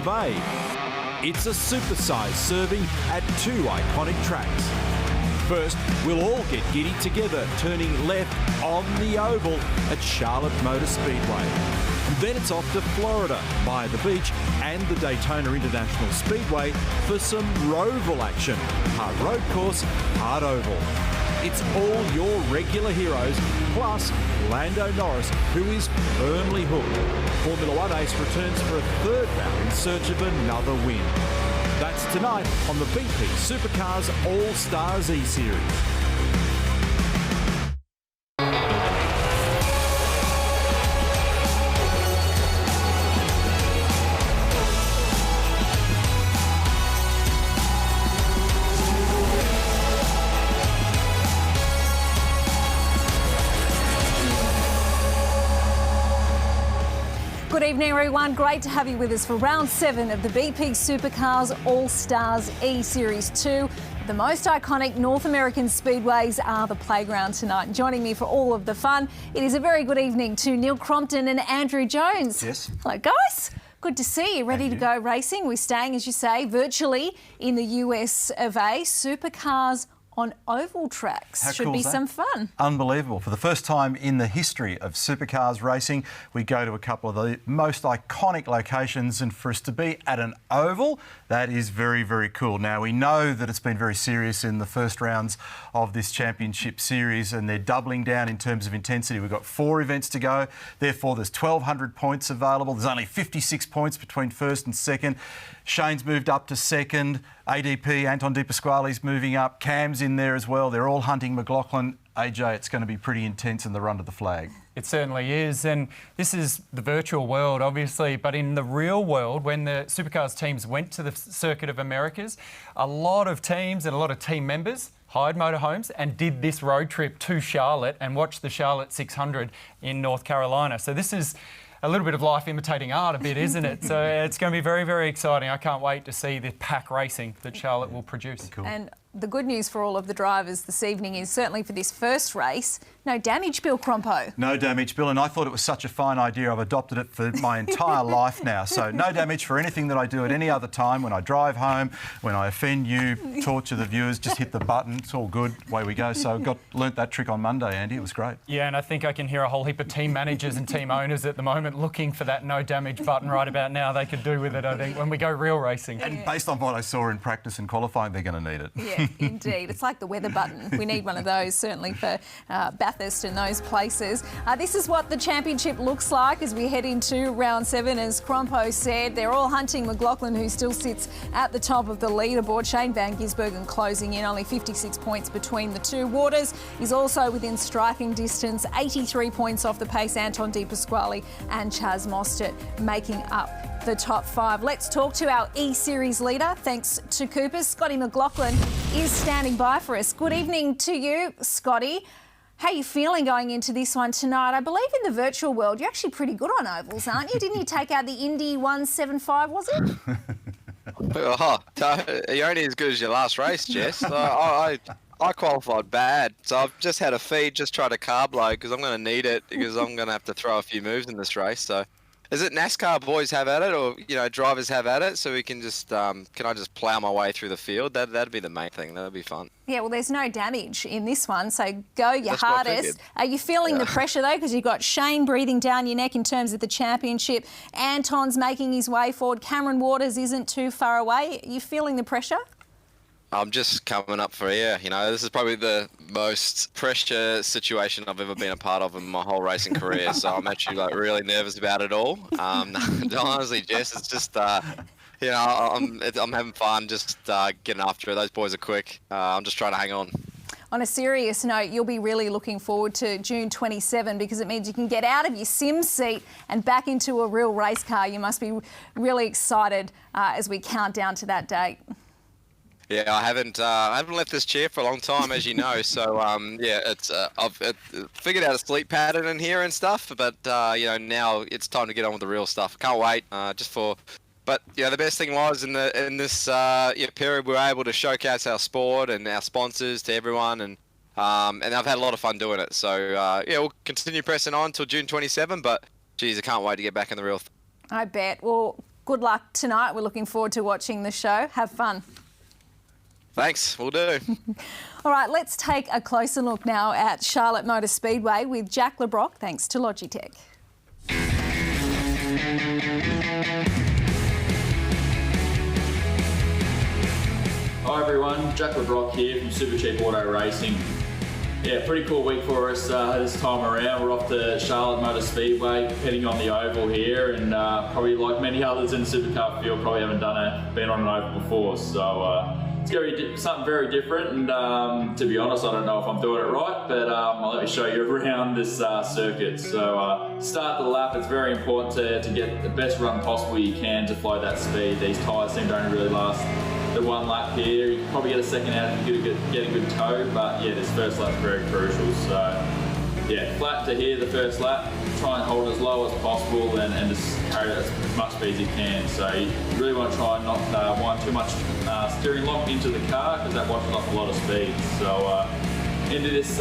A. It's a supersized serving at two iconic tracks. First, we'll all get giddy together, turning left on the oval at Charlotte Motor Speedway. Then it's off to Florida by the beach and the Daytona International Speedway for some roval action. Hard road course, hard oval. It's all your regular heroes, plus Lando Norris, who is firmly hooked. Formula One ace returns for a third bout in search of another win. That's tonight on the BP Supercars All-Stars E-Series. Good evening, everyone. Great to have you with us for round 7 of the BP Supercars All-Stars E-Series 2. The most iconic North American speedways are the playground tonight. Joining me for all of the fun, it is a very good evening to Neil Crompton and Andrew Jones. Yes. Hello, guys. Good to see you. Ready to go racing. We're staying, as you say, virtually in the US of A. Supercars on oval tracks. How Should cool be is that? some fun. Unbelievable. For the first time in the history of supercars racing, we go to a couple of the most iconic locations, and for us to be at an oval, that is very, very cool. Now, we know that it's been very serious in the first rounds of this championship series, and they're doubling down in terms of intensity. We've got 4 events to go. Therefore, there's 1,200 points available. There's only 56 points between first and second. Shane's moved up to second. ADP, Anton De Pasquale's moving up. Cam's in there as well. They're all hunting McLaughlin. AJ, it's going to be pretty intense in the run to the flag. It certainly is, and this is the virtual world, obviously, but in the real world, when the Supercars teams went to the Circuit of Americas, a lot of teams and a lot of team members hired motorhomes and did this road trip to Charlotte and watched the Charlotte 600 in North Carolina. So this is a little bit of life imitating art a bit, isn't it? So it's going to be very, very exciting. I can't wait to see the pack racing that Charlotte will produce. Cool. And the good news for all of the drivers this evening is certainly for this first race, no damage, Bill Crompo. No damage, Bill, and I thought it was such a fine idea. I've adopted it for my entire life now. So no damage for anything that I do at any other time. When I drive home, when I offend you, torture the viewers, just hit the button. It's all good. Away we go. So I learnt that trick on Monday, Andy. It was great. Yeah, and I think I can hear a whole heap of team managers and team owners at the moment looking for that no damage button right about now. They could do with it, I think, when we go real racing. And based on what I saw in practice and qualifying, they're going to need it. Yeah, indeed. It's like the weather button. We need one of those, certainly for Bathurst and those places. This is what the championship looks like as we head into round 7. As Crompo said, they're all hunting McLaughlin, who still sits at the top of the leaderboard. Shane Van Gisbergen closing in, only 56 points between the two. Waters is also within striking distance, 83 points off the pace. Anton De Pasquale and Chaz Mostert making up the top 5. Let's talk to our E-Series leader. Thanks to Cooper. Scotty McLaughlin is standing by for us. Good evening to you, Scotty. How are you feeling going into this one tonight? I believe in the virtual world, you're actually pretty good on ovals, aren't you? Didn't you take out the Indy 175, was it? You're only as good as your last race, Jess. I qualified bad, so I've just had a feed, just try to carb load because I'm going to need it because I'm going to have to throw a few moves in this race. So, is it NASCAR boys have at it, or drivers have at it, so we can just can I just plough my way through the field? That'd be the main thing. That'd be fun. Yeah, well, there's no damage in this one, so go your That's what I hardest. figured. Are you feeling the pressure though? Because you've got Shane breathing down your neck in terms of the championship. Anton's making his way forward. Cameron Waters isn't too far away. Are you feeling the pressure? I'm just coming up for air. This is probably the most pressure situation I've ever been a part of in my whole racing career. So I'm actually really nervous about it all. Honestly, Jess, it's just I'm having fun, just getting after it. Those boys are quick. I'm just trying to hang on. On a serious note, you'll be really looking forward to June 27 because it means you can get out of your sim seat and back into a real race car. You must be really excited as we count down to that date. Yeah, I haven't left this chair for a long time, as you know. So it's I've figured out a sleep pattern in here and stuff. But now it's time to get on with the real stuff. Can't wait. But the best thing was in this period we were able to showcase our sport and our sponsors to everyone, and I've had a lot of fun doing it. So we'll continue pressing on until June 27. But geez, I can't wait to get back in the real. I bet. Well, good luck tonight. We're looking forward to watching the show. Have fun. Thanks, we'll do. All right, let's take a closer look now at Charlotte Motor Speedway with Jack LeBrock, thanks to Logitech. Hi everyone, Jack LeBrock here from Super Cheap Auto Racing. Yeah, pretty cool week for us this time around. We're off to Charlotte Motor Speedway, heading on the oval here, and probably like many others in the supercar field, probably haven't been on an oval before. So it's going to be something very different, and to be honest, I don't know if I'm doing it right, but I'll let me show you around this circuit. So start the lap, it's very important to get the best run possible you can to flow that speed. These tyres seem to only really last the one lap here. You can probably get a second out if you get a good tow, but yeah, this first lap's very crucial. So yeah, flat to here the first lap, try and hold as low as possible and just carry it as much speed as you can. So you really want to try and not wind too much steering lock into the car, because that washes off a lot of speed. So into this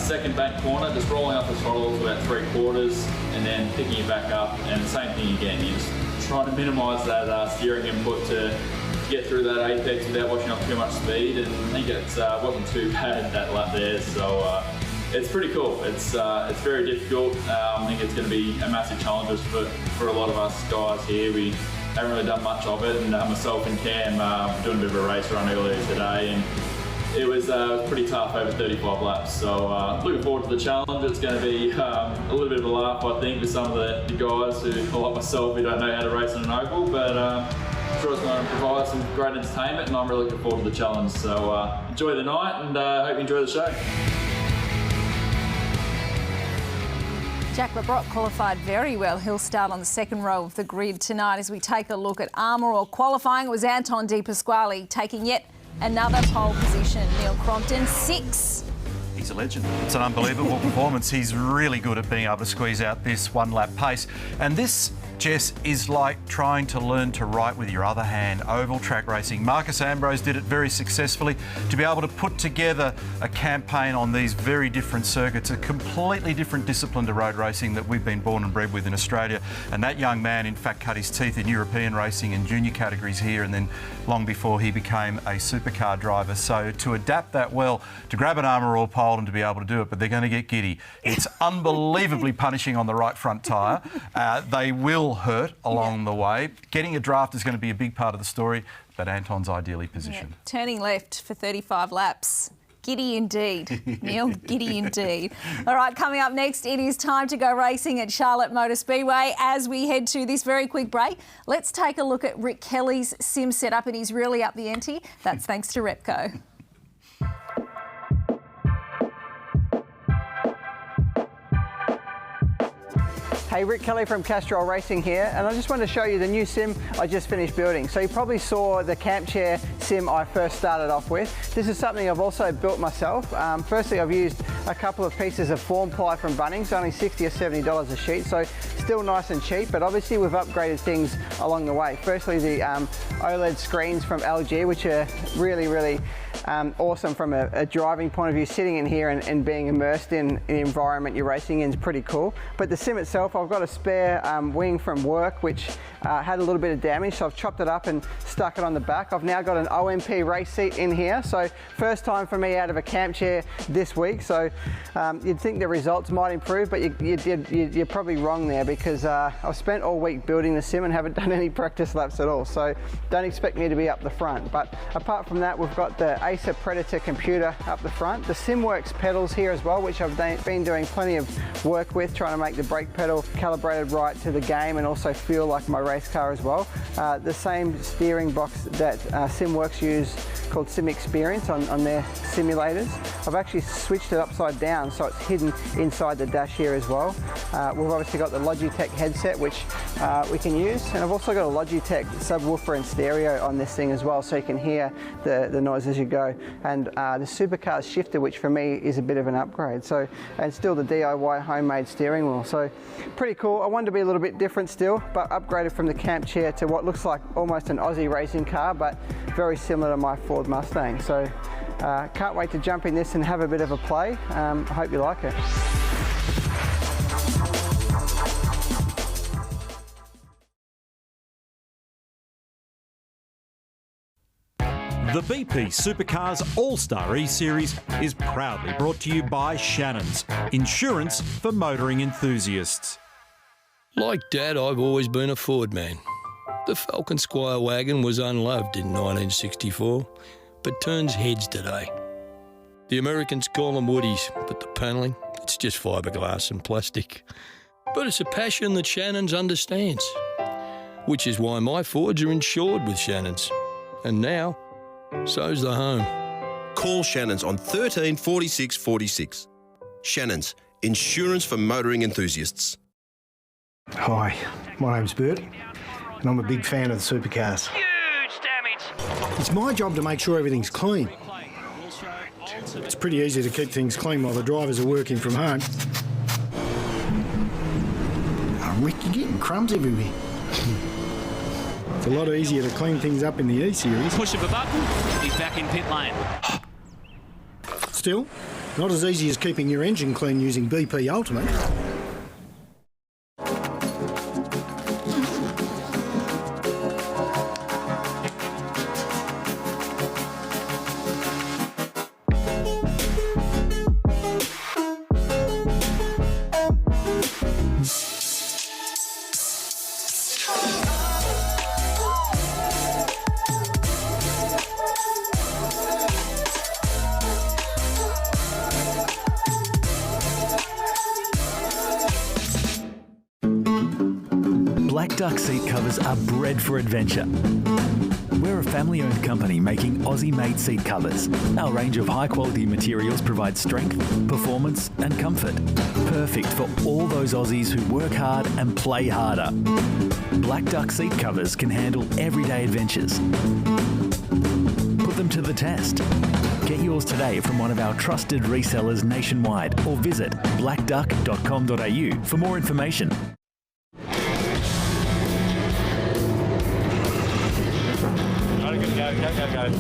second bank corner, just rolling off the throttle to about 3/4 and then picking it back up, and the same thing again. You just try to minimise that steering input to get through that apex without washing off too much speed, and I think it wasn't too bad that lap there. So it's pretty cool. It's very difficult. I think it's going to be a massive challenge for a lot of us guys here. We haven't really done much of it, and myself and Cam doing a bit of a race run earlier today, and it was pretty tough over 35 laps. So looking forward to the challenge. It's going to be a little bit of a laugh, I think, with some of the guys who, like myself, who don't know how to race on an oval, but I'm sure it's going to provide some great entertainment, and I'm really looking forward to the challenge. So enjoy the night, and hope you enjoy the show. Jack LeBrock qualified very well. He'll start on the second row of the grid tonight as we take a look at Armour All qualifying. It was Anton De Pasquale taking yet another pole position. Neil Crompton, 6. He's a legend. It's an unbelievable performance. He's really good at being able to squeeze out this one-lap pace. And this, Jess, is like trying to learn to write with your other hand. Oval track racing. Marcus Ambrose did it very successfully. To be able to put together a campaign on these very different circuits, a completely different discipline to road racing that we've been born and bred with in Australia. And that young man, in fact, cut his teeth in European racing and junior categories here, and then long before he became a supercar driver. So to adapt that well, to grab an Armour All pole and to be able to do it, but they're going to get giddy. It's unbelievably punishing on the right front tyre. They will hurt along the way. Getting a draft is going to be a big part of the story, but Anton's ideally positioned. Yeah. Turning left for 35 laps. Giddy indeed, Neil, giddy indeed. All right, coming up next, it is time to go racing at Charlotte Motor Speedway. As we head to this very quick break, let's take a look at Rick Kelly's sim setup, and he's really up the ante. That's thanks to Repco. Hey, Rick Kelly from Castrol Racing here, and I just wanted to show you the new sim I just finished building. So you probably saw the camp chair sim I first started off with. This is something I've also built myself. Firstly, I've used a couple of pieces of form ply from Bunnings, only $60 or $70 a sheet, so still nice and cheap, but obviously we've upgraded things along the way. Firstly, the OLED screens from LG, which are really awesome from a driving point of view. Sitting in here and being immersed in the environment you're racing in is pretty cool. But the sim itself, I've got a spare wing from work which had a little bit of damage, so I've chopped it up and stuck it on the back. I've now got an OMP race seat in here, so first time for me out of a camp chair this week. So you'd think the results might improve, but you're probably wrong there, because I've spent all week building the sim and haven't done any practice laps at all, so don't expect me to be up the front. But apart from that, we've got the Acer Predator computer up the front, the SimWorks pedals here as well, which I've been doing plenty of work with, trying to make the brake pedal calibrated right to the game and also feel like my race car as well. The same steering box that SimWorks use, called Sim Experience on their simulators. I've actually switched it upside down so it's hidden inside the dash here as well. We've obviously got the Logitech headset which we can use, and I've also got a Logitech subwoofer and stereo on this thing as well, so you can hear the noise as you go. And the Supercars shifter, which for me is a bit of an upgrade. So, and still the DIY homemade steering wheel. So pretty cool. I wanted to be a little bit different still, but upgraded from the camp chair to what looks like almost an Aussie racing car, but very similar to my Ford Mustang. So can't wait to jump in this and have a bit of a play. I hope you like it. The BP Supercars All-Star E-Series is proudly brought to you by Shannon's, insurance for motoring enthusiasts. Like Dad, I've always been a Ford man. The Falcon Squire wagon was unloved in 1964, but turns heads today. The Americans call them woodies, but the panelling, it's just fiberglass and plastic. But it's a passion that Shannon's understands, which is why my Fords are insured with Shannon's. And now, so's the home. Call Shannon's on 13 46 46. Shannon's, insurance for motoring enthusiasts. Hi, my name's Bert, and I'm a big fan of the supercars. Huge damage! It's my job to make sure everything's clean. It's pretty easy to keep things clean while the drivers are working from home. Oh, Rick, you're getting crumbs everywhere. It's a lot easier to clean things up in the E-Series. Push of a button, he's back in pit lane. Still, not as easy as keeping your engine clean using BP Ultimate. Black Duck seat covers are bred for adventure. We're a family-owned company making Aussie-made seat covers. Our range of high-quality materials provides strength, performance and comfort. Perfect for all those Aussies who work hard and play harder. Black Duck seat covers can handle everyday adventures. Put them to the test. Get yours today from one of our trusted resellers nationwide or visit blackduck.com.au for more information. Go.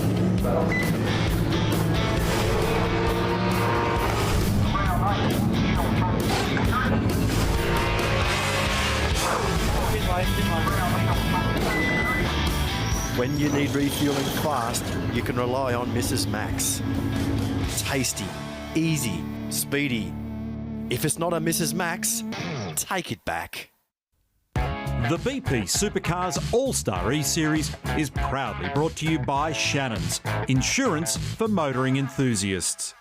When you need refueling fast, you can rely on Mrs. Max. Tasty, easy, speedy. If it's not a Mrs. Max, take it back. The BP Supercars All-Star E-Series is proudly brought to you by Shannon's, insurance for motoring enthusiasts.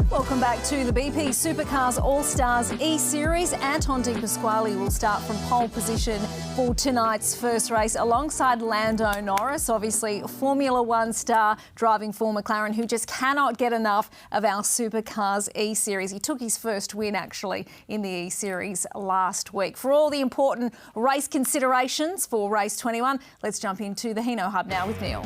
Welcome back to the BP Supercars All-Stars E-Series. Anton De Pasquale will start from pole position for tonight's first race alongside Lando Norris, obviously Formula One star driving for McLaren, who just cannot get enough of our Supercars E-Series. He took his first win actually in the E-Series last week. For all the important race considerations for race 21, let's jump into the Hino Hub now with Neil.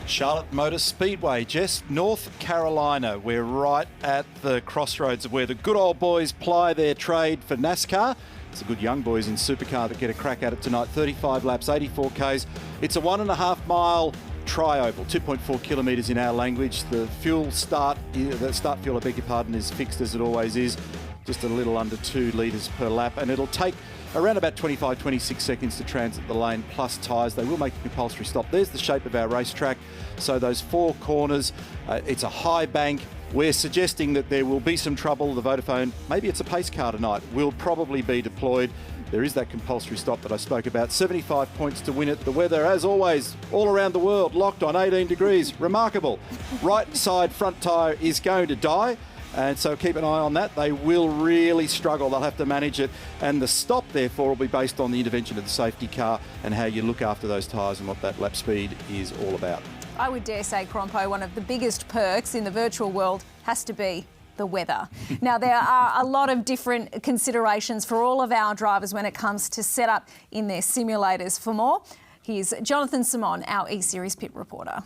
Charlotte Motor Speedway, Jess, North Carolina. We're right at the crossroads of where the good old boys ply their trade for NASCAR. It's the good young boys in Supercar that get a crack at it tonight. 35 laps, 84 Ks. It's a 1.5 mile tri-oval, 2.4 kilometres in our language. The start fuel, I beg your pardon, is fixed as it always is. Just a little under 2 litres per lap, and it'll take around about 25, 26 seconds to transit the lane, plus tyres. They will make a compulsory stop. There's the shape of our racetrack. So those 4 corners, it's a high bank. We're suggesting that there will be some trouble. The Vodafone, maybe it's a pace car tonight, will probably be deployed. There is that compulsory stop that I spoke about. 75 points to win it. The weather, as always, all around the world, locked on 18 degrees. Remarkable. Right side front tyre is going to die. And so keep an eye on that. They will really struggle. They'll have to manage it. And the stop, therefore, will be based on the intervention of the safety car and how you look after those tyres and what that lap speed is all about. I would dare say, Crompo, one of the biggest perks in the virtual world has to be the weather. Now, there are a lot of different considerations for all of our drivers when it comes to setup in their simulators. For more, here's Jonathan Simon, our E-Series pit reporter.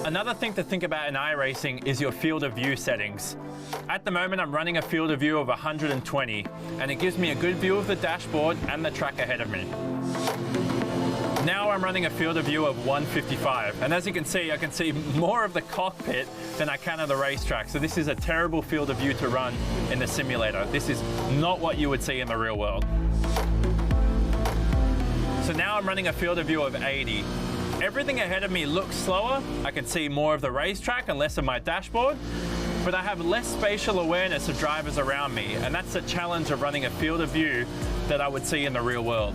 A Another thing to think about in iRacing is your field of view settings. At the moment, I'm running a field of view of 120, and it gives me a good view of the dashboard and the track ahead of me. Now I'm running a field of view of 155, and as you can see, I can see more of the cockpit than I can of the racetrack. So this is a terrible field of view to run in the simulator. This is not what you would see in the real world. So now I'm running a field of view of 80. Everything ahead of me looks slower. I can see more of the racetrack and less of my dashboard, but I have less spatial awareness of drivers around me, and that's the challenge of running a field of view that I would see in the real world.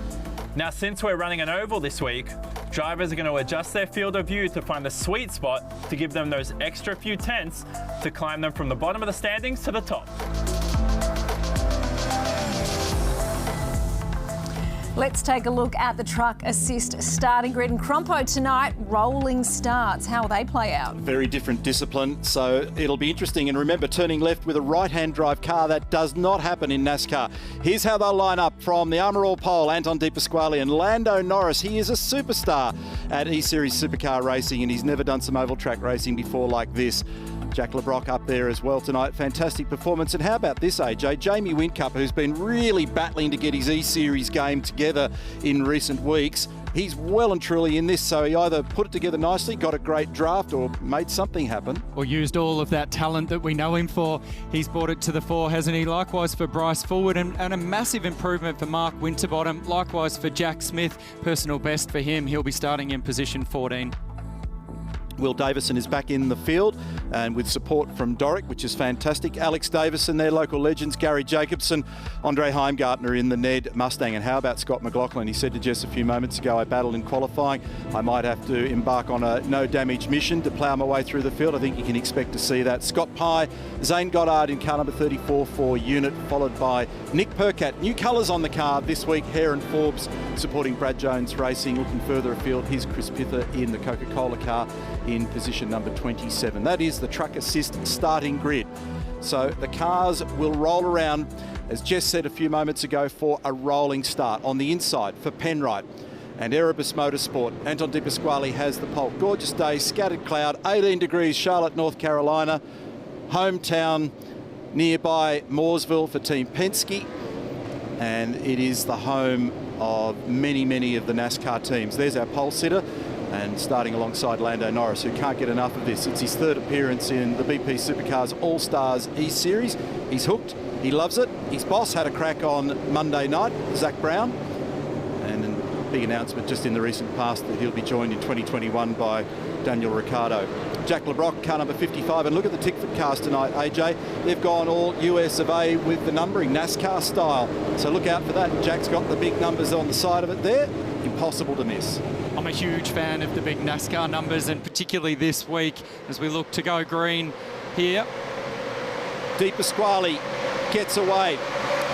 Now, since we're running an oval this week, drivers are going to adjust their field of view to find the sweet spot to give them those extra few tenths to climb them from the bottom of the standings to the top. Let's take a look at the truck assist starting grid. And Crompo tonight, rolling starts. How will they play out? Very different discipline, so it'll be interesting. And remember, turning left with a right-hand drive car, that does not happen in NASCAR. Here's how they'll line up from the Armour All pole: Anton De Pasquale and Lando Norris. He is a superstar at Eseries Supercar racing, and he's never done some oval track racing before like this. Jack LeBrock up there as well tonight. Fantastic performance. And how about this, AJ? Jamie Whincup, who's been really battling to get his E-Series game together in recent weeks. He's well and truly in this, so he either put it together nicely, got a great draft, or made something happen. Or used all of that talent that we know him for. He's brought it to the fore, hasn't he? Likewise for Bryce Fullwood, and a massive improvement for Mark Winterbottom. Likewise for Jack Smith. Personal best for him. He'll be starting in position 14. Will Davison is back in the field, and with support from Doric, which is fantastic. Alex Davison, their local legends, Gary Jacobson, Andre Heimgartner in the Ned Mustang. And how about Scott McLaughlin? He said to Jess a few moments ago, I battled in qualifying. I might have to embark on a no-damage mission to plough my way through the field. I think you can expect to see that. Scott Pye, Zane Goddard in car number 34 for Unit, followed by Nick Percat. New colours on the car this week. Hare and Forbes supporting Brad Jones Racing. Looking further afield, here's Chris Pither in the Coca-Cola car in position number 27. That is the truck assist starting grid. So the cars will roll around, as Jess said a few moments ago, for a rolling start. On the inside for Penrite and Erebus Motorsport, Anton De Pasquale has the pole. Gorgeous day, scattered cloud, 18 degrees, Charlotte, North Carolina. Hometown nearby Mooresville for Team Penske. And it is the home of many, many of the NASCAR teams. There's our pole sitter, and starting alongside Lando Norris, who can't get enough of this. It's his third appearance in the BP Supercars All-Stars E-Series. He's hooked. He loves it. His boss had a crack on Monday night, Zach Brown, and a big announcement just in the recent past that he'll be joined in 2021 by Daniel Ricciardo. Jack LeBrock, car number 55, and look at the Tickford cars tonight, AJ. They've gone all US of A with the numbering, NASCAR style. So look out for that. Jack's got the big numbers on the side of it there. Impossible to miss. I'm a huge fan of the big NASCAR numbers, and particularly this week as we look to go green here. De Pasquale gets away,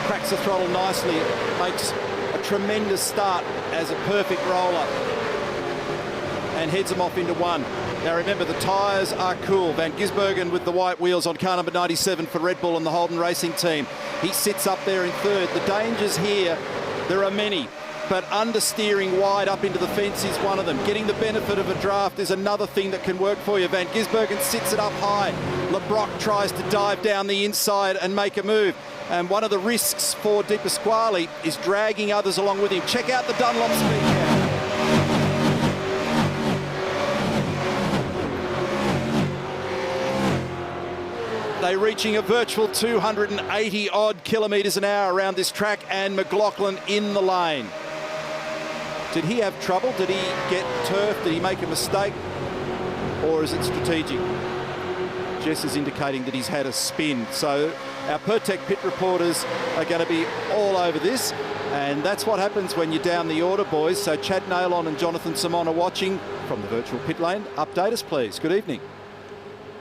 cracks the throttle nicely, makes a tremendous start as a perfect roller and heads them off into one. Now remember, the tyres are cool. Van Gisbergen with the white wheels on car number 97 for Red Bull and the Holden Racing team. He sits up there in third. The dangers here, there are many, but understeering wide up into the fence is one of them. Getting the benefit of a draft is another thing that can work for you. Van Gisbergen sits it up high. LeBrock tries to dive down the inside and make a move. And one of the risks for De Pasquale is dragging others along with him. Check out the Dunlop speed now. They're reaching a virtual 280 odd kilometres an hour around this track, and McLaughlin in the lane. Did he have trouble? Did he get turfed? Did he make a mistake? Or is it strategic? Jess is indicating that he's had a spin. So our Pertec pit reporters are going to be all over this. And that's what happens when you're down the order, boys. So Chad Nailon and Jonathan Simon are watching from the virtual pit lane. Update us, please. Good evening.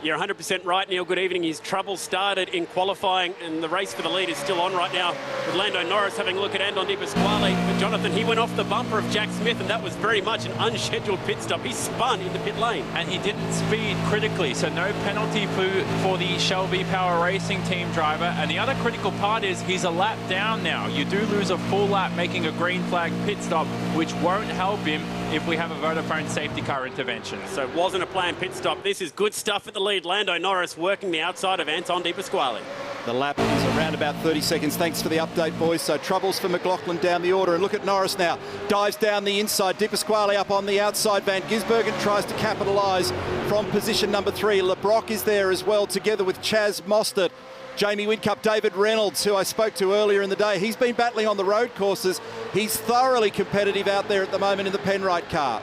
You're 100% right, Neil. Good evening. His trouble started in qualifying, and the race for the lead is still on right now with Lando Norris having a look at Anton De Pasquale. But Jonathan, he went off the bumper of Jack Smith, and that was very much an unscheduled pit stop. He spun in the pit lane. And he didn't speed critically, so no penalty for the Shelby Power Racing team driver. And the other critical part is he's a lap down now. You do lose a full lap making a green flag pit stop, which won't help him if we have a Vodafone safety car intervention. So it wasn't a planned pit stop. This is good stuff at the lead. Lando Norris working the outside of Anton De Pasquale. The lap is around about 30 seconds. Thanks for the update, boys. So troubles for McLaughlin down the order. And look at Norris now. Dives down the inside. De Pasquale up on the outside. Van Gisbergen tries to capitalise from position number 3. LeBrock is there as well, together with Chaz Mostert. Jamie Whincup, David Reynolds, who I spoke to earlier in the day. He's been battling on the road courses. He's thoroughly competitive out there at the moment in the Penrite car.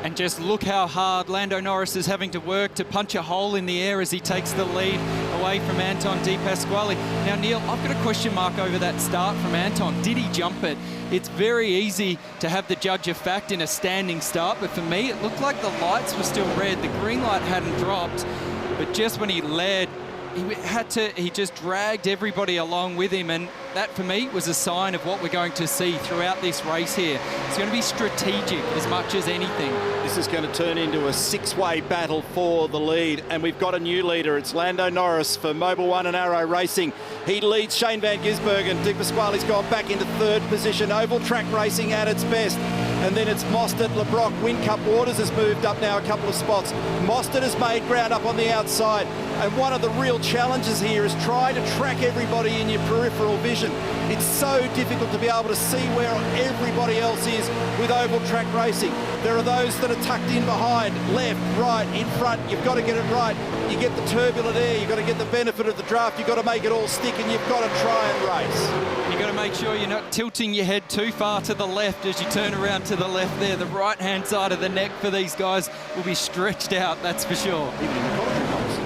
And just look how hard Lando Norris is having to work to punch a hole in the air as he takes the lead away from Anton De Pasquale. Now, Neil, I've got a question mark over that start from Anton. Did he jump it? It's very easy to have the judge of fact in a standing start, but for me, it looked like the lights were still red. The green light hadn't dropped, but just when he led, he just dragged everybody along with him, and that for me was a sign of what we're going to see throughout this race here. It's going to be strategic as much as anything. This is going to turn into a 6-way battle for the lead, and we've got a new leader. It's Lando Norris for Mobil 1 and Arrow Racing. He leads Shane Van Gisbergen. De Pasquale's gone back into 3rd position. Oval track racing at its best. And then it's Mostert, LeBrock, Whincup. Waters has moved up now a couple of spots. Mostert has made ground up on the outside. And one of the real challenges here is trying to track everybody in your peripheral vision. It's so difficult to be able to see where everybody else is with oval track racing. There are those that are tucked in behind, left, right, in front. You've got to get it right. You get the turbulent air, you've got to get the benefit of the draft, you've got to make it all stick, and you've got to try and race. You've got to make sure you're not tilting your head too far to the left as you turn around to the left there. The right-hand side of the neck for these guys will be stretched out, that's for sure. Even in the commentary box.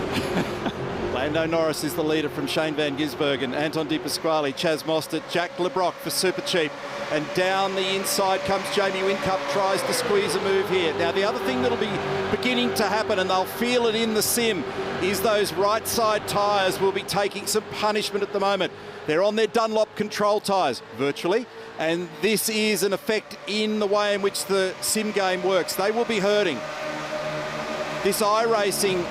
Lando Norris is the leader from Shane Van Gisbergen, Anton De Pasquale, Chaz Mostert, Jack LeBrock for Super Cheap. And down the inside comes Jamie Whincup, tries to squeeze a move here. Now, the other thing that'll be beginning to happen, and they'll feel it in the sim, is those right side tyres will be taking some punishment at the moment. They're on their Dunlop control tyres, virtually, and this is an effect in the way in which the sim game works. They will be hurting. This iRacing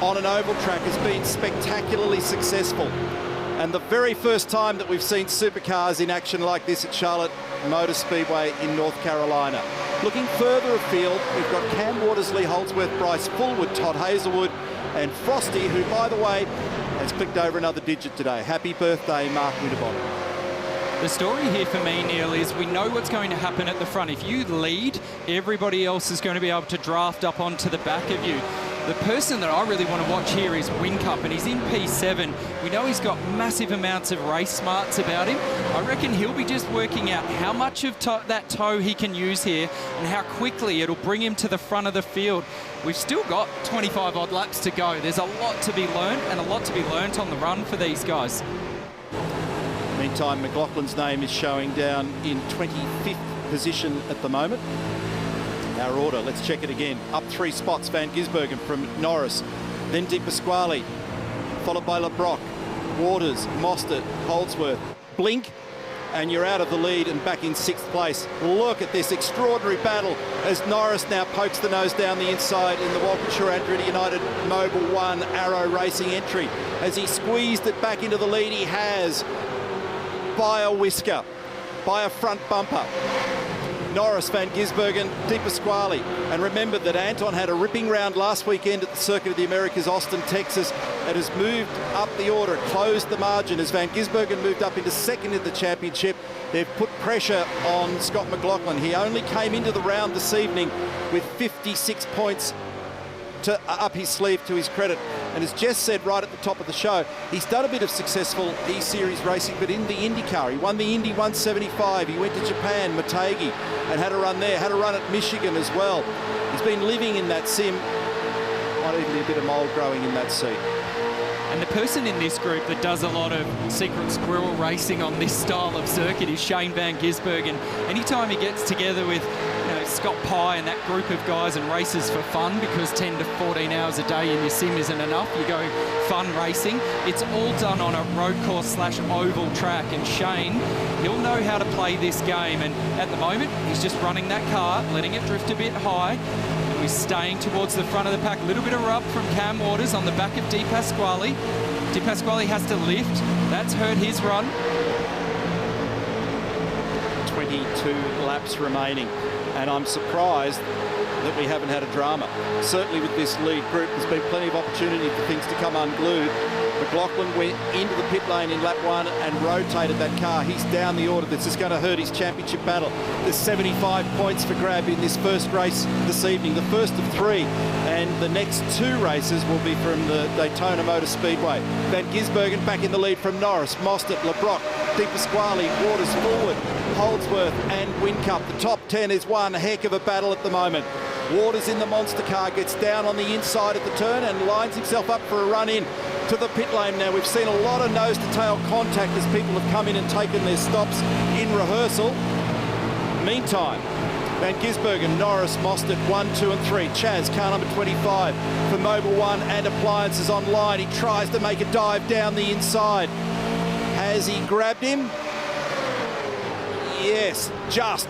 on an oval track has been spectacularly successful. And the very first time that we've seen supercars in action like this at Charlotte Motor Speedway in North Carolina. Looking further afield, we've got Cam Waters, Lee Holdsworth, Bryce Fullwood, Todd Hazelwood, and Frosty, who, by the way, has clicked over another digit today. Happy birthday, Mark Winterbottom. The story here for me, Neil, is we know what's going to happen at the front. If you lead, everybody else is going to be able to draft up onto the back of you. The person that I really want to watch here is Whincup, and he's in P7. We know he's got massive amounts of race smarts about him. I reckon he'll be just working out how much of that toe he can use here and how quickly it'll bring him to the front of the field. We've still got 25 odd laps to go. There's a lot to be learned and a lot to be learnt on the run for these guys. Meantime, McLaughlin's name is showing down in 25th position at the moment. Our order, let's check it again. Up 3 spots, Van Gisbergen from Norris, then De Pasquale, followed by LeBrock, Waters, Mostert, Holdsworth. Blink, and you're out of the lead and back in 6th place. Look at this extraordinary battle as Norris now pokes the nose down the inside in the Walkinshaw Andretti United Mobil 1 Arrow Racing entry. As he squeezed it back into the lead, he has by a whisker, by a front bumper. Norris, Van Gisbergen, De Pasquale. And remember that Anton had a ripping round last weekend at the Circuit of the Americas, Austin, Texas, and has moved up the order, closed the margin as Van Gisbergen moved up into 2nd in the championship. They've put pressure on Scott McLaughlin. He only came into the round this evening with 56 points to up his sleeve, to his credit. And as Jess said right at the top of the show, he's done a bit of successful E-Series racing, but in the IndyCar. He won the Indy 175. He went to Japan, Motegi, and had a run there, had a run at Michigan as well. He's been living in that sim. Might even be a bit of mould growing in that seat. And the person in this group that does a lot of secret squirrel racing on this style of circuit is Shane Van Gisbergen. Anytime he gets together with Scott Pye and that group of guys and races for fun, because 10 to 14 hours a day in your sim isn't enough. You go fun racing. It's all done on a road course / oval track, and Shane, he'll know how to play this game, and at the moment he's just running that car, letting it drift a bit high. He's staying towards the front of the pack. A little bit of rub from Cam Waters on the back of Di Pasquale. Di Pasquale has to lift. That's hurt his run. 22 laps remaining, and I'm surprised that we haven't had a drama. Certainly with this lead group, there's been plenty of opportunity for things to come unglued. McLaughlin went into the pit lane in lap 1 and rotated that car. He's down the order. This is going to hurt his championship battle. There's 75 points for grab in this first race this evening, the first of 3, and the next 2 races will be from the Daytona Motor Speedway. Van Gisbergen back in the lead from Norris, Mostert, LeBrock, Di Pasquale, Waters forward, Holdsworth and Whincup. The top 10 is one heck of a battle at the moment. Waters in the monster car gets down on the inside of the turn and lines himself up for a run in to the pit lane. Now, we've seen a lot of nose-to-tail contact as people have come in and taken their stops in rehearsal. Meantime, Van Gisbergen, Norris, Mostert, 1, 2 and 3. Chaz, car number 25 for Mobil 1 and Appliances online. He tries to make a dive down the inside. Has he grabbed him? Yes, just.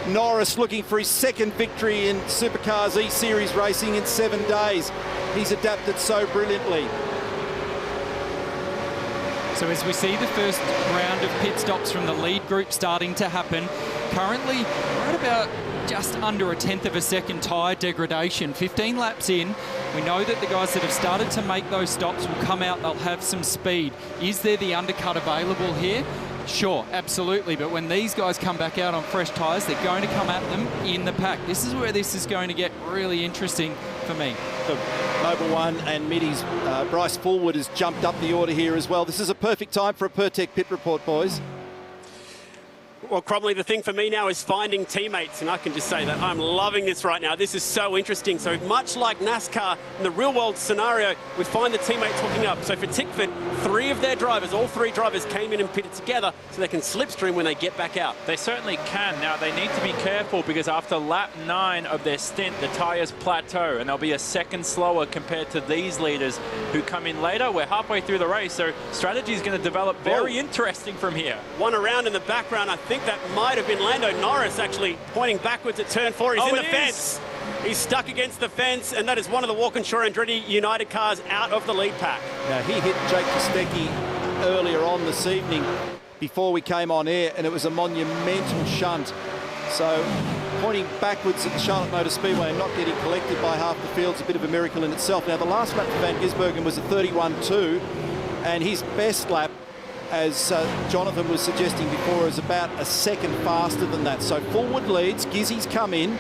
Norris looking for his second victory in Supercars E-Series racing in 7 days. He's adapted so brilliantly. So as we see the first round of pit stops from the lead group starting to happen, currently we're at about just under a 1/10 of a second tyre degradation. 15 laps in, we know that the guys that have started to make those stops will come out, they'll have some speed. Is there the undercut available here? Sure, absolutely, but when these guys come back out on fresh tyres, they're going to come at them in the pack. This is where this is going to get really interesting for me. The Mobil 1 and Middy's Bryce Fullwood has jumped up the order here as well. This is a perfect time for a Pertec pit report, boys. Well, Cromley, the thing for me now is finding teammates, and I can just say that I'm loving this right now. This is so interesting. So much like NASCAR in the real-world scenario, we find the teammates hooking up. So for Tickford, 3 of their drivers, all 3 drivers came in and pitted together so they can slipstream when they get back out. They certainly can. Now, they need to be careful because after lap 9 of their stint, the tyres plateau, and they'll be a second slower compared to these leaders who come in later. We're halfway through the race, so strategy is going to develop very interesting from here. One around in the background, I think that might have been Lando Norris actually pointing backwards at turn 4. He's in the fence. He's stuck against the fence, and that is one of the Walkinshaw Andretti United cars out of the lead pack. Now, he hit Jake Kostecki earlier on this evening before we came on air, and it was a monumental shunt. So pointing backwards at the Charlotte Motor Speedway and not getting collected by half the field's a bit of a miracle in itself. Now, the last lap for Van Gisbergen was a 31.2, and his best lap, as Jonathan was suggesting before, is about a second faster than that. So Fullwood leads, Gizzy's come in,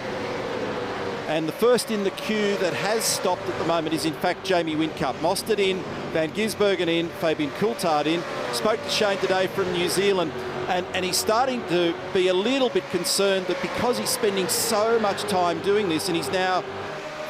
and the first in the queue that has stopped at the moment is in fact Jamie Whincup. Mostert in, Van Gisbergen in, Fabian Coulthard in. Spoke to Shane today from New Zealand, and he's starting to be a little bit concerned that because he's spending so much time doing this and he's now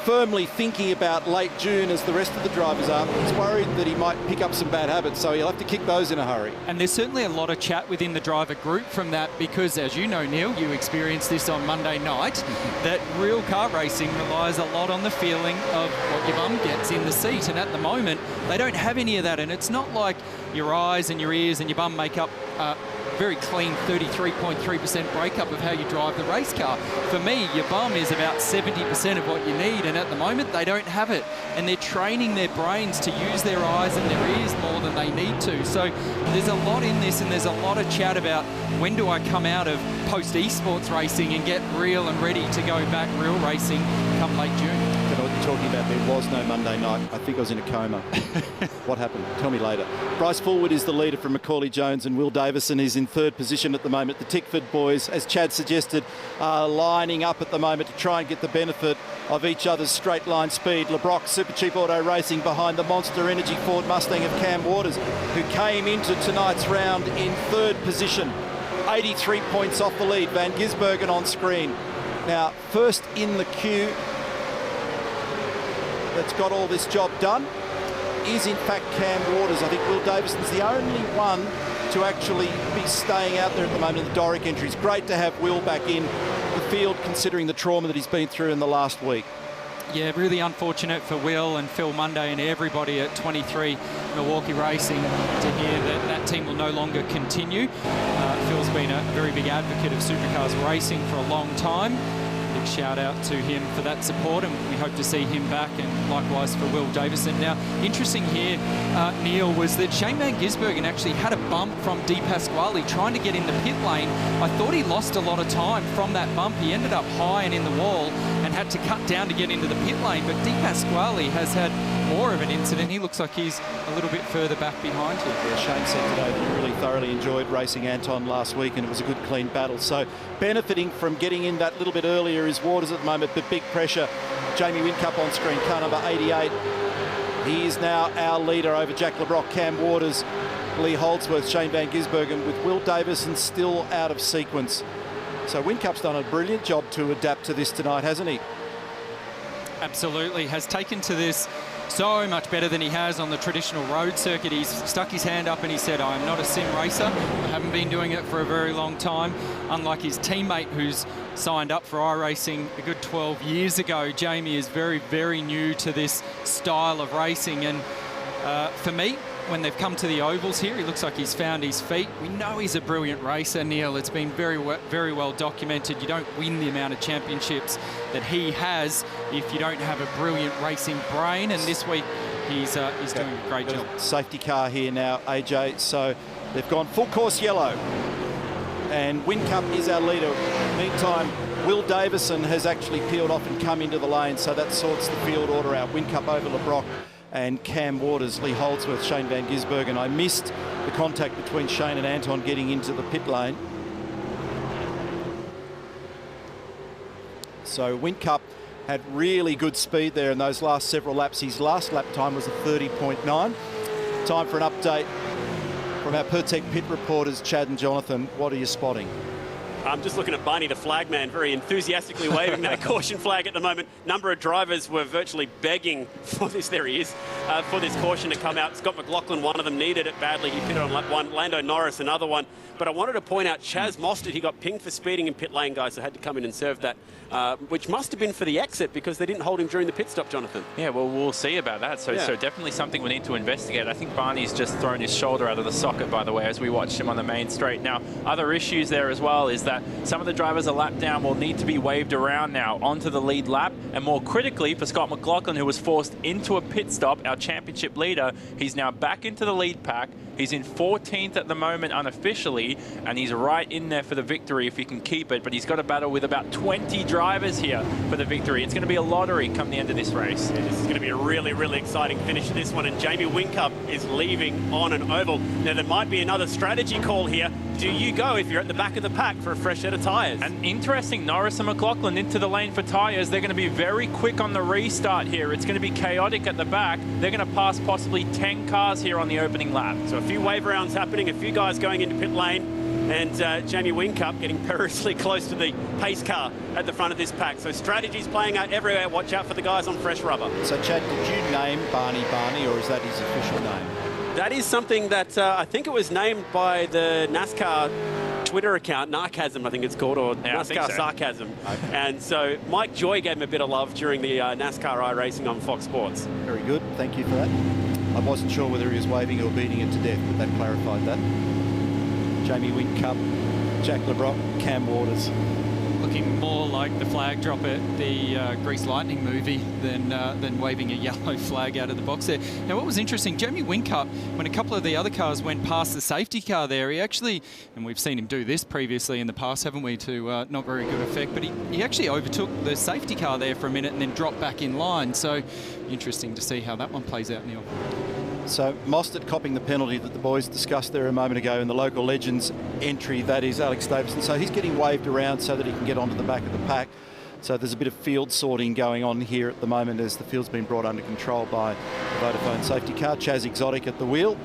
firmly thinking about late June as the rest of the drivers are, he's worried that he might pick up some bad habits, so he'll have to kick those in a hurry. And there's certainly a lot of chat within the driver group from that because, as you know, Neil, you experienced this on Monday night, that real car racing relies a lot on the feeling of what your bum gets in the seat, and at the moment they don't have any of that, and it's not like your eyes and your ears and your bum make up very clean 33.3% breakup of how you drive the race car. For me, your bum is about 70% of what you need, and at the moment they don't have it, and they're training their brains to use their eyes and their ears more than they need to. So there's a lot in this, and there's a lot of chat about when do I come out of post esports racing and get real and ready to go back real racing come late June. What you're talking about, there was no Monday night. I think I was in a coma. What happened? Tell me later. Bryce Fullwood is the leader from Macaulay Jones, and Will Davison is in 3rd position at the moment. The Tickford boys, as Chad suggested, are lining up at the moment to try and get the benefit of each other's straight line speed. LeBrock, Super Cheap Auto Racing behind the Monster Energy Ford Mustang of Cam Waters, who came into tonight's round in 3rd position. 83 points off the lead. Van Gisbergen on screen. Now, first in the queue that's got all this job done is in fact Cam Waters. I think Will Davison's the only one to actually be staying out there at the moment in the Doric entries. Great to have Will back in the field considering the trauma that he's been through in the last week? Yeah, really unfortunate for Will and Phil Monday and everybody at 23 Milwaukee Racing to hear that that team will no longer continue. Phil's been a very big advocate of Supercars racing for a long time. Big shout out to him for that support, and we hope to see him back, and likewise for Will Davison. Now, interesting here, Neil, was that Shane Van Gisbergen actually had a bump from De Pasquale trying to get in the pit lane. I thought he lost a lot of time from that bump. He ended up high and in the wall and had to cut down to get into the pit lane, but De Pasquale has had more of an incident. He looks like he's a little bit further back behind him. Yeah, Shane said today that he really thoroughly enjoyed racing Anton last week, and it was a good clean battle. So benefiting from getting in that little bit earlier is Waters at the moment, but big pressure. Jamie Whincup on screen, car number 88. He is now our leader over Jack LeBrock, Cam Waters, Lee Holdsworth, Shane Van Gisbergen, with Will Davison still out of sequence. So Whincup's done a brilliant job to adapt to this tonight, hasn't he? Absolutely, has taken to this so much better than he has on the traditional road circuit. He's stuck his hand up and he said, I'm not a sim racer. I haven't been doing it for a very long time. Unlike his teammate who's signed up for iRacing a good 12 years ago, Jamie is very, very new to this style of racing. And for me, when they've come to the ovals here, he looks like he's found his feet. We know he's a brilliant racer, Neil. It's been very well documented. You don't win the amount of championships that he has if you don't have a brilliant racing brain. And this week, he's doing a great job. Safety car here now, AJ. So they've gone full course yellow. And Whincup is our leader. Meantime, Will Davison has actually peeled off and come into the lane. So that sorts the field order out. Whincup over LeBrock and Cam Waters, Lee Holdsworth, Shane Van Gisbergen. I missed the contact between Shane and Anton getting into the pit lane. So Whincup had really good speed there in those last several laps. His last lap time was a 30.9. Time for an update from our Pertec pit reporters, Chad and Jonathan. What are you spotting? I'm just looking at Barney, the flagman, very enthusiastically waving that caution flag at the moment. Number of drivers were virtually begging for this, there he is, for this caution to come out. Scott McLaughlin, one of them, needed it badly. He pitted on lap 1. Lando Norris, another one. But I wanted to point out Chaz Mostert, he got pinged for speeding in pit lane, guys, so had to come in and serve that, which must have been for the exit because they didn't hold him during the pit stop, Jonathan. Yeah, well, we'll see about that. So definitely something we need to investigate. I think Barney's just thrown his shoulder out of the socket, by the way, as we watched him on the main straight. Now, other issues there as well is that some of the drivers a lap down will need to be waved around now onto the lead lap. And more critically, for Scott McLaughlin, who was forced into a pit stop, our championship leader, he's now back into the lead pack. He's in 14th at the moment unofficially, and he's right in there for the victory if he can keep it. But he's got to battle with about 20 drivers here for the victory. It's going to be a lottery come the end of this race. Yeah, this is going to be a really, really exciting finish to this one. And Jamie Whincup is leaving on an oval. Now, there might be another strategy call here. Do you go if you're at the back of the pack for a fresh set of tyres? And interesting, Norris and McLaughlin into the lane for tyres. They're going to be very quick on the restart here. It's going to be chaotic at the back. They're going to pass possibly 10 cars here on the opening lap. So a few wave rounds happening, a few guys going into pit lane, and Jamie Whincup getting perilously close to the pace car at the front of this pack. So strategies playing out everywhere. Watch out for the guys on fresh rubber. So, Chad, did you name Barney, or is that his official name? That is something that I think it was named by the NASCAR Twitter account, Narcasm, I think it's called, or NASCAR Sarcasm. Okay. And so Mike Joy gave him a bit of love during the NASCAR iRacing on Fox Sports. Very good. Thank you for that. I wasn't sure whether he was waving or beating it to death, but that clarified that. Jamie Whincup, Jack LeBrock, Cam Waters. Looking more like the flag drop at the Grease Lightning movie than waving a yellow flag out of the box there. Now, what was interesting, Jamie Whincup, when a couple of the other cars went past the safety car there, he actually, and we've seen him do this previously in the past, haven't we, to not very good effect, but he actually overtook the safety car there for a minute and then dropped back in line. So interesting to see how that one plays out, Neil. So Mostert copping the penalty that the boys discussed there a moment ago in the local legends entry, that is Alex Davison. So he's getting waved around so that he can get onto the back of the pack. So there's a bit of field sorting going on here at the moment as the field's been brought under control by the Vodafone safety car. Chaz Exotic at the wheel.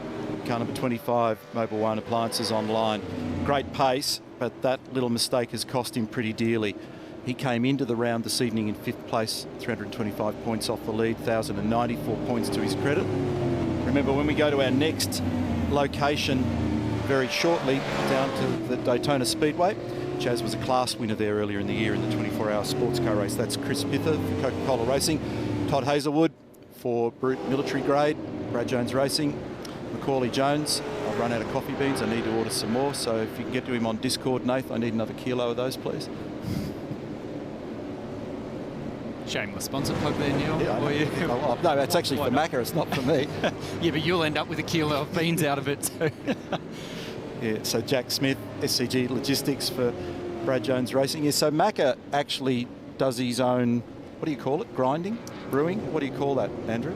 Car number 25, Mobile One Appliances online. Great pace, but that little mistake has cost him pretty dearly. He came into the round this evening in 5th place, 325 points off the lead, 1,094 points to his credit. Remember, when we go to our next location very shortly, down to the Daytona Speedway, Chaz was a class winner there earlier in the year in the 24-hour sports car race. That's Chris Pither for Coca-Cola Racing. Todd Hazelwood for Brute Military Grade. Brad Jones Racing. Macaulay Jones. I've run out of coffee beans. I need to order some more. So if you can get to him on Discord, Nath, I need another kilo of those, please. Shameless sponsor plug there, Neil. Yeah, for you. Oh, no, it's actually for Macca. It's not for me. Yeah, but you'll end up with a kilo of beans out of it. So. Yeah, so Jack Smith, SCG Logistics for Brad Jones Racing. Yeah, so Macca actually does his own, what do you call it? Grinding? Brewing? What do you call that, Andrew?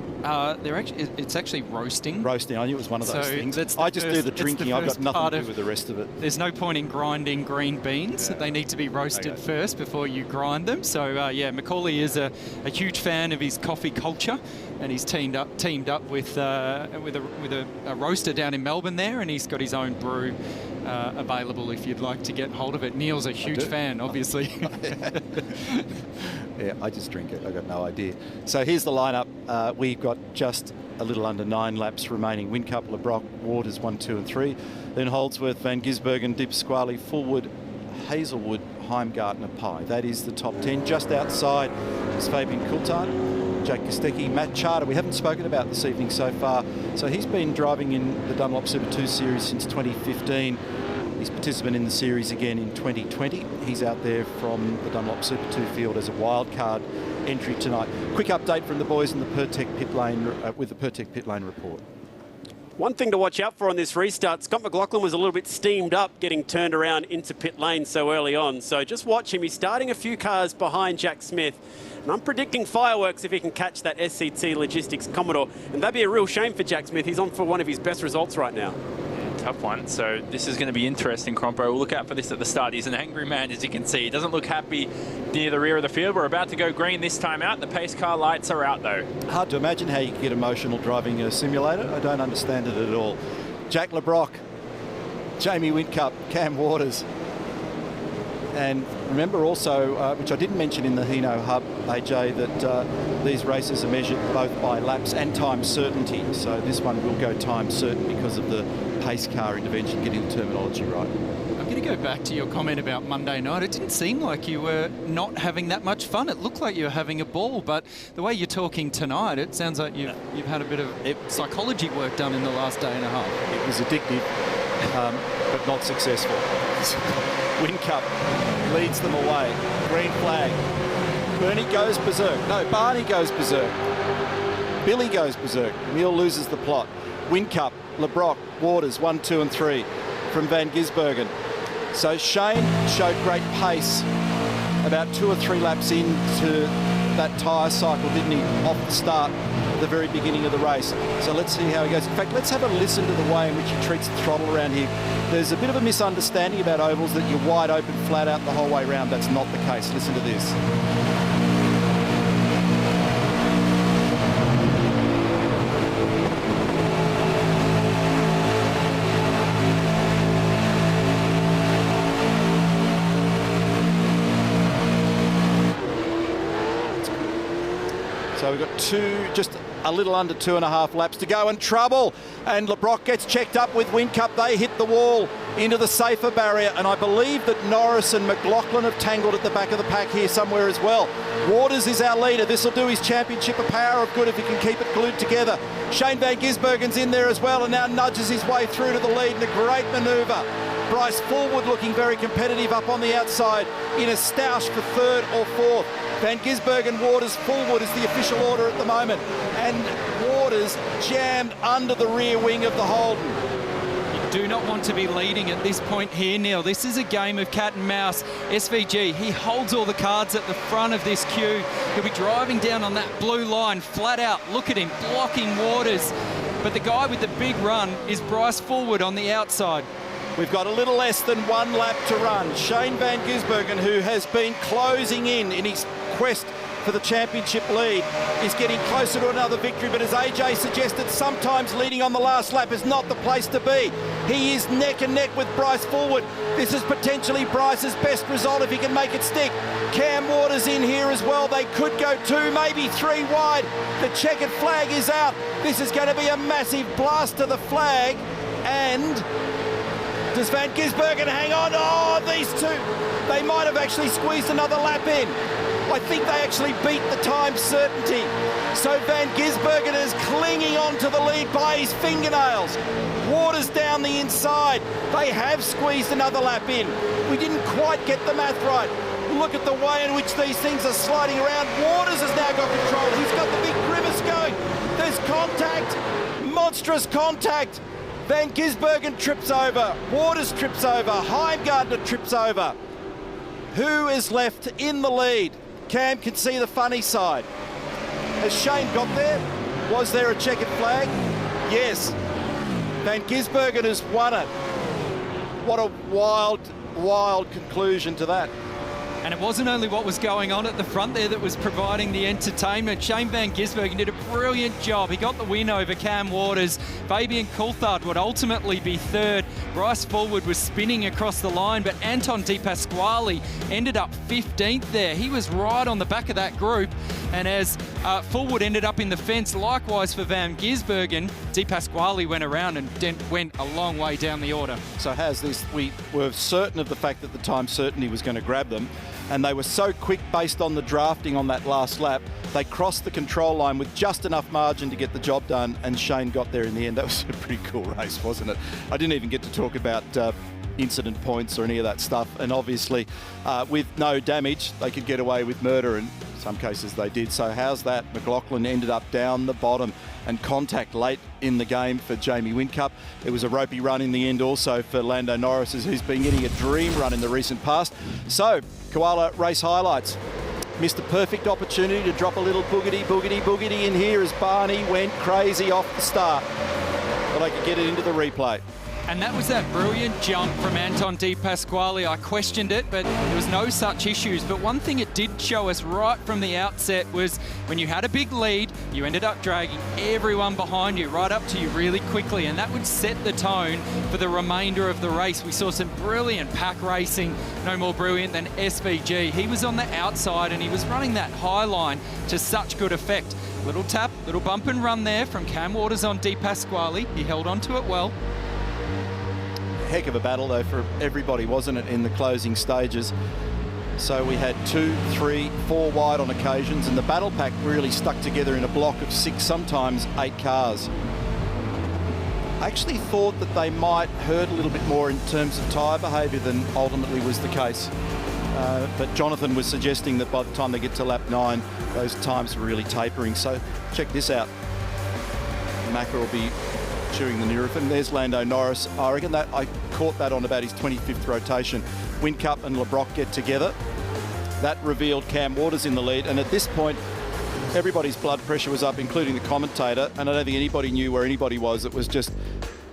It's actually roasting. Roasting. I knew it was one of those things. I just do the drinking. I've got nothing to do with the rest of it. There's no point in grinding green beans. Yeah. They need to be roasted first before you grind them. So, yeah, Macaulay is a huge fan of his coffee culture, and he's teamed up with a roaster down in Melbourne there, and he's got his own brew available if you'd like to get hold of it. Neil's a huge fan, obviously. Yeah, I just drink it. I've got no idea. So here's the lineup. We've got just a little under 9 laps remaining. Whincup, LeBrock, Waters 1, 2 and 3. Then Holdsworth, Van Gisbergen, Dip Squally, Fullwood, Hazelwood, Heimgartner, Pye. That is the top 10. Just outside is Fabian Coulthard, Jake Kostecki, Matt Charter. We haven't spoken about this evening so far. So he's been driving in the Dunlop Super 2 Series since 2015. He's participant in the series again in 2020. He's out there from the Dunlop Super 2 field as a wildcard entry tonight. Quick update from the boys in the Pertec pit lane with the Pertec pit lane report. One thing to watch out for on this restart, Scott McLaughlin was a little bit steamed up getting turned around into pit lane so early on. So just watch him. He's starting a few cars behind Jack Smith. And I'm predicting fireworks if he can catch that SCT Logistics Commodore. And that'd be a real shame for Jack Smith. He's on for one of his best results right now. Tough one. So this is going to be interesting, Crompo. We'll look out for this at the start. He's an angry man, as you can see. He doesn't look happy near the rear of the field. We're about to go green this time out. The pace car lights are out, though. Hard to imagine how you can get emotional driving a simulator. I don't understand it at all. Jack LeBrock, Jamie Whincup, Cam Waters. And remember also, which I didn't mention in the Hino Hub, AJ, that these races are measured both by laps and time certainty. So this one will go time certain because of the pace car intervention, getting the terminology right. I'm going to go back to your comment about Monday night. It didn't seem like you were not having that much fun. It looked like you were having a ball, but the way you're talking tonight, it sounds like you've had a bit of psychology work done in the last day and a half. It was addictive, but not successful. Whincup leads them away. Green flag. Bernie goes berserk. No, Barney goes berserk. Billy goes berserk. Neil loses the plot. Whincup, LeBrock, Waters, 1, 2 and 3 from Van Gisbergen. So Shane showed great pace about 2 or 3 laps into that tyre cycle, didn't he, off the start at the very beginning of the race. So let's see how he goes. In fact, let's have a listen to the way in which he treats the throttle around here. There's a bit of a misunderstanding about ovals that you're wide open, flat out the whole way around. That's not the case. Listen to this. So we've got just a little under 2.5 laps to go, and trouble. And LeBrock gets checked up with Whincup. They hit the wall into the safer barrier, and I believe that Norris and McLaughlin have tangled at the back of the pack here somewhere as well. Waters is our leader. This will do his championship a power of good if he can keep it glued together. Shane Van Gisbergen's in there as well and now nudges his way through to the lead in a great manoeuvre. Bryce Fullwood looking very competitive up on the outside in a stoush for 3rd or 4th. Van Gisbergen, Waters, Fullwood is the official order at the moment. And Waters jammed under the rear wing of the Holden. You do not want to be leading at this point here, Neil. This is a game of cat and mouse. SVG, he holds all the cards at the front of this queue. He'll be driving down on that blue line, flat out. Look at him, blocking Waters. But the guy with the big run is Bryce Fullwood on the outside. We've got a little less than 1 lap to run. Shane Van Gisbergen, who has been closing in his quest for the championship lead, is getting closer to another victory, but as AJ suggested, sometimes leading on the last lap is not the place to be. He is neck and neck with Bryce Fullwood. This is potentially Bryce's best result if he can make it stick. Cam Waters in here as well. They could go 2, maybe 3 wide. The checkered flag is out. This is going to be a massive blast to the flag, and Does Van Gisbergen hang on? Oh, these two, they might have actually squeezed another lap in. I think they actually beat the time certainty. So Van Gisbergen is clinging on to the lead by his fingernails. Waters down the inside. They have squeezed another lap in. We didn't quite get the math right. Look at the way in which these things are sliding around. Waters has now got control. He's got the big grimace going. There's contact, monstrous contact. Van Gisbergen trips over. Waters trips over. Heimgartner trips over. Who is left in the lead? Cam can see the funny side. Has Shane got there? Was there a checkered flag? Yes. Van Gisbergen has won it. What a wild, wild conclusion to that. And it wasn't only what was going on at the front there that was providing the entertainment. Shane Van Gisbergen did a brilliant job. He got the win over Cam Waters. Fabian Coulthard would ultimately be third. Bryce Fullwood was spinning across the line, but Anton De Pasquale ended up 15th there. He was right on the back of that group. And as Fullwood ended up in the fence, likewise for Van Gisbergen, De Pasquale went around and went a long way down the order. So we were certain of the fact that the time certainty was going to grab them, and they were so quick based on the drafting on that last lap. They crossed the control line with just enough margin to get the job done, and Shane got there in the end. That was a pretty cool race, wasn't it? I didn't even get to talk about incident points or any of that stuff, and obviously with no damage they could get away with murder, and in some cases they did. So how's that? McLaughlin ended up down the bottom, and contact late in the game for Jamie Whincup. It was a ropey run in the end also for Lando Norris, who's been getting a dream run in the recent past. So Koala race highlights. Missed a perfect opportunity to drop a little boogity in here as Barney went crazy off the start, but I could get it into the replay. And that was that brilliant jump from Anton De Pasquale. I questioned it, but there was no such issues. But one thing it did show us right from the outset was when you had a big lead, you ended up dragging everyone behind you right up to you really quickly, and that would set the tone for the remainder of the race. We saw some brilliant pack racing, no more brilliant than SVG. He was on the outside and he was running that high line to such good effect. Little tap, little bump and run there from Cam Waters on De Pasquale. He held on to it well. Heck of a battle though for everybody, wasn't it, in the closing stages? So we had 2, 3, 4 wide on occasions, and the battle pack really stuck together in a block of 6, sometimes 8 cars. I actually thought that they might hurt a little bit more in terms of tyre behaviour than ultimately was the case. But Jonathan was suggesting that by the time they get to lap 9, those times were really tapering. So check this out. Macca will be chewing the Nurofen. There's Lando Norris. I reckon that I caught that on about his 25th rotation. Whincup and LeBrock get together. That revealed Cam Waters in the lead, and at this point everybody's blood pressure was up, including the commentator, and I don't think anybody knew where anybody was. It was just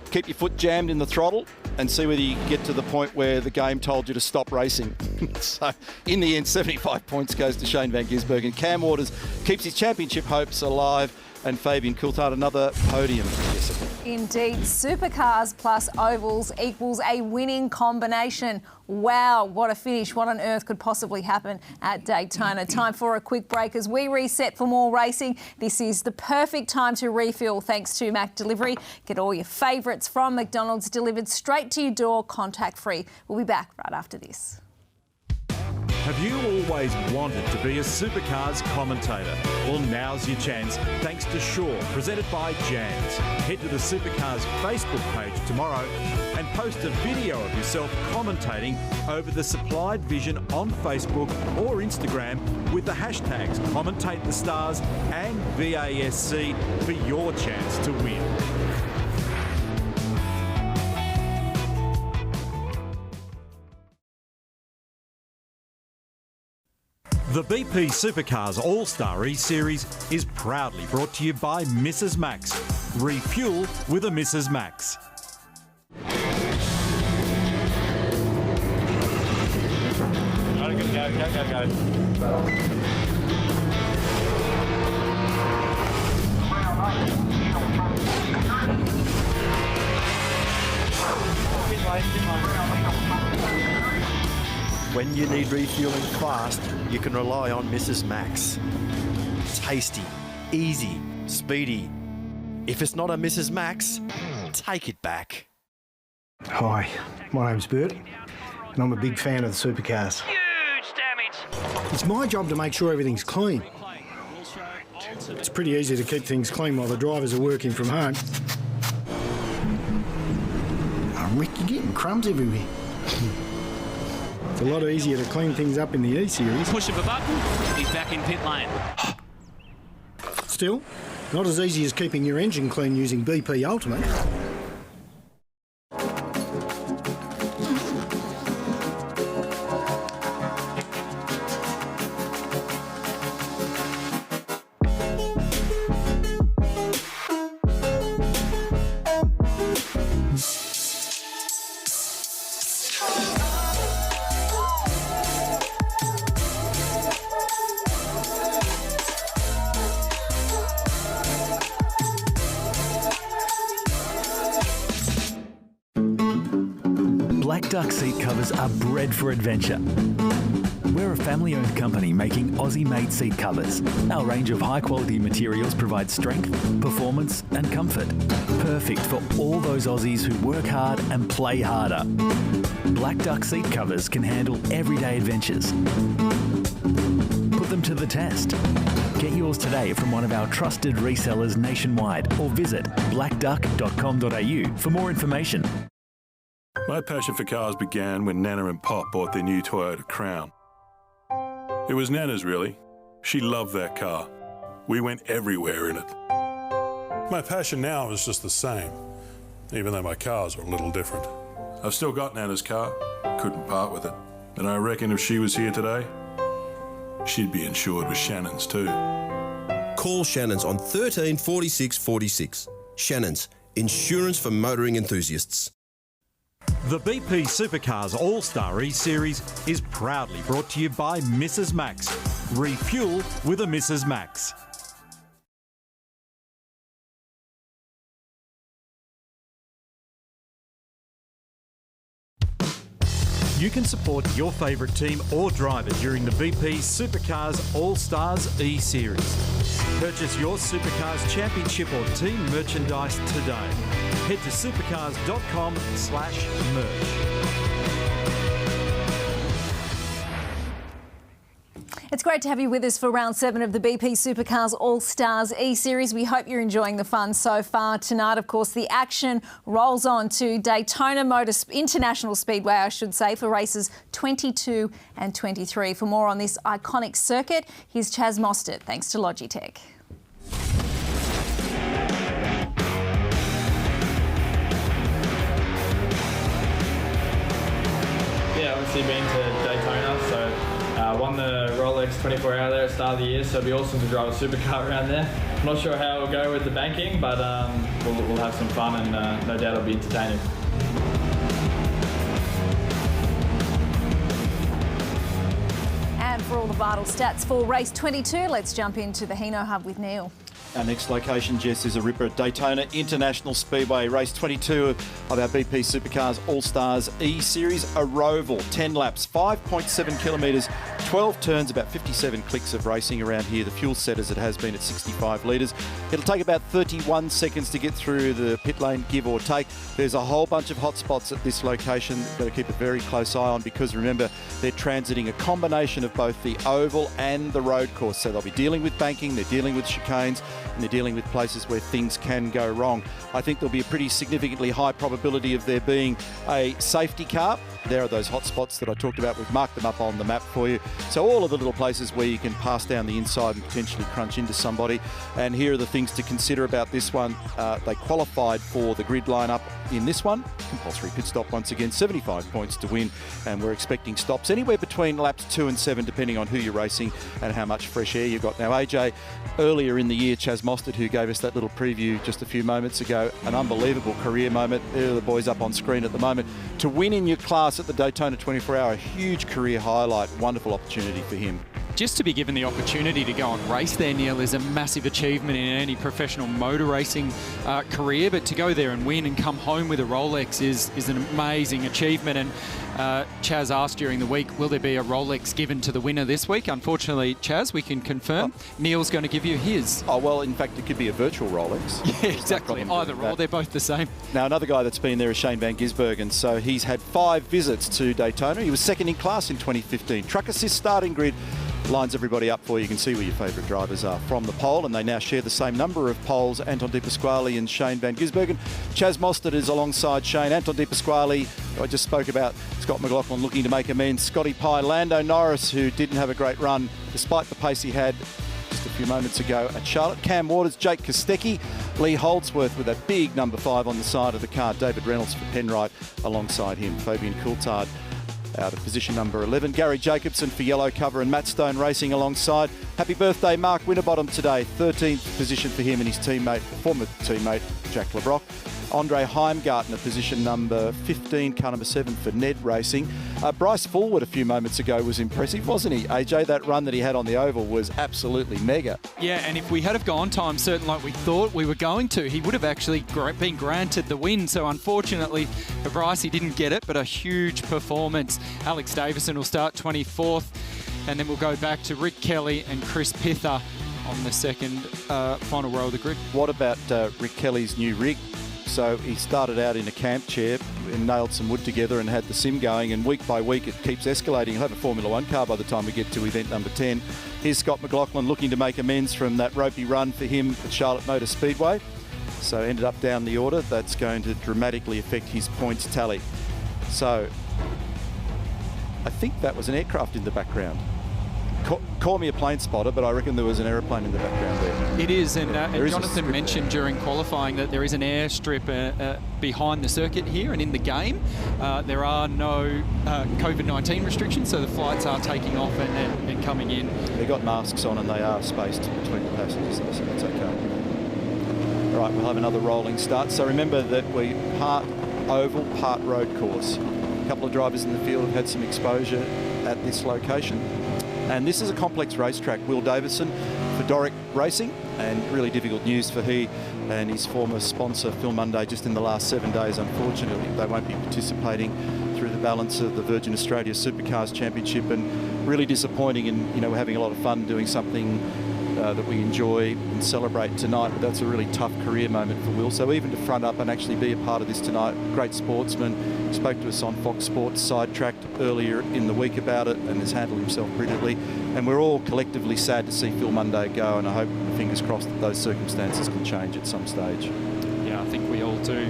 keep your foot jammed in the throttle and see whether you can get to the point where the game told you to stop racing. So in the end, 75 points goes to Shane Van Gisbergen. Cam Waters keeps his championship hopes alive, and Fabian Coulthard another podium. Yes. Indeed, supercars plus ovals equals a winning combination. Wow, what a finish. What on earth could possibly happen at Daytona? Time for a quick break as we reset for more racing. This is the perfect time to refuel thanks to Mac Delivery. Get all your favourites from McDonald's delivered straight to your door, contact free. We'll be back right after this. Have you always wanted to be a Supercars commentator? Well, now's your chance, thanks to Shaw, presented by Jans. Head to the Supercars Facebook page tomorrow and post a video of yourself commentating over the supplied vision on Facebook or Instagram with the hashtags Commentate the Stars and VASC for your chance to win. The BP Supercars All-Star E-Series is proudly brought to you by Mrs. Max. Refuel with a Mrs. Max. Go. When you need refueling fast, you can rely on Mrs. Max. Tasty, easy, speedy. If it's not a Mrs. Max, take it back. Hi, my name's Bert, and I'm a big fan of the Supercars. Huge damage. It's my job to make sure everything's clean. It's pretty easy to keep things clean while the drivers are working from home. Oh, Rick, you're getting crumbs everywhere. It's a lot easier to clean things up in the E-Series. Push of a button, he's back in pit lane. Still, not as easy as keeping your engine clean using BP Ultimate. Black Duck seat covers are bred for adventure. We're a family-owned company making Aussie-made seat covers. Our range of high-quality materials provides strength, performance and comfort. Perfect for all those Aussies who work hard and play harder. Black Duck seat covers can handle everyday adventures. Put them to the test. Get yours today from one of our trusted resellers nationwide or visit blackduck.com.au for more information. My passion for cars began when Nana and Pop bought their new Toyota Crown. It was Nana's, really. She loved that car. We went everywhere in it. My passion now is just the same, even though my cars are a little different. I've still got Nana's car, couldn't part with it. And I reckon if she was here today, she'd be insured with Shannon's too. Call Shannon's on 13 46 46. Shannon's, insurance for motoring enthusiasts. The BP Supercars All-Star E-Series is proudly brought to you by Mrs. Max. Refuel with a Mrs. Max. You can support your favourite team or driver during the BP Supercars All-Stars E-Series. Purchase your Supercars Championship or team merchandise today. Head to supercars.com/merch. It's great to have you with us for round 7 of the BP Supercars All-Stars E-Series. We hope you're enjoying the fun so far tonight. Of course, the action rolls on to Daytona International Speedway, I should say, for races 22 and 23. For more on this iconic circuit, here's Chaz Mostert, thanks to Logitech. Yeah, obviously been to Daytona, so won the Rolex 24 Hour there at the start of the year, so it'd be awesome to drive a supercar around there. I'm not sure how it'll go with the banking, but we'll have some fun and no doubt it'll be entertaining. And for all the vital stats for race 22, let's jump into the Hino Hub with Neil. Our next location, Jess, is a ripper at Daytona International Speedway, race 22 of our BP Supercars All-Stars E-Series, a roval, 10 laps, 5.7 kilometres, 12 turns, about 57 clicks of racing around here. The fuel set as it has been at 65 litres. It'll take about 31 seconds to get through the pit lane, give or take. There's a whole bunch of hot spots at this location. Got to keep a very close eye on because remember, they're transiting a combination of both the oval and the road course. So they'll be dealing with banking, they're dealing with chicanes, and they're dealing with places where things can go wrong. I think there'll be a pretty significantly high probability of there being a safety car. There are those hot spots that I talked about. We've marked them up on the map for you. So all of the little places where you can pass down the inside and potentially crunch into somebody. And here are the things to consider about this one. They qualified for the grid lineup in this one. Compulsory pit stop once again, 75 points to win. And we're expecting stops anywhere between laps 2 and 7, depending on who you're racing and how much fresh air you've got. Now, AJ, earlier in the year, Chaz Mostert, who gave us that little preview just a few moments ago, an unbelievable career moment. There are the boys up on screen at the moment. To win in your class at the Daytona 24 Hour, a huge career highlight, wonderful opportunity for him. just to be given the opportunity to go and race there, Neil, is a massive achievement in any professional motor racing career. But to go there and win and come home with a Rolex is an amazing achievement. And Chaz asked during the week, will there be a Rolex given to the winner this week? Unfortunately, Chaz, we can confirm Neil's going to give you his. Oh, well, in fact, it could be a virtual Rolex. Yeah, exactly. Either or, they're both the same. Now, another guy that's been there is Shane Van Gisbergen. So he's had 5 visits to Daytona. He was second in class in 2015. Truck Assist starting grid lines everybody up for you. You can see where your favourite drivers are from the pole, and they now share the same number of poles, Anton De Pasquale and Shane Van Gisbergen. Chaz Mostert is alongside Shane. Anton De Pasquale, I just spoke about Scott McLaughlin looking to make amends. Scotty Pye, Lando Norris, who didn't have a great run despite the pace he had just a few moments ago at Charlotte. Cam Waters, Jake Kostecki, Lee Holdsworth with a big number 5 on the side of the car. David Reynolds for Penrite alongside him. Fabian Coulthard out of position number 11. Gary Jacobson for Yellow Cover and Matt Stone racing alongside. Happy birthday, Mark Winterbottom today. 13th position for him and his teammate, former teammate, Jack LeBrock. Andre Heimgartner, position number 15, car number 7 for Ned Racing. Bryce Fullwood a few moments ago was impressive, wasn't he, AJ? That run that he had on the oval was absolutely mega. Yeah, and if we had have gone time certain like we thought we were going to, he would have actually been granted the win. So unfortunately for Bryce, he didn't get it, but a huge performance. Alex Davison will start 24th, and then we'll go back to Rick Kelly and Chris Pither on the second final row of the grid. What about Rick Kelly's new rig? So he started out in a camp chair and nailed some wood together and had the sim going, and week by week it keeps escalating. He'll have a Formula 1 car by the time we get to event number 10. Here's Scott McLaughlin looking to make amends from that ropey run for him at Charlotte Motor Speedway. So ended up down the order. That's going to dramatically affect his points tally. So I think that was an aircraft in the background. Call me a plane spotter, but I reckon there was an aeroplane in the background there. It is, and Jonathan mentioned during qualifying that there is an airstrip behind the circuit here and in the game. There are no COVID-19 restrictions, so the flights are taking off and coming in. They've got masks on and they are spaced between the passengers, so that's okay. All right, we'll have another rolling start. So remember that we part oval, part road course. A couple of drivers in the field have had some exposure at this location. And this is a complex racetrack. Will Davison for Doric Racing, and really difficult news for he and his former sponsor Phil Munday just in the last 7 days. Unfortunately, they won't be participating through the balance of the Virgin Australia Supercars Championship, and really disappointing. And you know, we're having a lot of fun doing something that we enjoy and celebrate tonight, but that's a really tough career moment for Will. So even to front up and actually be a part of this tonight, great sportsman. He spoke to us on Fox Sports Sidetracked earlier in the week about it and has handled himself brilliantly. And we're all collectively sad to see Phil Munday go, and I hope, fingers crossed, that those circumstances can change at some stage. Yeah, I think we all do.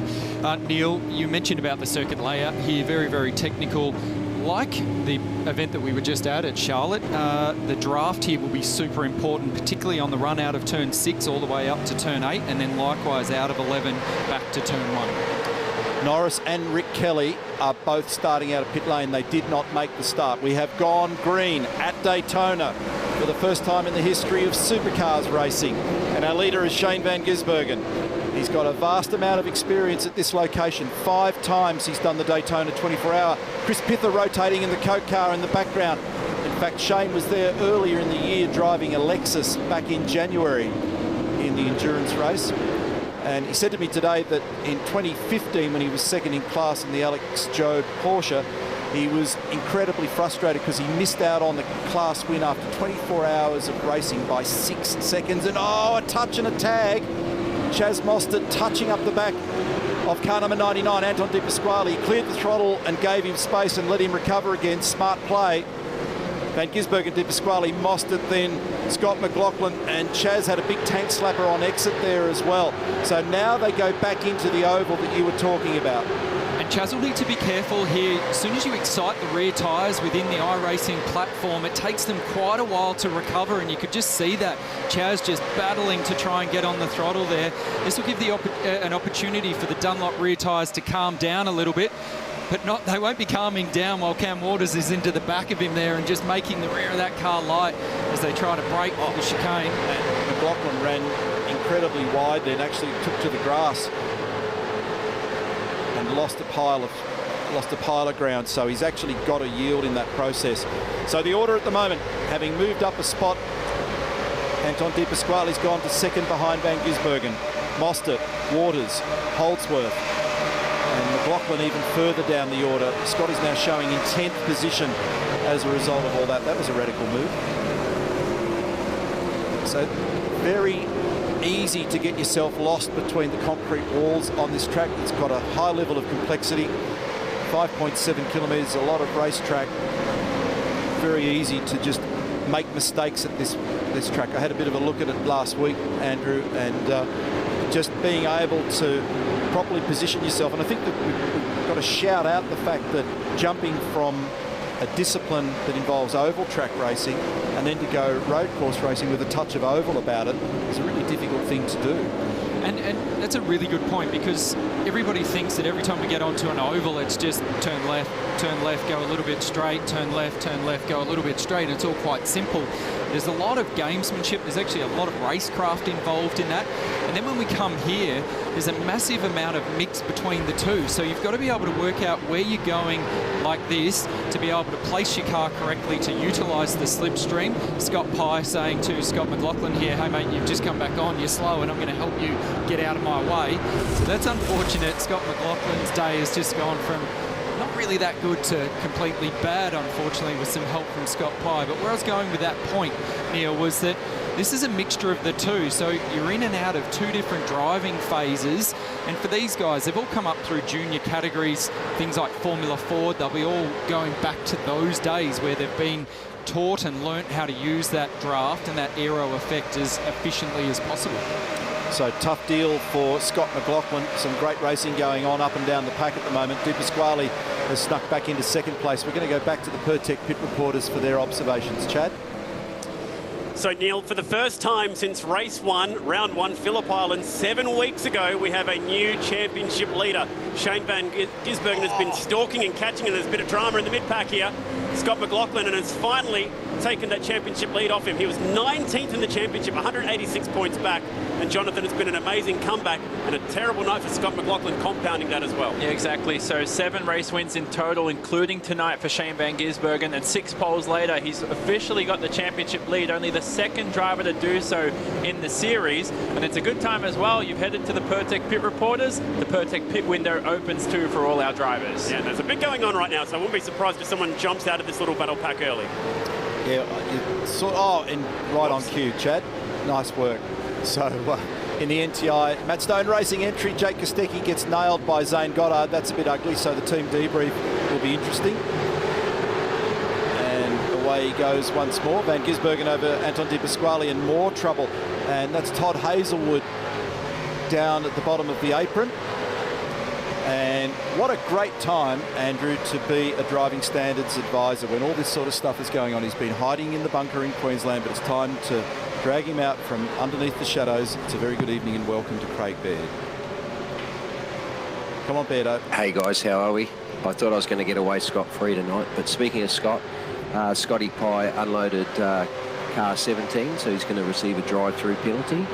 Neil, you mentioned about the circuit layout here, very, very technical. Like the event that we were just at Charlotte, the draft here will be super important, particularly on the run out of turn 6 all the way up to turn 8, and then likewise out of 11 back to turn 1. Norris and Rick Kelly are both starting out of pit lane. They did not make the start. We have gone green at Daytona for the first time in the history of supercars racing. And our leader is Shane Van Gisbergen. He's got a vast amount of experience at this location. 5 times he's done the Daytona 24-hour. Chris Pither rotating in the Coke car in the background. In fact, Shane was there earlier in the year driving a Lexus back in January in the endurance race. And he said to me today that in 2015, when he was second in class in the Alex Job Porsche, he was incredibly frustrated because he missed out on the class win after 24 hours of racing by 6 seconds. And a touch and a tag. Chaz Mostert touching up the back of car number 99, Anton De Pasquale. He cleared the throttle and gave him space and let him recover again. Smart play. Van Gisbergen, De Pasquale, Mostert, then Scott McLaughlin, and Chaz had a big tank slapper on exit there as well. So now they go back into the oval that you were talking about. And Chaz will need to be careful here. As soon as you excite the rear tyres within the iRacing platform, it takes them quite a while to recover, and you could just see that Chaz just battling to try and get on the throttle there. This will give an opportunity for the Dunlop rear tyres to calm down a little bit, but they won't be calming down while Cam Waters is into the back of him there and just making the rear of that car light as they try to break the chicane. And McLaughlin ran incredibly wide then, actually took to the grass and lost a pile of lost a pile of ground, so he's actually got a yield in that process. So the order at the moment, having moved up a spot, Anton De Pasquale's gone to second behind Van Gisbergen. Mostert, Waters, Holdsworth, and McLaughlin even further down the order. Scott is now showing in 10th position as a result of all that. That was a radical move. So very easy to get yourself lost between the concrete walls on this track. It's got a high level of complexity. 5.7 kilometres, a lot of racetrack. Very easy to just make mistakes at this track. I had a bit of a look at it last week, Andrew, and just being able to properly position yourself. And I think that we've got to shout out the fact that jumping from a discipline that involves oval track racing and then to go road course racing with a touch of oval about it is a really difficult thing to do. And that's a really good point, because everybody thinks that every time we get onto an oval, it's just turn left, go a little bit straight, turn left, go a little bit straight. It's all quite simple. There's a lot of gamesmanship. There's actually a lot of racecraft involved in that. And then when we come here, there's a massive amount of mix between the two. So you've got to be able to work out where you're going like this to be able to place your car correctly to utilise the slipstream. Scott Pye saying to Scott McLaughlin here, hey mate, you've just come back on, you're slow and I'm going to help you get out of my way. So that's unfortunate. Scott McLaughlin's day has just gone from not really that good to completely bad, unfortunately, with some help from Scott Pye. But where I was going with that point, Neil, was that this is a mixture of the two. So you're in and out of two different driving phases. And for these guys, they've all come up through junior categories, things like Formula Ford. They'll be all going back to those days where they've been taught and learnt how to use that draft and that aero effect as efficiently as possible. So tough deal for Scott McLaughlin. Some great racing going on up and down the pack at the moment. De Pasquale has snuck back into second place. We're going to go back to the Pertec pit reporters for their observations. Chad? So, Neil, for the first time since race 1, round 1, Phillip Island, 7 weeks ago, we have a new championship leader. Shane Van Gisbergen has been stalking and catching, and there's a bit of drama in the mid-pack here. Scott McLaughlin, and has finally taken that championship lead off him. He was 19th in the championship, 186 points back, and Jonathan, has been an amazing comeback and a terrible night for Scott McLaughlin, compounding that as well. Yeah, exactly. So 7 race wins in total, including tonight for Shane Van Gisbergen, and 6 poles later, he's officially got the championship lead, only the second driver to do so in the series. And it's a good time as well. You've headed to the Pertec pit reporters. The Pertec pit window opens too for all our drivers. Yeah, there's a bit going on right now, so I wouldn't be surprised if someone jumps out of this little battle pack early. Yeah, and right on cue, Chad. Nice work. So in the NTI, Matt Stone Racing entry, Jake Kostecki gets nailed by Zane Goddard. That's a bit ugly, so the team debrief will be interesting. And away he goes once more. Van Gisbergen over Anton De Pasquale in more trouble. And that's Todd Hazelwood down at the bottom of the apron. And what a great time, Andrew, to be a driving standards advisor when all this sort of stuff is going on. He's been hiding in the bunker in Queensland, but it's time to drag him out from underneath the shadows. It's a very good evening and welcome to Craig Baird. Come on, Beardo. Hey guys, how are we? I thought I was going to get away scot-free tonight, but speaking of Scott, Scotty Pye unloaded car 17, so he's going to receive a drive-through penalty.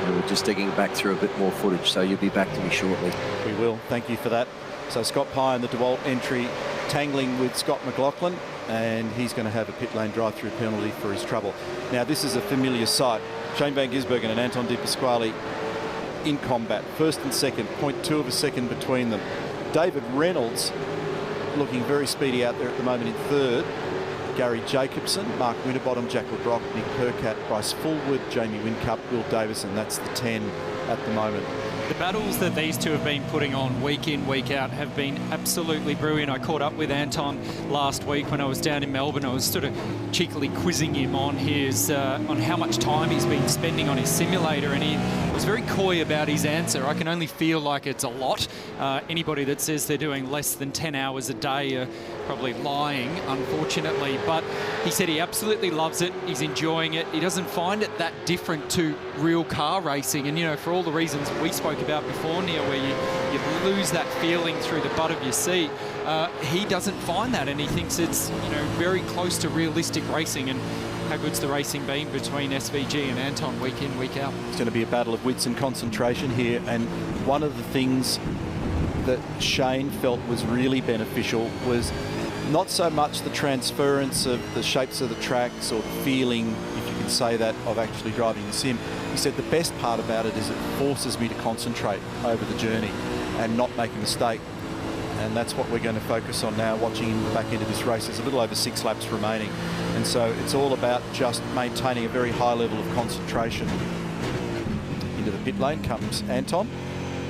And we're just digging back through a bit more footage, so you'll be back to me shortly. We will. Thank you for that. So Scott Pye in the DeWalt entry tangling with Scott McLaughlin, and he's going to have a pit lane drive-through penalty for his trouble. Now, this is a familiar sight. Shane Van Gisbergen and Anton De Pasquale in combat. First and second, 0.2 of a second between them. David Reynolds looking very speedy out there at the moment in third. Gary Jacobson, Mark Winterbottom, Jack LeBrock, Nick Percat, Bryce Fullwood, Jamie Whincup, Will Davison. That's the 10 at the moment. The battles that these two have been putting on week in, week out have been absolutely brilliant. I caught up with Anton last week when I was down in Melbourne. I was sort of cheekily quizzing him on his on how much time he's been spending on his simulator, and he was very coy about his answer. I can only feel like it's a lot. Anybody that says they're doing less than 10 hours a day are probably lying, unfortunately. But he said he absolutely loves it. He's enjoying it. He doesn't find it that different to real car racing. And, you know, for all the reasons we spoke about before, Neil, where you lose that feeling through the butt of your seat, he doesn't find that, and he thinks it's, you know, very close to realistic racing. And how good's the racing been between SVG and Anton week in, week out? It's going to be a battle of wits and concentration here, and one of the things that Shane felt was really beneficial was not so much the transference of the shapes of the tracks or the feeling, if you can say that, of actually driving the sim. He said the best part about it is it forces me to concentrate over the journey and not make a mistake. And that's what we're going to focus on now, watching him back into this race. There's a little over 6 laps remaining. And so it's all about just maintaining a very high level of concentration. Into the pit lane comes Anton.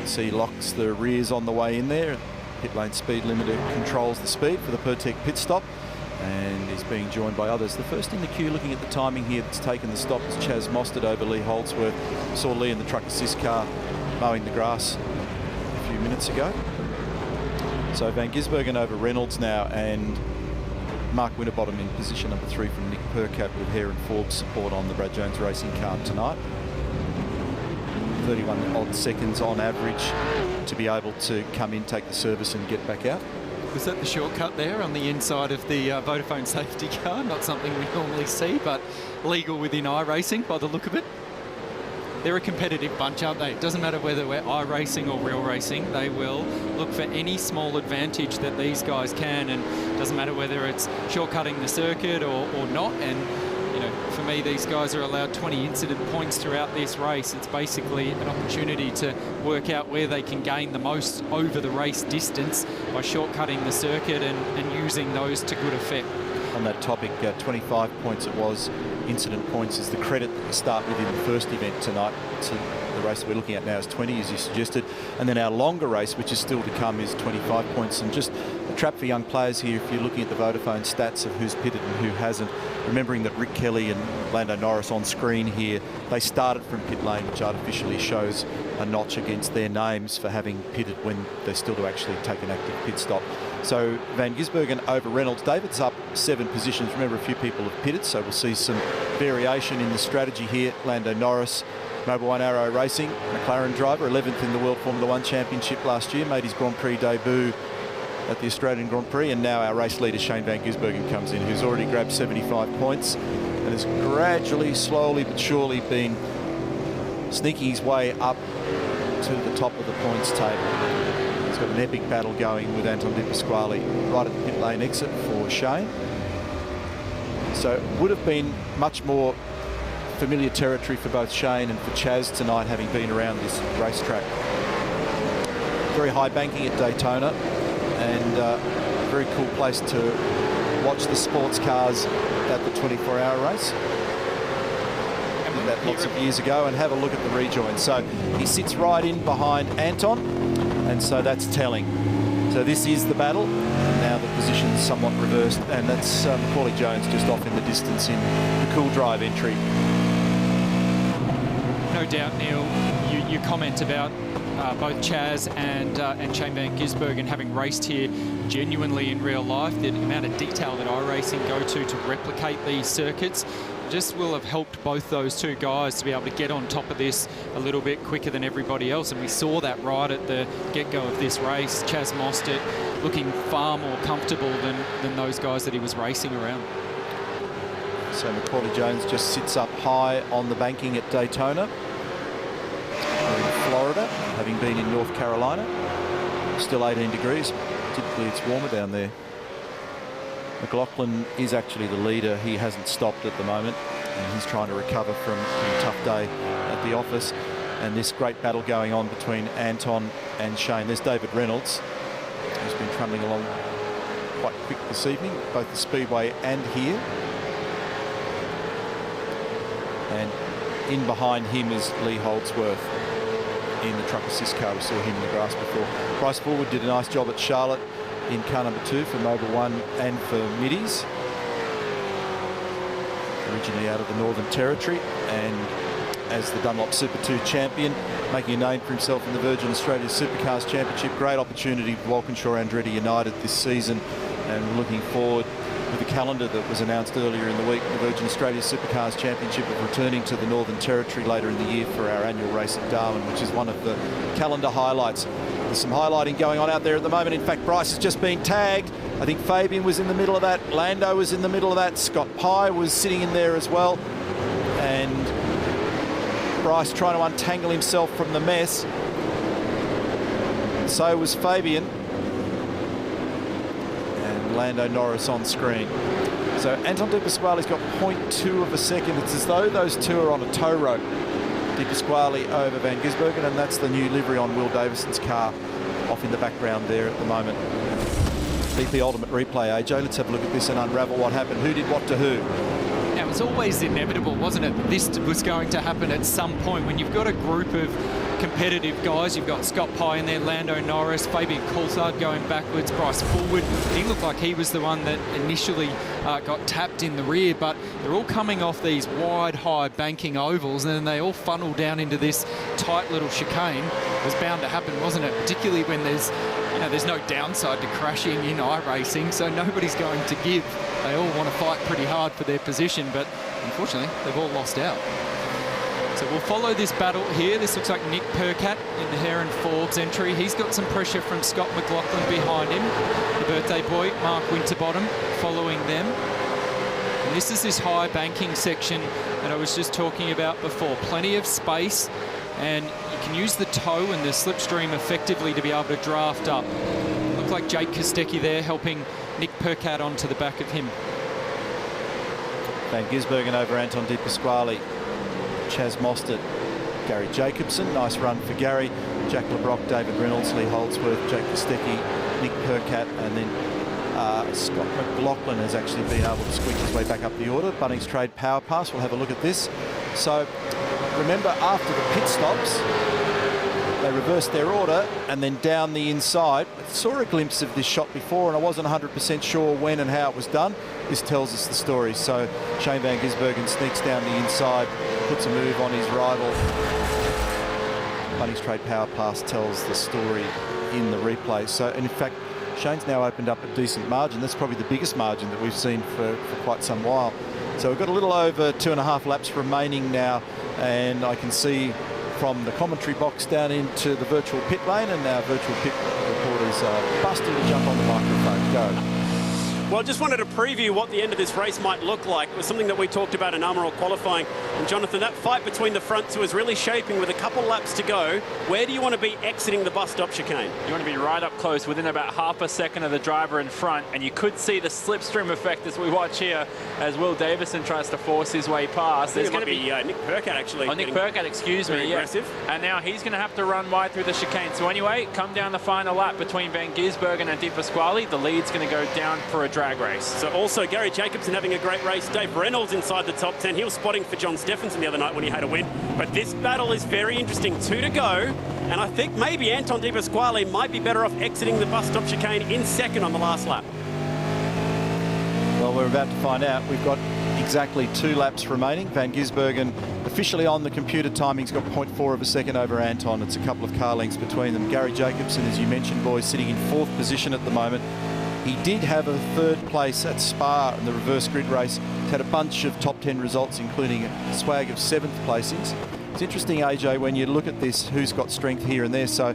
See, locks the rears on the way in there. Pit lane speed limiter controls the speed for the Pertec pit stop, and he's being joined by others. The first in the queue, looking at the timing here, that's taken the stop is Chaz Mostert over Lee Holdsworth. Saw Lee in the truck assist car mowing the grass a few minutes ago. So Van Gisbergen over Reynolds now, and Mark Winterbottom in position number 3 from Nick Percat with Hare and Forbes support on the Brad Jones Racing car tonight. 31 odd seconds on average to be able to come in, take the service and get back out. Was that the shortcut there on the inside of the Vodafone safety car? Not something we normally see, but legal within iRacing by the look of it. They're a competitive bunch, aren't they? It doesn't matter whether we're iRacing or real racing. They will look for any small advantage that these guys can, and it doesn't matter whether it's shortcutting the circuit or not. And you know, for me, these guys are allowed 20 incident points throughout this race. It's basically an opportunity to work out where they can gain the most over the race distance by shortcutting the circuit and using those to good effect. On that topic, 25 points it was. Incident points is the credit that you start with in the first event tonight. So the race that we're looking at now is 20, as you suggested. And then our longer race, which is still to come, is 25 points. And just a trap for young players here, if you're looking at the Vodafone stats of who's pitted and who hasn't, remembering that Rick Kelly and Lando Norris on screen here, they started from pit lane, which artificially shows a notch against their names for having pitted when they're still to actually take an active pit stop. So Van Gisbergen over Reynolds. David's up 7 positions. Remember, a few people have pitted, so we'll see some variation in the strategy here. Lando Norris, Mobil 1 Arrow Racing, McLaren driver, 11th in the World Formula 1 Championship last year, made his Grand Prix debut at the Australian Grand Prix, and now our race leader Shane Van Gisbergen comes in, who's already grabbed 75 points and has gradually, slowly but surely been sneaking his way up to the top of the points table. He's got an epic battle going with Anton De Pasquale right at the pit lane exit for Shane. So it would have been much more familiar territory for both Shane and for Chaz tonight, having been around this racetrack. Very high banking at Daytona, and a very cool place to watch the sports cars at the 24-hour race. Did that lots of years ago, and have a look at the rejoin. So he sits right in behind Anton, and so that's telling. So this is the battle, and now the position's somewhat reversed, and that's Macaulay Jones just off in the distance in the cool drive entry. No doubt, Neil, your comment about both Chaz and Shane Van Gisbergen having raced here genuinely in real life, the amount of detail that iRacing go to replicate these circuits just will have helped both those two guys to be able to get on top of this a little bit quicker than everybody else. And we saw that right at the get-go of this race. Chaz Mostert looking far more comfortable than those guys that he was racing around. So Macaulay Jones just sits up high on the banking at Daytona. In Florida, having been in North Carolina. Still 18 degrees. Typically it's warmer down there. McLaughlin is actually the leader. He hasn't stopped at the moment, and he's trying to recover from a tough day at the office. And this great battle going on between Anton and Shane. There's David Reynolds, who's been trundling along quite quick this evening, both the Speedway and here. And in behind him is Lee Holdsworth in the truck assist car. We saw him in the grass before. Bryce Forward did a nice job at Charlotte in car number 2 for Mobil 1 and for Middies. Originally out of the Northern Territory, and as the Dunlop Super 2 champion, making a name for himself in the Virgin Australia Supercars Championship. Great opportunity for Walkinshaw Andretti United this season, and we're looking forward with the calendar that was announced earlier in the week, the Virgin Australia Supercars Championship, of returning to the Northern Territory later in the year for our annual race at Darwin, which is one of the calendar highlights. There's some highlighting going on out there at the moment. In fact, Bryce has just been tagged. I think Fabian was in the middle of that. Lando was in the middle of that. Scott Pye was sitting in there as well. And Bryce trying to untangle himself from the mess. So was Fabian. And Lando Norris on screen. So Anton De Pasquale's got 0.2 of a second. It's as though those two are on a tow rope. De Pasquale over Van Gisbergen, and that's the new livery on Will Davison's car off in the background there at the moment. BP Ultimate Replay, AJ. Let's have a look at this and unravel what happened. Who did what to who? Now, it was always inevitable, wasn't it? This was going to happen at some point. When you've got a group of competitive guys, you've got Scott Pye in there, Lando Norris, Fabian Coulthard going backwards, Bryce forward. He looked like he was the one that initially got tapped in the rear, but they're all coming off these wide, high banking ovals, and then they all funnel down into this tight little chicane. It was bound to happen, wasn't it? Particularly when there's no downside to crashing in iRacing, so nobody's going to give. They all want to fight pretty hard for their position, but unfortunately, they've all lost out. So we'll follow this battle here. This looks like Nick Percat in the Heron Forbes entry. He's got some pressure from Scott McLaughlin behind him. The birthday boy, Mark Winterbottom, following them. And this is this high banking section that I was just talking about before. Plenty of space, and you can use the tow and the slipstream effectively to be able to draft up. Look like Jake Kostecki there helping Nick Percat onto the back of him. Van Gisbergen over Anton De Pasquale. Chaz Mostert, Gary Jacobson. Nice run for Gary. Jack LeBrock, David Reynolds, Lee Holdsworth, Jake Kostecki, Nick Percat, and then Scott McLaughlin has actually been able to squeak his way back up the order. Bunnings Trade Power Pass. We'll have a look at this. So remember, after the pit stops, they reversed their order and then down the inside. I saw a glimpse of this shot before and I wasn't 100% sure when and how it was done. This tells us the story. So Shane Van Gisbergen sneaks down the inside, puts a move on his rival. Bunnings Trade Power Pass tells the story in the replay. So, and in fact, Shane's now opened up a decent margin. That's probably the biggest margin that we've seen for quite some while. So we've got a little over 2.5 laps remaining now, and I can see from the commentary box down into the virtual pit lane, and our virtual pit reporters are busting to jump on the microphone. Go. Well, I just wanted to preview what the end of this race might look like. It was something that we talked about in Armorall qualifying. And Jonathan, that fight between the front two is really shaping with a couple laps to go. Where do you want to be exiting the bus stop chicane? You want to be right up close, within about half a second of the driver in front, and you could see the slipstream effect as we watch here as Will Davison tries to force his way past. There's going to be Nick Percat actually. Oh, Nick Percat, excuse me. Yeah. Aggressive. And now he's going to have to run wide through the chicane. So anyway, come down the final lap between Van Gisbergen and De Pasquale. The lead's going to go down for a drag race. So also Gary Jacobson having a great race. Dave Reynolds inside the top 10. He was spotting for John Stephenson the other night when he had a win. But this battle is very interesting. 2 to go. And I think maybe Anton De Pasquale might be better off exiting the bus stop chicane in second on the last lap. Well, we're about to find out. We've got exactly 2 laps remaining. Van Gisbergen officially on the computer timing's got 0.4 of a second over Anton. It's a couple of car lengths between them. Gary Jacobson, as you mentioned, boys, sitting in 4th position at the moment. He did have a 3rd place at Spa in the reverse grid race. He's had a bunch of top 10 results, including a swag of 7th placings. It's interesting, AJ, when you look at this, who's got strength here and there. So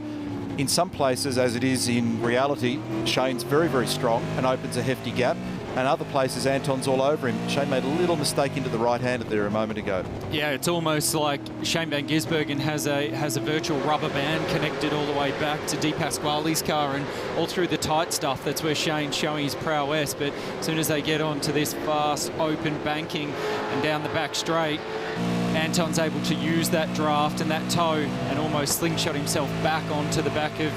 in some places, as it is in reality, Shane's very, very strong and opens a hefty gap. And other places, Anton's all over him. Shane made a little mistake into the right-handed there a moment ago. Yeah, it's almost like Shane Van Gisbergen has a virtual rubber band connected all the way back to De Pasquale's car, and all through the tight stuff, that's where Shane's showing his prowess. But as soon as they get onto this fast, open banking and down the back straight, Anton's able to use that draft and that toe and almost slingshot himself back onto the back of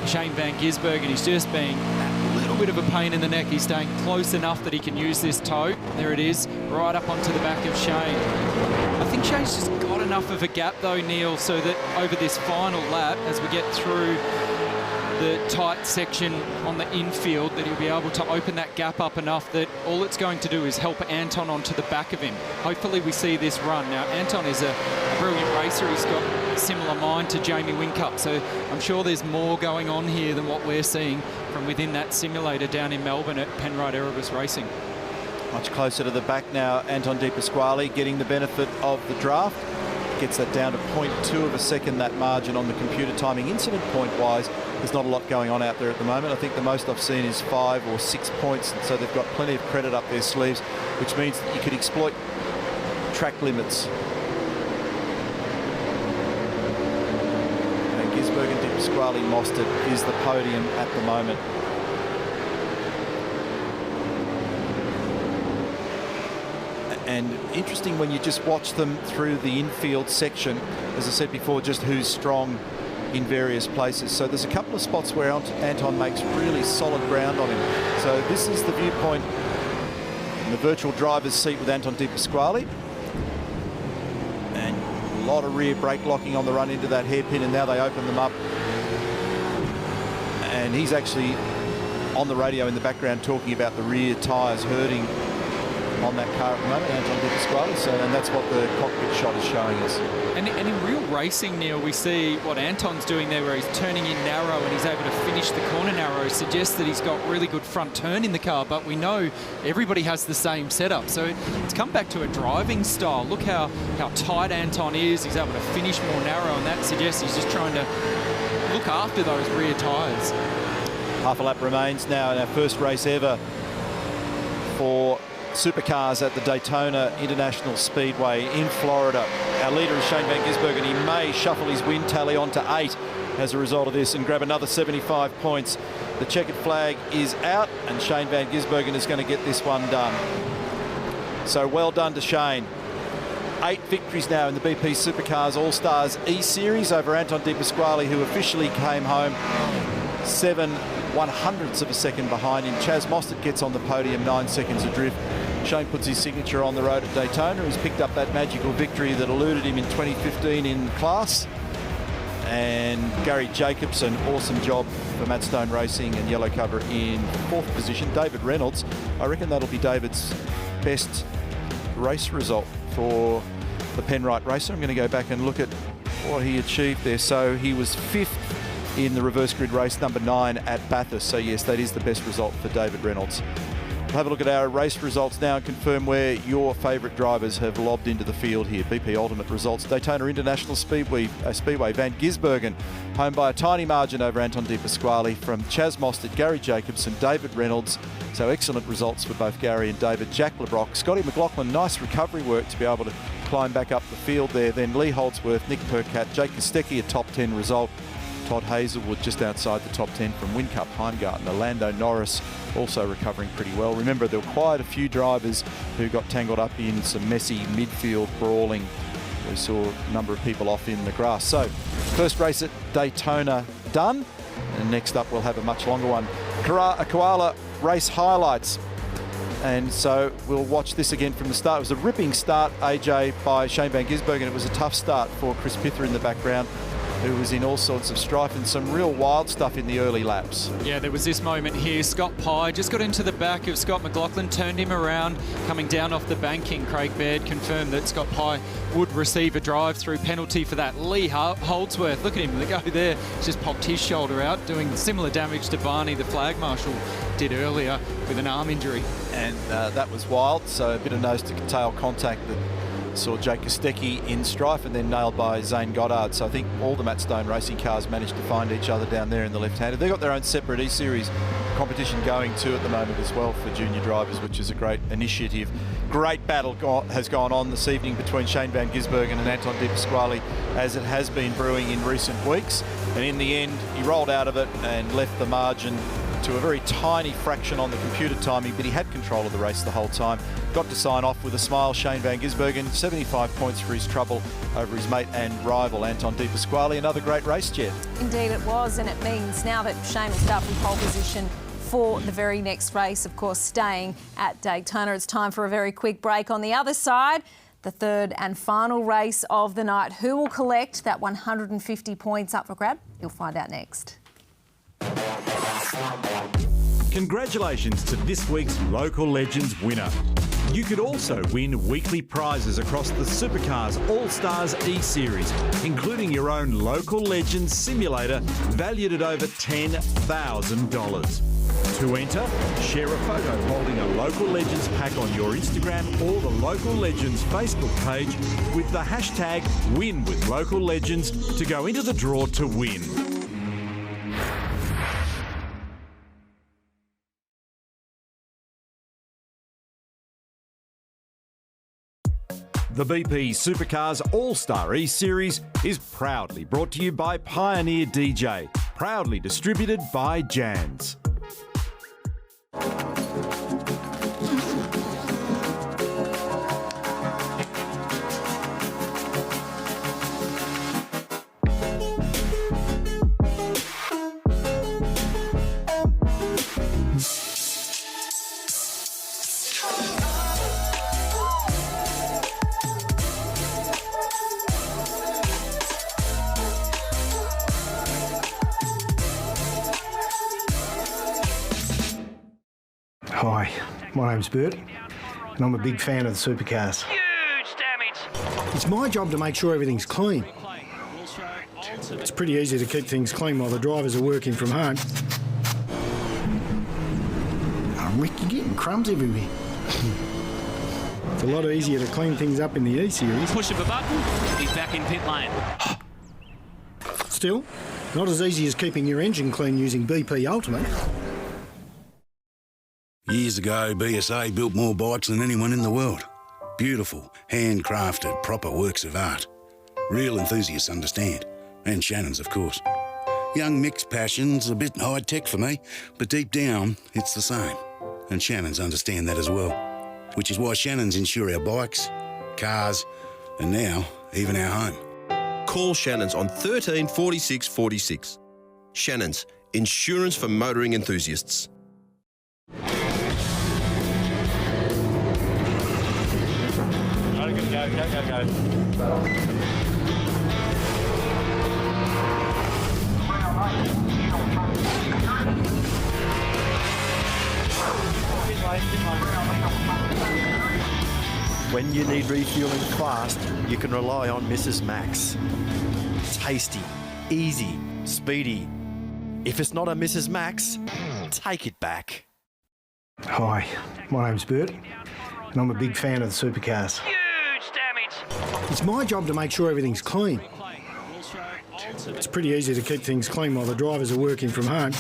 Shane Van Gisbergen. He's just being a little bit of a pain in the neck. He's staying close enough that he can use this toe. There it is, right up onto the back of Shane. I think Shane's just got enough of a gap though, Neil, so that over this final lap, as we get through the tight section on the infield, that he'll be able to open that gap up enough that all it's going to do is help Anton onto the back of him. Hopefully we see this run. Now, Anton is a brilliant racer. He's got a similar mind to Jamie Whincup, so I'm sure there's more going on here than what we're seeing from within that simulator down in Melbourne at Penrite Erebus Racing. Much closer to the back now, Anton De Pasquale getting the benefit of the draft. Gets that down to 0.2 of a second, that margin on the computer timing. Incident point-wise, there's not a lot going on out there at the moment. I think the most I've seen is 5 or 6 points, and so they've got plenty of credit up their sleeves, which means that you could exploit track limits. And Gisbergen, De Pasquale Mostert is the podium at the moment. And interesting when you just watch them through the infield section, as I said before, just who's strong in various places. So there's a couple of spots where Anton makes really solid ground on him. So this is the viewpoint in the virtual driver's seat with Anton De Pasquale. And a lot of rear brake locking on the run into that hairpin, and now they open them up. And he's actually on the radio in the background talking about the rear tyres hurting on that car at the moment, Anton De Pasquale. So, and that's what the cockpit shot is showing us. And in real racing, Neil, we see what Anton's doing there, where he's turning in narrow and he's able to finish the corner narrow, suggests that he's got really good front turn in the car, but we know everybody has the same setup. So it's come back to a driving style. Look how tight Anton is. He's able to finish more narrow, and that suggests he's just trying to look after those rear tyres. Half a lap remains now in our first race ever for Supercars at the Daytona International Speedway in Florida. Our leader is Shane Van Gisbergen. He may shuffle his win tally onto 8 as a result of this and grab another 75 points. The checkered flag is out, and Shane Van Gisbergen is going to get this one done. So well done to Shane. 8 victories now in the BP Supercars All-Stars E-Series over Anton De Pasquale, who officially came home 7/100ths of a second behind him. Chaz Mostert gets on the podium 9 seconds adrift. Shane puts his signature on the road at Daytona. He's picked up that magical victory that eluded him in 2015 in class. And Gary Jacobson, awesome job for Matt Stone Racing and Yellow Cover in 4th position. David Reynolds, I reckon that'll be David's best race result for the Penrite Racer. I'm going to go back and look at what he achieved there. So he was 5th in the reverse grid race, number 9 at Bathurst. So yes, that is the best result for David Reynolds. We'll have a look at our race results now and confirm where your favourite drivers have lobbed into the field here. BP Ultimate results: Daytona International Speedway, Van Gisbergen, home by a tiny margin over Anton De Pasquale. From Chaz Mostert, Gary Jacobson, David Reynolds. So excellent results for both Gary and David. Jack LeBrock, Scotty McLaughlin, nice recovery work to be able to climb back up the field there. Then Lee Holdsworth, Nick Percat, Jake Kostecki, a top 10 result. Todd Hazelwood just outside the top 10 from Whincup, Heimgartner. Lando Norris also recovering pretty well. Remember, there were quite a few drivers who got tangled up in some messy midfield brawling. We saw a number of people off in the grass. So, first race at Daytona done. And next up, we'll have a much longer one. Koala race highlights. And so we'll watch this again from the start. It was a ripping start, AJ, by Shane Van Gisbergen. It was a tough start for Chris Pither in the background, who was in all sorts of strife and some real wild stuff in the early laps. Yeah, there was this moment here. Scott Pye just got into the back of Scott McLaughlin, turned him around, coming down off the banking. Craig Baird confirmed that Scott Pye would receive a drive-through penalty for that. Lee Holdsworth, look at him, the go there, just popped his shoulder out, doing similar damage to Barney, the flag marshal, did earlier with an arm injury. And that was wild, so a bit of nose-to-tail contact that saw Jake Kostecki in strife and then nailed by Zane Goddard. So I think all the Matt Stone Racing cars managed to find each other down there in the left-hander. They've got their own separate E-Series competition going too at the moment as well for junior drivers, which is a great initiative. Great battle has gone on this evening between Shane Van Gisbergen and Anton De Pasquale, as it has been brewing in recent weeks. And in the end, he rolled out of it and left the margin to a very tiny fraction on the computer timing, but he had control of the race the whole time. Got to sign off with a smile, Shane Van Gisbergen, 75 points for his trouble over his mate and rival Anton De Pasquale. Another great race, Jet. Indeed it was, and it means now that Shane will start from pole position for the very next race, of course, staying at Daytona. It's time for a very quick break. On the other side, the third and final race of the night. Who will collect that 150 points up for grab? You'll find out next. Congratulations to this week's Local Legends winner. You could also win weekly prizes across the Supercars All-Stars E-Series, including your own Local Legends simulator valued at over $10,000. To enter, share a photo holding a Local Legends pack on your Instagram or the Local Legends Facebook page with the hashtag #WinWithLocalLegends to go into the draw to win. The BP Supercars All-Star E-Series is proudly brought to you by Pioneer DJ, proudly distributed by Jans. Hi, my name's Bert, and I'm a big fan of the supercars. Huge damage. It's my job to make sure everything's clean. It's pretty easy to keep things clean while the drivers are working from home. Oh, Rick, you're getting crumbs everywhere. It's a lot easier to clean things up in the E-Series. Push of a button, he's back in pit lane. Still, not as easy as keeping your engine clean using BP Ultimate. Years ago, BSA built more bikes than anyone in the world. Beautiful, handcrafted, proper works of art. Real enthusiasts understand. And Shannon's, of course. Young mixed passion's a bit high-tech for me, but deep down, it's the same. And Shannon's understand that as well. Which is why Shannon's insure our bikes, cars, and now, even our home. Call Shannon's on 13 46 46. Shannon's, insurance for motoring enthusiasts. Go. When you need refueling fast, you can rely on Mrs. Max. Tasty, easy, speedy. If it's not a Mrs. Max, take it back. Hi, my name's Bert, and I'm a big fan of the supercars. Huge damage. It's my job to make sure everything's clean. It's pretty easy to keep things clean while the drivers are working from home.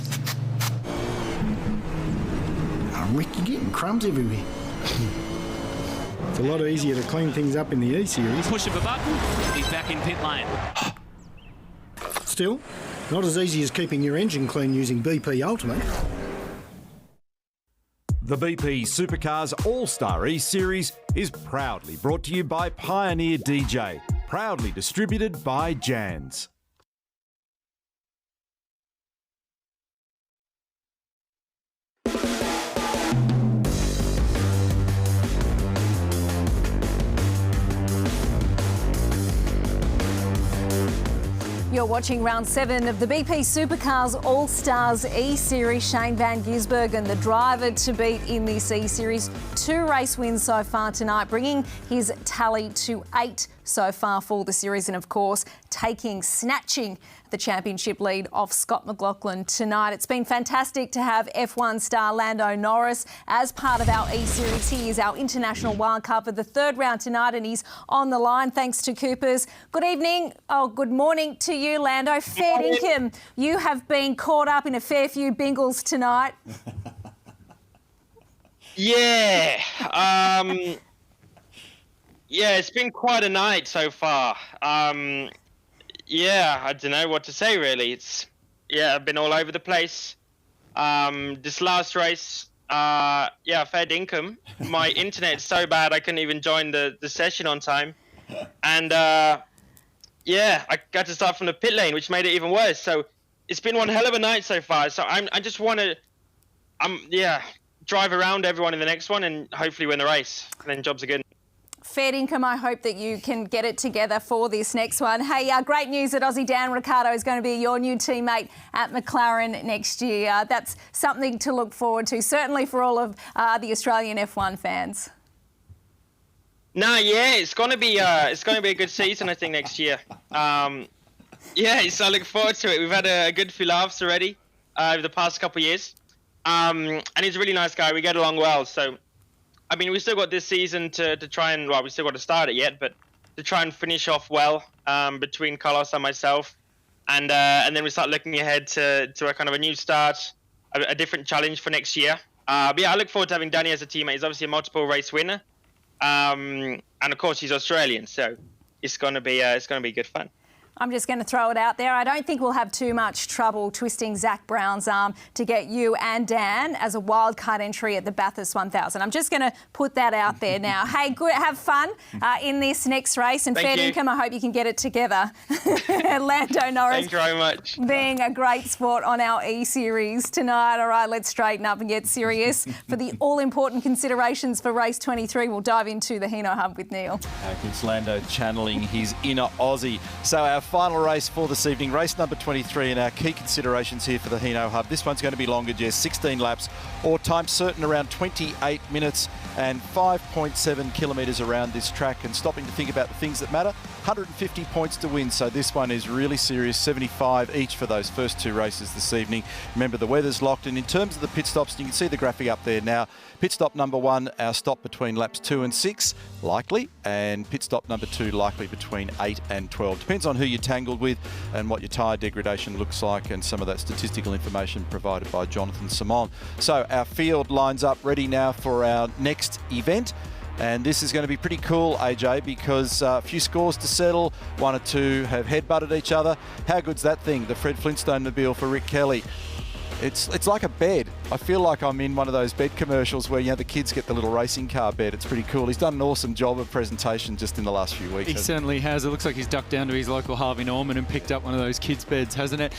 Oh, Rick, you're getting crumbs everywhere. It's a lot easier to clean things up in the E-Series. Push of a button, he's back in pit lane. Still, not as easy as keeping your engine clean using BP Ultimate. The BP Supercars All-Star E-Series is proudly brought to you by Pioneer DJ, proudly distributed by Jans. You're watching round 7 of the BP Supercars All-Stars E-Series. Shane Van Gisbergen, the driver to beat in this E-Series. 2 race wins so far tonight, bringing his tally to 8 so far for the series, and of course snatching the championship lead off Scott McLaughlin tonight. It's been fantastic to have F1 star Lando Norris as part of our E-Series. He is our international wildcard for the 3rd round tonight, and he's on the line thanks to Coopers. Good evening, good morning to you, Lando. Fair dinkum, you have been caught up in a fair few bingles tonight. Yeah, yeah, it's been quite a night so far. Yeah, I don't know what to say really. I've been all over the place. This last race, fair dinkum. My internet's so bad I couldn't even join the session on time. And I got to start from the pit lane, which made it even worse. So it's been one hell of a night so far. So I just want to, drive around everyone in the next one and hopefully win the race. And then jobs are good. Fair income. I hope that you can get it together for this next one. Hey, great news that Aussie Dan Ricciardo is going to be your new teammate at McLaren next year. That's something to look forward to, certainly for all of the Australian F1 fans. It's going to be a good season, I think, next year. So I look forward to it. We've had a good few laughs already over the past couple of years, and he's a really nice guy. We get along well, so. I mean, we still got this season to try and, we still got to start it yet, but to try and finish off well between Carlos and myself. And then we start looking ahead to a kind of a new start, a different challenge for next year. I look forward to having Danny as a teammate. He's obviously a multiple race winner. And of course, he's Australian, so it's going to be good fun. I'm just going to throw it out there. I don't think we'll have too much trouble twisting Zach Brown's arm to get you and Dan as a wildcard entry at the Bathurst 1000. I'm just going to put that out there now. Hey, good, have fun in this next race, and fair income, I hope you can get it together. Lando Norris. Thank you very much. Being a great sport on our E-Series tonight. All right, let's straighten up and get serious. For the all-important considerations for race 23, we'll dive into the Hino Hub with Neil. It's Lando channeling his inner Aussie. So our final race for this evening, race number 23, and our key considerations here for the Hino Hub. This one's going to be longer, Jess, 16 laps, or time certain around 28 minutes and 5.7 kilometres around this track. And stopping to think about the things that matter, 150 points to win. So this one is really serious, 75 each for those first two races this evening. Remember, the weather's locked. And in terms of the pit stops, you can see the graphic up there now. Pit stop number 1, our stop between laps 2 and 6, likely. And pit stop number 2, likely between 8 and 12. Depends on who you're tangled with and what your tyre degradation looks like, and some of that statistical information provided by Jonathan Simon. So our field lines up ready now for our next event. And this is going to be pretty cool, AJ, because a few scores to settle. 1 or 2 have headbutted each other. How good's that thing? The Fred Flintstone mobile for Rick Kelly. It's like a bed. I feel like I'm in one of those bed commercials where, you know, the kids get the little racing car bed. It's pretty cool. He's done an awesome job of presentation just in the last few weeks. He certainly has. It looks like he's ducked down to his local Harvey Norman and picked up one of those kids' beds, hasn't it?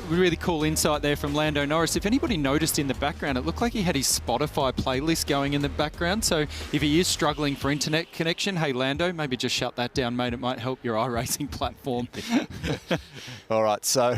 Really cool insight there from Lando Norris. If anybody noticed in the background, it looked like he had his Spotify playlist going in the background. So if he is struggling for internet connection, hey, Lando, maybe just shut that down, mate. It might help your iRacing platform. All right, so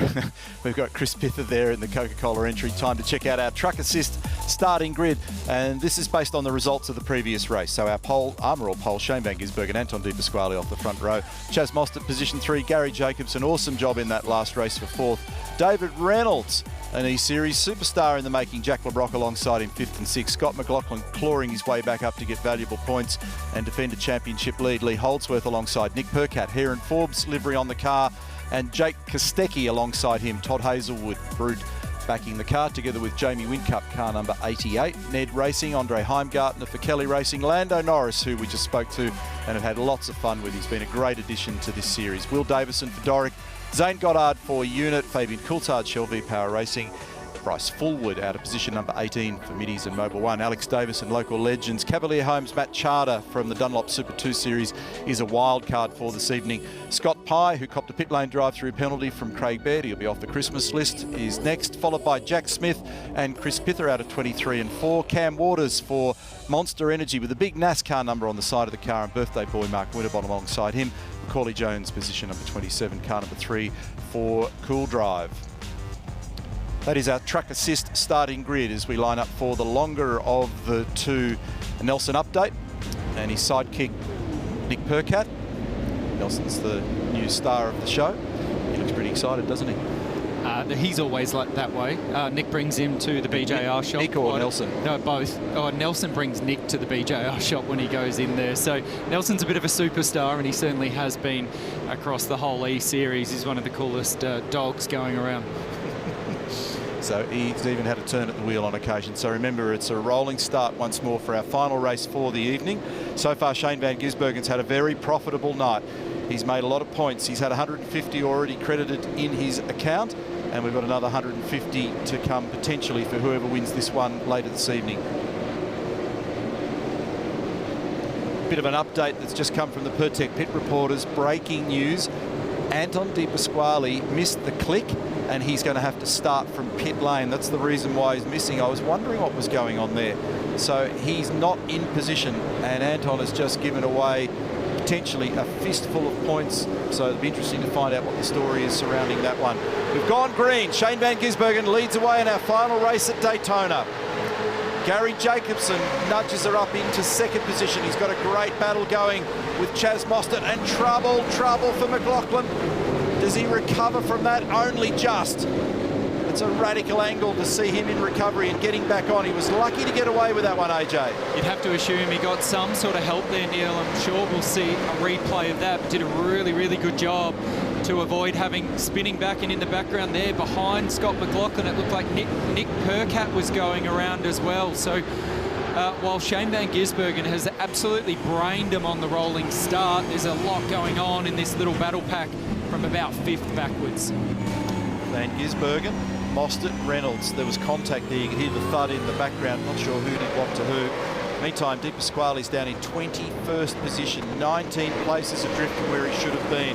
we've got Chris Pither there in the Coca-Cola entry. Time to check out our Truck Assist starting grid, and this is based on the results of the previous race. So our Armour All pole, Shane Van Gisbergen, Anton De Pasquale off the front row, Chaz Mostert position 3, Gary Jacobson, awesome job in that last race for 4th, David Reynolds, an E-Series superstar in the making, Jack LeBrock alongside him 5th and 6th, Scott McLaughlin clawing his way back up to get valuable points and defend a championship lead, Lee Holdsworth alongside Nick Percat, Heron Forbes livery on the car, and Jake Kostecki alongside him, Todd Hazelwood, Brute backing the car together with Jamie Whincup, car number 88. Ned Racing, Andre Heimgartner for Kelly Racing, Lando Norris, who we just spoke to and have had lots of fun with. He's been a great addition to this series. Will Davison for Doric, Zane Goddard for Unit, Fabian Coulthard, Shell V Power Racing, Bryce Fullwood out of position number 18 for Middies and Mobil 1. Alex Davis and local legends. Cavalier Homes, Matt Charter from the Dunlop Super 2 Series is a wild card for this evening. Scott Pye, who copped a pit lane drive-through penalty from Craig Baird, he'll be off the Christmas list, is next, followed by Jack Smith and Chris Pither out of 23 and 4. Cam Waters for Monster Energy with a big NASCAR number on the side of the car, and birthday boy Mark Winterbottom alongside him. Macaulay Jones, position number 27, car number 3 for Cool Drive. That is our Truck Assist starting grid as we line up for the longer of the two. Nelson update and his sidekick Nick Percat. Nelson's the new star of the show. He looks pretty excited, doesn't he? He's always like that way. Nick brings him to the BJR shop. Nick or Nelson? No, both. Oh, Nelson brings Nick to the BJR shop when he goes in there. So Nelson's a bit of a superstar, and he certainly has been across the whole E-Series. He's one of the coolest dogs going around. So he's even had a turn at the wheel on occasion. So remember, it's a rolling start once more for our final race for the evening. So far, Shane Van Gisbergen's had a very profitable night. He's made a lot of points. He's had 150 already credited in his account, and we've got another 150 to come potentially for whoever wins this one later this evening. Bit of an update that's just come from the Pertec pit reporters. Breaking news. Anton De Pasquale missed the click, and he's going to have to start from pit lane. That's the reason why he's missing. I was wondering what was going on there. So he's not in position, and Anton has just given away potentially a fistful of points. So it'll be interesting to find out what the story is surrounding that one. We've gone green. Shane Van Gisbergen leads away in our final race at Daytona. Gary Jacobson nudges her up into second position. He's got a great battle going with Chaz Mostert, and trouble for McLaughlin. Does he recover from that? Only just. It's a radical angle to see him in recovery and getting back on. He was lucky to get away with that one, AJ. You'd have to assume he got some sort of help there, Neil. I'm sure we'll see a replay of that. But did a really good job to avoid having spinning back and in the background there behind Scott McLaughlin. It looked like Nick Percat was going around as well. So while Shane Van Gisbergen has absolutely brained him on the rolling start. There's a lot going on in this little battle pack from about 5th backwards. Van Gisbergen, Mostert, Reynolds. There was contact there. You could hear the thud in the background. Not sure who did what to who. Meantime, Di Pasquale's down in 21st position, 19 places adrift from where he should have been.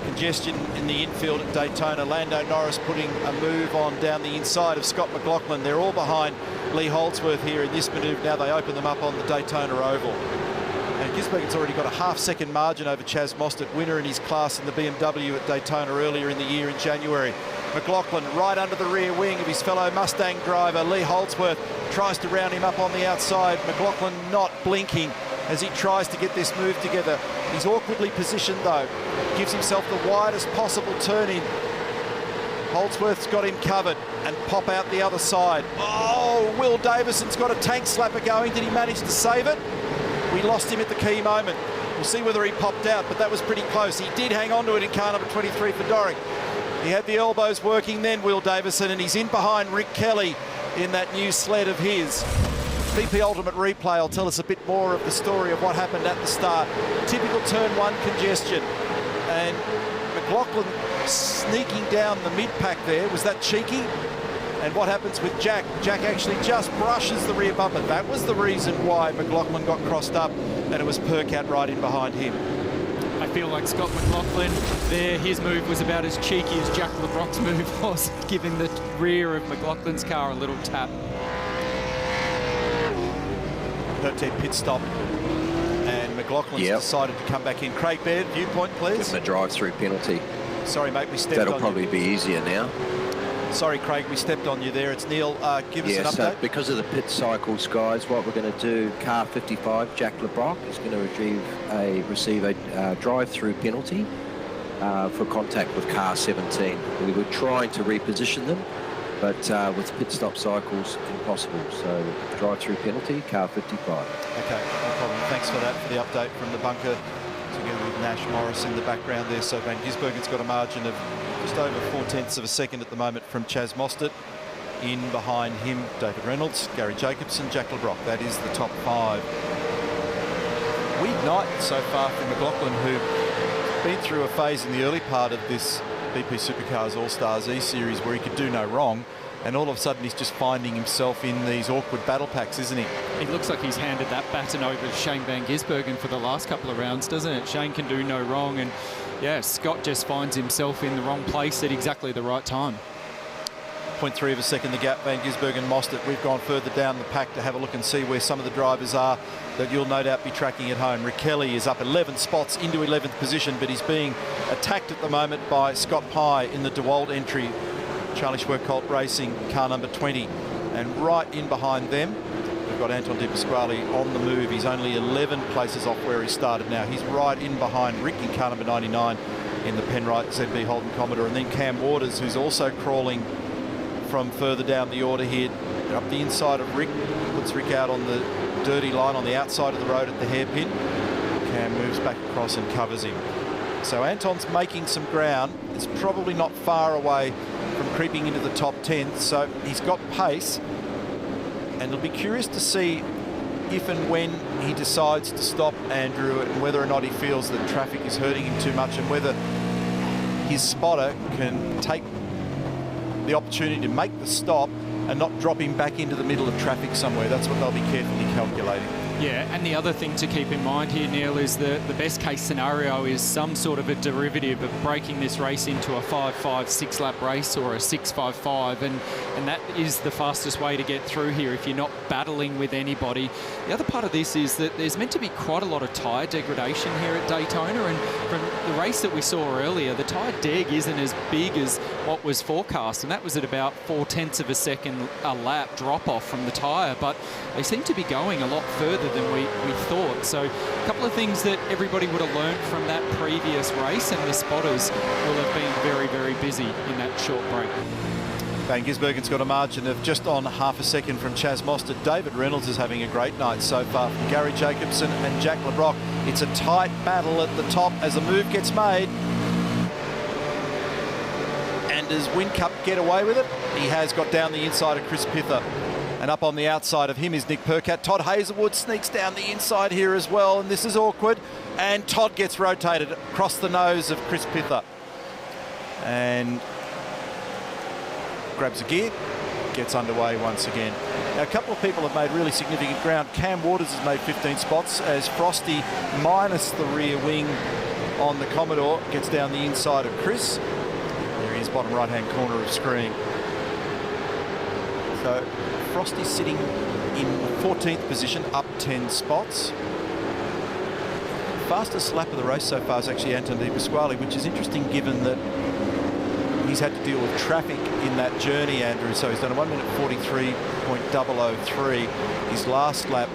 Congestion in the infield at Daytona. Lando Norris putting a move on down the inside of Scott McLaughlin. They're all behind Lee Holdsworth here in this manoeuvre. Now they open them up on the Daytona Oval. And Gisbergen's already got a half-second margin over Chaz Mostert, winner in his class in the BMW at Daytona earlier in the year in January. McLaughlin right under the rear wing of his fellow Mustang driver, Lee Holdsworth, tries to round him up on the outside. McLaughlin not blinking as he tries to get this move together. He's awkwardly positioned though, gives himself the widest possible turn in. Holdsworth's got him covered and pop out the other side. Oh, Will Davison's got a tank slapper going. Did he manage to save it? We lost him at the key moment. We'll see whether he popped out, but that was pretty close. He did hang on to it in car number 23 for Doric. He had the elbows working then, Will Davison, and he's in behind Rick Kelly in that new sled of his. VP Ultimate Replay will tell us a bit more of the story of what happened at the start. Typical turn 1 congestion. And McLaughlin sneaking down the mid-pack there. Was that cheeky? And what happens with Jack? Jack actually just brushes the rear bumper. That was the reason why McLaughlin got crossed up, and it was Percat right in behind him. I feel like Scott McLaughlin there, his move was about as cheeky as Jack LeBrock's move was, giving the rear of McLaughlin's car a little tap. 13 pit stop, and McLaughlin's decided to come back in. Craig Baird, viewpoint, please. Give him a drive-through penalty. Sorry, mate, we stepped on you. That'll probably be easier now. Sorry, Craig, we stepped on you there. It's Neil. Give us an update. So because of the pit cycles, guys, what we're going to do, car 55, Jack LeBrock, is going to receive a drive-through penalty for contact with car 17. We were trying to reposition them, but with pit stop cycles, impossible. So drive-through penalty, car 55. Okay, no problem. Thanks for that, for the update from the bunker, together with Nash Morris in the background there. So Van Gisbergen's got a margin of just over 0.4 of a second at the moment from Chaz Mostert. In behind him, David Reynolds, Gary Jacobson, Jack LeBrock. That is the top 5. Weird night so far from McLaughlin, who've been through a phase in the early part of this BP Supercars All-Stars E-Series where he could do no wrong, and all of a sudden he's just finding himself in these awkward battle packs, isn't he? It looks like he's handed that baton over to Shane Van Gisbergen for the last couple of rounds, doesn't it? Shane can do no wrong, and yeah, Scott just finds himself in the wrong place at exactly the right time. 0.3 of a second the gap, Van Gisbergen, Mostert. We've gone further down the pack to have a look and see where some of the drivers are that you'll no doubt be tracking at home. Rick Kelly is up 11 spots into 11th position, but he's being attacked at the moment by Scott Pye in the DeWalt entry. Charlie Schwerkolt Racing, car number 20. And right in behind them, we've got Anton Di Pasquale on the move. He's only 11 places off where he started now. He's right in behind Rick in car number 99 in the Penrite ZB Holden Commodore. And then Cam Waters, who's also crawling from further down the order here. Up the inside of Rick, puts Rick out on the dirty line on the outside of the road at the hairpin. Cam moves back across and covers him. So Anton's making some ground. It's probably not far away from creeping into the top 10, so he's got pace, and it'll be curious to see if and when he decides to stop Andrew, and whether or not he feels that traffic is hurting him too much, and whether his spotter can take the opportunity to make the stop and not drop him back into the middle of traffic somewhere. That's what they'll be carefully calculating. Yeah, and the other thing to keep in mind here, Neil, is the best case scenario is some sort of a derivative of breaking this race into a 5-5 6-lap race or a 6-5-5, and that is the fastest way to get through here if you're not battling with anybody. The other part of this is that there's meant to be quite a lot of tyre degradation here at Daytona, and from the race that we saw earlier, the tyre deg isn't as big as what was forecast, and that was at about 0.4 of a second a lap drop-off from the tyre, but they seem to be going a lot further than we thought. So a couple of things that everybody would have learned from that previous race, and the spotters will have been very, very busy in that short break. Van Gisbergen's got a margin of just on half a second from Chaz Mostert. David Reynolds is having a great night so far from Gary Jacobson and Jack LeBrock. It's a tight battle at the top as a move gets made. And does Whincup get away with it? He has got down the inside of Chris Pither. And up on the outside of him is Nick Percat. Todd Hazelwood sneaks down the inside here as well, and this is awkward. And Todd gets rotated across the nose of Chris Pither. And grabs a gear, gets underway once again. Now, a couple of people have made really significant ground. Cam Waters has made 15 spots as Frosty, minus the rear wing on the Commodore, gets down the inside of Chris. There he is, bottom right-hand corner of screen. So Frosty sitting in 14th position, up 10 spots. Fastest lap of the race so far is actually Anton De Pasquale, which is interesting given that he's had to deal with traffic in that journey, Andrew. So he's done a 1 minute 43.003. His last lap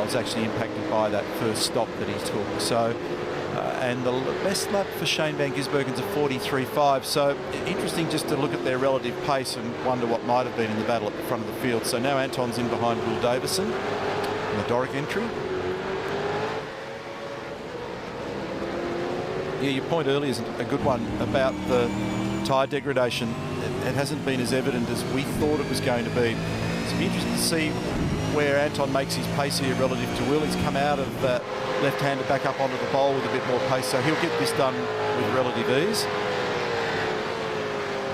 was actually impacted by that first stop that he took. So, and the best lap for Shane Van Gisbergen's a 43.5. So interesting just to look at their relative pace and wonder what might have been in the battle at the front of the field. So now Anton's in behind Will Davison in the Doric entry. Yeah, your point earlier is a good one about the tyre degradation. It hasn't been as evident as we thought it was going to be. It's be interesting to see where Anton makes his pace here relative to Will. He's come out of left-hander back up onto the bowl with a bit more pace, so he'll get this done with relative ease.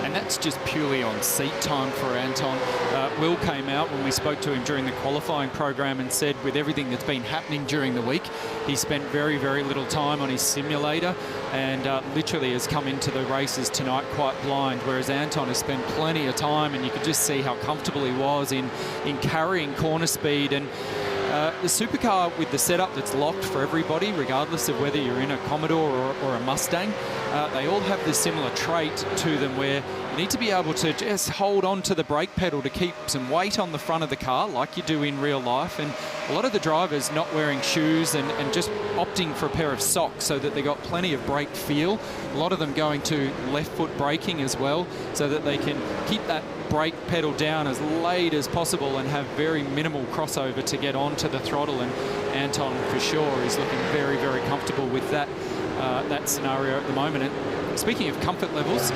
And that's just purely on seat time for Anton. Will came out when we spoke to him during the qualifying program and said with everything that's been happening during the week, he spent very, very little time on his simulator and literally has come into the races tonight quite blind, whereas Anton has spent plenty of time, and you could just see how comfortable he was in carrying corner speed. And the supercar with the setup that's locked for everybody, regardless of whether you're in a Commodore or a Mustang, they all have this similar trait to them where you need to be able to just hold on to the brake pedal to keep some weight on the front of the car like you do in real life. And a lot of the drivers not wearing shoes and just opting for a pair of socks so that they got plenty of brake feel. A lot of them going to left foot braking as well so that they can keep that brake pedal down as late as possible and have very minimal crossover to get onto the throttle. And Anton for sure is looking very, very comfortable with that scenario at the moment. And speaking of comfort levels,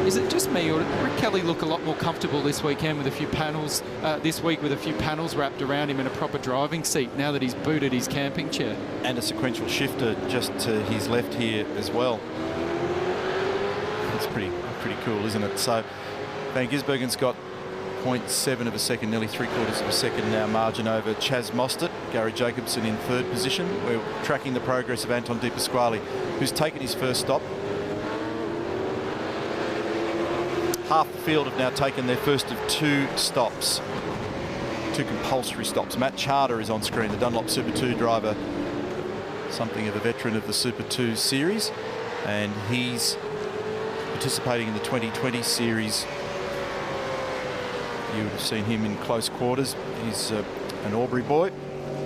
is it just me or did Rick Kelly look a lot more comfortable this weekend with a few panels, this week with a few panels wrapped around him in a proper driving seat now that he's booted his camping chair? And a sequential shifter just to his left here as well. It's pretty cool, isn't it? So Van Gisbergen's got 0.7 of a second, nearly 3/4 of a second now margin over Chaz Mostert. Gary Jacobson in third position. We're tracking the progress of Anton De Pasquale, who's taken his first stop. Half the field have now taken their first of two stops, two compulsory stops. Matt Charter is on screen, the Dunlop Super 2 driver, something of a veteran of the Super 2 series, and he's participating in the 2020 series. You would have seen him in close quarters. He's an Albury boy,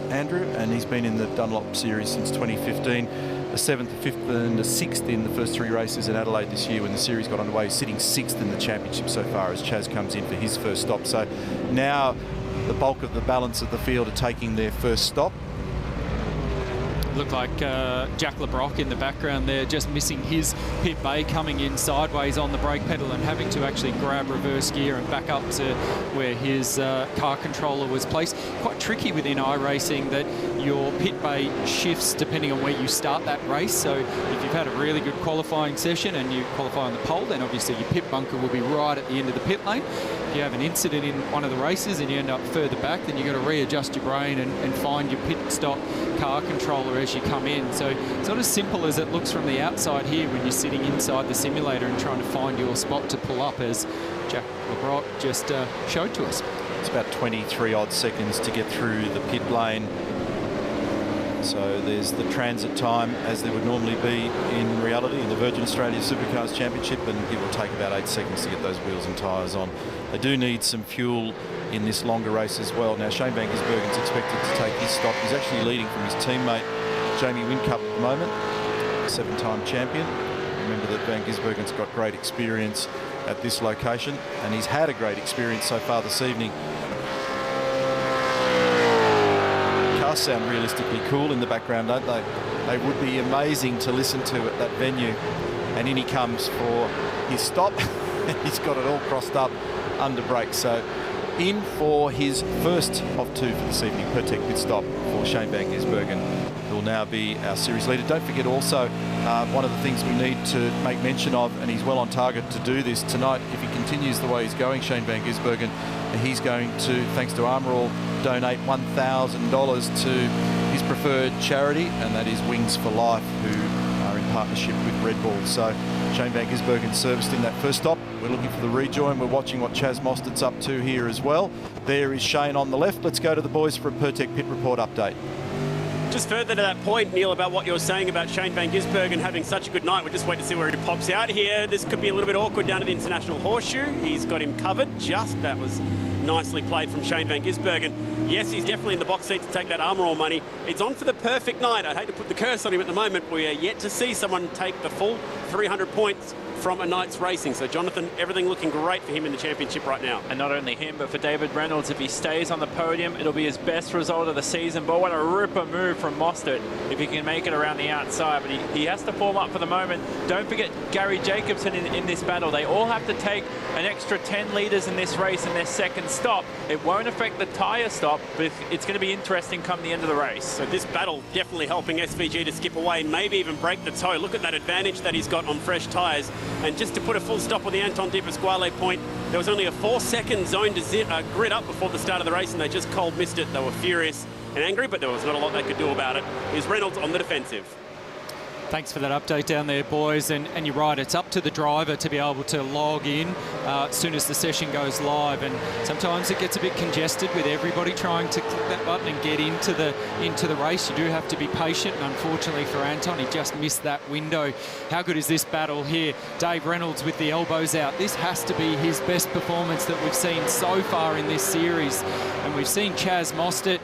Andrew, and he's been in the Dunlop series since 2015. A 7th, a 5th and a 6th in the first three races in Adelaide this year when the series got underway, sitting 6th in the championship so far as Chaz comes in for his first stop. So now the bulk of the balance of the field are taking their first stop. Looked like Jack LeBrock in the background there, just missing his pit bay, coming in sideways on the brake pedal and having to actually grab reverse gear and back up to where his car controller was placed. Quite tricky within iRacing that your pit bay shifts depending on where you start that race. So if you've had a really good qualifying session and you qualify on the pole, then obviously your pit bunker will be right at the end of the pit lane. If you have an incident in one of the races and you end up further back, then you've got to readjust your brain and find your pit stop car controller as you come in. So it's not as simple as it looks from the outside here when you're sitting inside the simulator and trying to find your spot to pull up, as Jack LeBrock just showed to us. It's about 23 odd seconds to get through the pit lane. So there's the transit time as there would normally be in reality in the Virgin Australia Supercars Championship, and it will take about 8 seconds to get those wheels and tyres on. They do need some fuel in this longer race as well. Now Shane Van Gisbergen's expected to take his stop. He's actually leading from his teammate Jamie Whincup at the moment, 7-time champion. Remember that Van Gisbergen's got great experience at this location, and he's had a great experience so far this evening. Cars sound realistically cool in the background, don't they? They would be amazing to listen to at that venue. And in he comes for his stop. He's got it all crossed up under brakes. So in for his first of 2 for this evening. Pertec pit stop for Shane Van Gisbergen, who will now be our series leader. Don't forget also, one of the things we need to make mention of, and he's well on target to do this tonight, if he continues the way he's going, Shane Van Gisbergen, he's going to, thanks to Armour All, donate $1,000 to his preferred charity, and that is Wings for Life, who are in partnership with Red Bull. So Shane Van Gisbergen serviced in that first stop. We're looking for the rejoin. We're watching what Chaz Mostert's up to here as well. There is Shane on the left. Let's go to the boys for a Pertec pit report update. Just further to that point, Neil, about what you're saying about Shane Van Gisbergen having such a good night, we'll just wait to see where he pops out here. This could be a little bit awkward down to the International Horseshoe. He's got him covered. That was nicely played from Shane Van Gisbergen. Yes, he's definitely in the box seat to take that Armour All money. It's on for the perfect night. I'd hate to put the curse on him at the moment. We are yet to see someone take the full 300 points from a night's racing. So Jonathan, everything looking great for him in the championship right now. And not only him, but for David Reynolds, if he stays on the podium, it'll be his best result of the season. But what a ripper move from Mostert if he can make it around the outside. But he has to form up for the moment. Don't forget Gary Jacobson in this battle. They all have to take an extra 10 litres in this race in their second stop. It won't affect the tyre stop, but it's going to be interesting come the end of the race. So this battle definitely helping SVG to skip away and maybe even break the toe. Look at that advantage that he's got on fresh tyres. And just to put a full stop on the Anton De Pasquale point, there was only a 4-second zone to grid up before the start of the race, and they just cold missed it. They were furious and angry, but there was not a lot they could do about it. Here's Reynolds on the defensive. Thanks for that update down there, boys. And you're right, it's up to the driver to be able to log in as soon as the session goes live. And sometimes it gets a bit congested with everybody trying to click that button and get into the race. You do have to be patient. And unfortunately for Anton, he just missed that window. How good is this battle here? Dave Reynolds with the elbows out. This has to be his best performance that we've seen so far in this series. And we've seen Chaz Mostert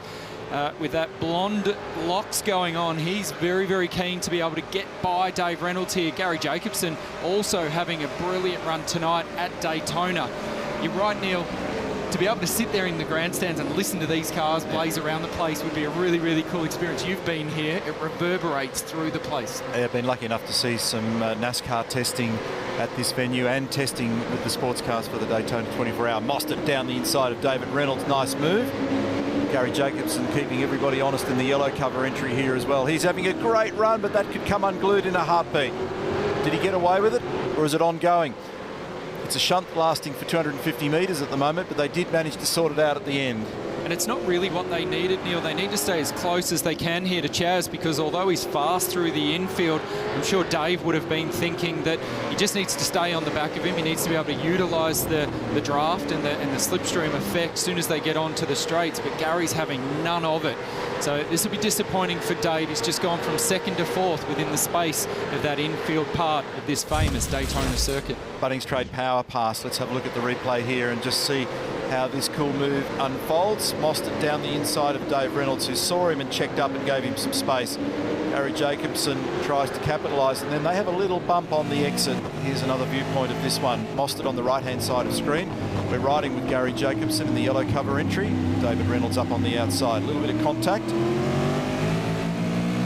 with that blonde locks going on. He's very, very keen to be able to get by Dave Reynolds here. Gary Jacobson also having a brilliant run tonight at Daytona. You're right, Neil. To be able to sit there in the grandstands and listen to these cars blaze around the place would be a really, really cool experience. You've been here. It reverberates through the place. I've been lucky enough to see some NASCAR testing at this venue and testing with the sports cars for the Daytona 24-hour. Mostert down the inside of David Reynolds. Nice move. Gary Jacobson keeping everybody honest in the yellow cover entry here as well. He's having a great run, but that could come unglued in a heartbeat. Did he get away with it, or is it ongoing? It's a shunt lasting for 250 metres at the moment, but they did manage to sort it out at the end. And it's not really what they needed, Neil. They need to stay as close as they can here to Chaz, because although he's fast through the infield, I'm sure Dave would have been thinking that he just needs to stay on the back of him. He needs to be able to utilise the draft and the slipstream effect as soon as they get onto the straights. But Gary's having none of it. So this will be disappointing for Dave. He's just gone from second to fourth within the space of that infield part of this famous Daytona circuit. Bunnings Trade power pass. Let's have a look at the replay here and just see how this cool move unfolds. Mostert down the inside of Dave Reynolds, who saw him and checked up and gave him some space. Gary Jacobson tries to capitalise, and then they have a little bump on the exit. Here's another viewpoint of this one. Mostert on the right-hand side of screen. We're riding with Gary Jacobson in the yellow cover entry. David Reynolds up on the outside. A little bit of contact.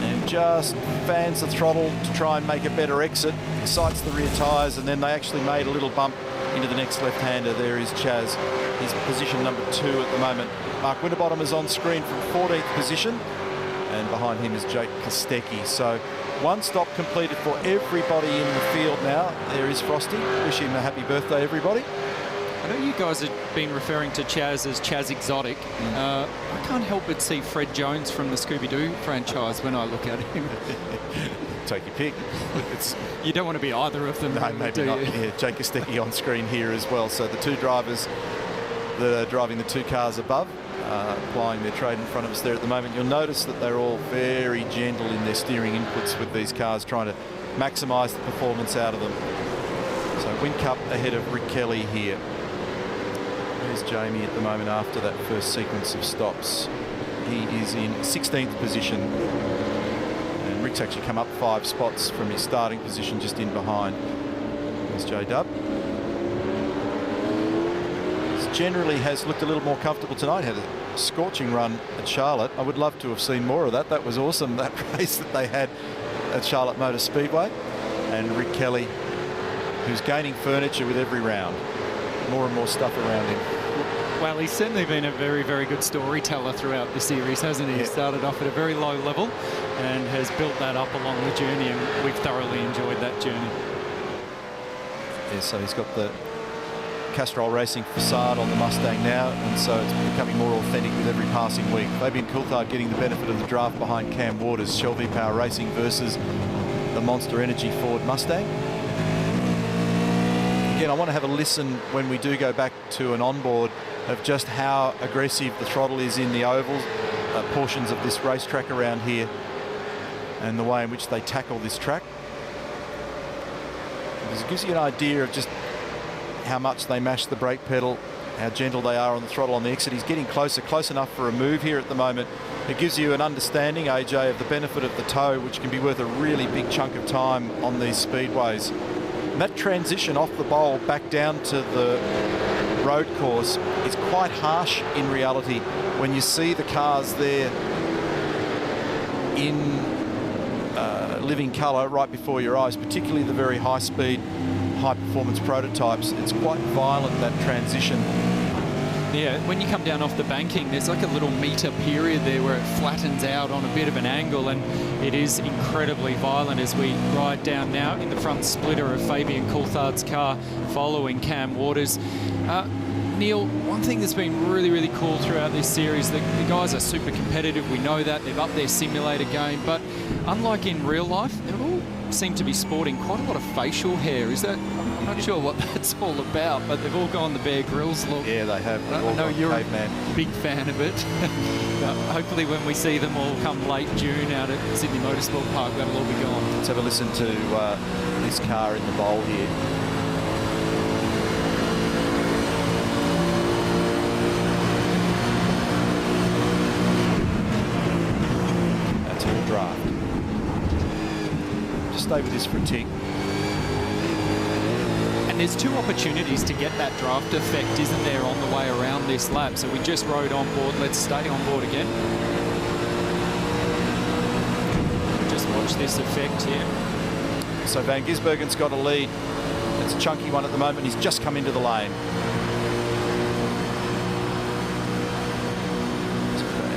And just fans the throttle to try and make a better exit. Excites the rear tyres, and then they actually made a little bump into the next left-hander. There is Chaz. He's position number 2 at the moment. Mark Winterbottom is on screen from 14th position, and behind him is Jake Kostecki. So one stop completed for everybody in the field now. There is Frosty. Wish him a happy birthday, everybody. I know you guys have been referring to Chaz as Chaz Exotic. I can't help but see Fred Jones from the Scooby-Doo franchise when I look at him. Take your pick. You don't want to be either of them. No, maybe not. Yeah, Jake Kostecki on screen here as well. So the two drivers that are driving the two cars above, applying their trade in front of us there at the moment. You'll notice that they're all very gentle in their steering inputs with these cars, trying to maximise the performance out of them. So Whincup ahead of Rick Kelly here. There's Jamie at the moment after that first sequence of stops. He is in 16th position. And Rick's actually come up 5 spots from his starting position, just in behind. There's J-Dub. Generally has looked a little more comfortable tonight. Had a scorching run at Charlotte. I would love to have seen more of that. That was awesome, that race that they had at Charlotte Motor Speedway. And Rick Kelly, who's gaining furniture with every round. More and more stuff around him. Well, he's certainly been a very, very good storyteller throughout the series, hasn't he? He started off at a very low level and has built that up along the journey, and we've thoroughly enjoyed that journey. Yeah, so he's got the Castrol Racing facade on the Mustang now, and so it's becoming more authentic with every passing week. Fabian Coulthard getting the benefit of the draft behind Cam Waters, Shell V-Power Racing versus the Monster Energy Ford Mustang. Again, I want to have a listen when we do go back to an onboard of just how aggressive the throttle is in the ovals, portions of this racetrack around here, and the way in which they tackle this track. It gives you an idea of just how much they mash the brake pedal, how gentle they are on the throttle on the exit. He's getting closer, close enough for a move here at the moment. It gives you an understanding, AJ, of the benefit of the toe, which can be worth a really big chunk of time on these speedways. And that transition off the bowl back down to the road course is quite harsh in reality when you see the cars there in living colour right before your eyes, particularly the very high speed, high performance prototypes. It's quite violent, that transition. Yeah, when you come down off the banking, there's like a little metre period there where it flattens out on a bit of an angle, and it is incredibly violent as we ride down now in the front splitter of Fabian Coulthard's car following Cam Waters. Neil, one thing that's been really, really cool throughout this series, the guys are super competitive. We know that. They've upped their simulator game. But unlike in real life, they all seem to be sporting quite a lot of facial hair. Is that... I'm not sure what that's all about, but they've all gone the Bear Grylls look. Yeah, they have. I know you're a big fan of it. Hopefully when we see them all come late June out at Sydney Motorsport Park, that'll all be gone. Let's have a listen to this car in the bowl here. That's all draft. Just stay with this for a tick. And there's two opportunities to get that draft effect, isn't there, on the way around this lap? So we just rode on board. Let's stay on board again. Just watch this effect here. So Van Gisbergen's got a lead. It's a chunky one at the moment. He's just come into the lane.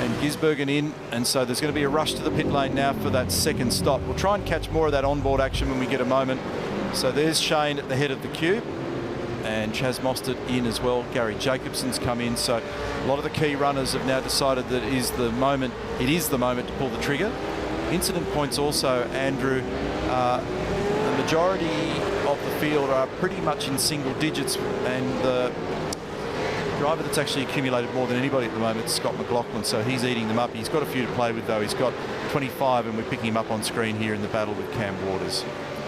And Gisbergen in, and so there's going to be a rush to the pit lane now for that second stop. We'll try and catch more of that onboard action when we get a moment. So there's Shane at the head of the queue, and Chaz Mostert in as well. Gary Jacobson's come in. So a lot of the key runners have now decided that it is the moment to pull the trigger. Incident points also, Andrew, the majority of the field are pretty much in single digits, and the driver that's actually accumulated more than anybody at the moment is Scott McLaughlin, so he's eating them up. He's got a few to play with though. He's got 25, and we're picking him up on screen here in the battle with Cam Waters.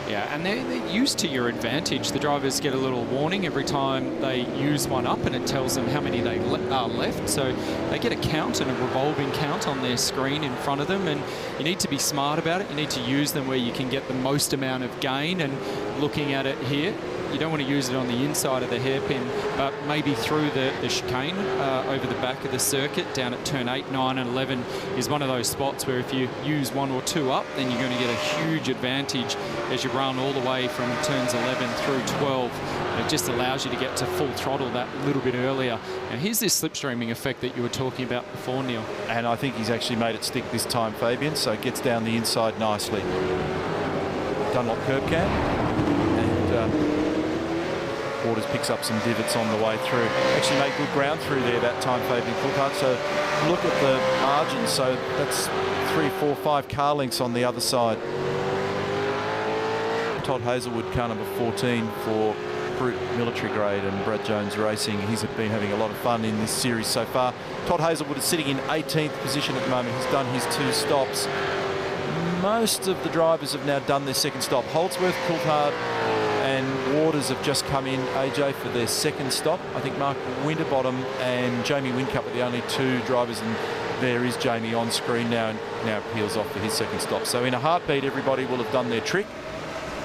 Yeah, and they're used to your advantage. The drivers get a little warning every time they use one up, and it tells them how many they are left. So they get a count and a revolving count on their screen in front of them, and you need to be smart about it. You need to use them where you can get the most amount of gain. And looking at it here, you don't want to use it on the inside of the hairpin, but maybe through the chicane over the back of the circuit down at turn 8, 9 and 11 is one of those spots where if you use one or two up, then you're going to get a huge advantage as you run all the way from turns 11 through 12. And it just allows you to get to full throttle that little bit earlier. Now here's this slipstreaming effect that you were talking about before, Neil. And I think he's actually made it stick this time, Fabian, so it gets down the inside nicely. Dunlop curb cam, and Waters picks up some divots on the way through. Actually made good ground through there that time, Fabian Coulthard. So look at the margin. So that's 3, 4, 5 car lengths on the other side. Todd Hazelwood, car number 14 for Brute Military Grade and Brad Jones Racing. He's been having a lot of fun in this series so far. Todd Hazelwood is sitting in 18th position at the moment. He's done his 2 stops. Most of the drivers have now done their second stop. Holdsworth, Coulthard and Waters have just come in, AJ, for their second stop. I think Mark Winterbottom and Jamie Whincup are the only 2 drivers, and there is Jamie on screen now, and now peels off for his second stop. So in a heartbeat, everybody will have done their trick,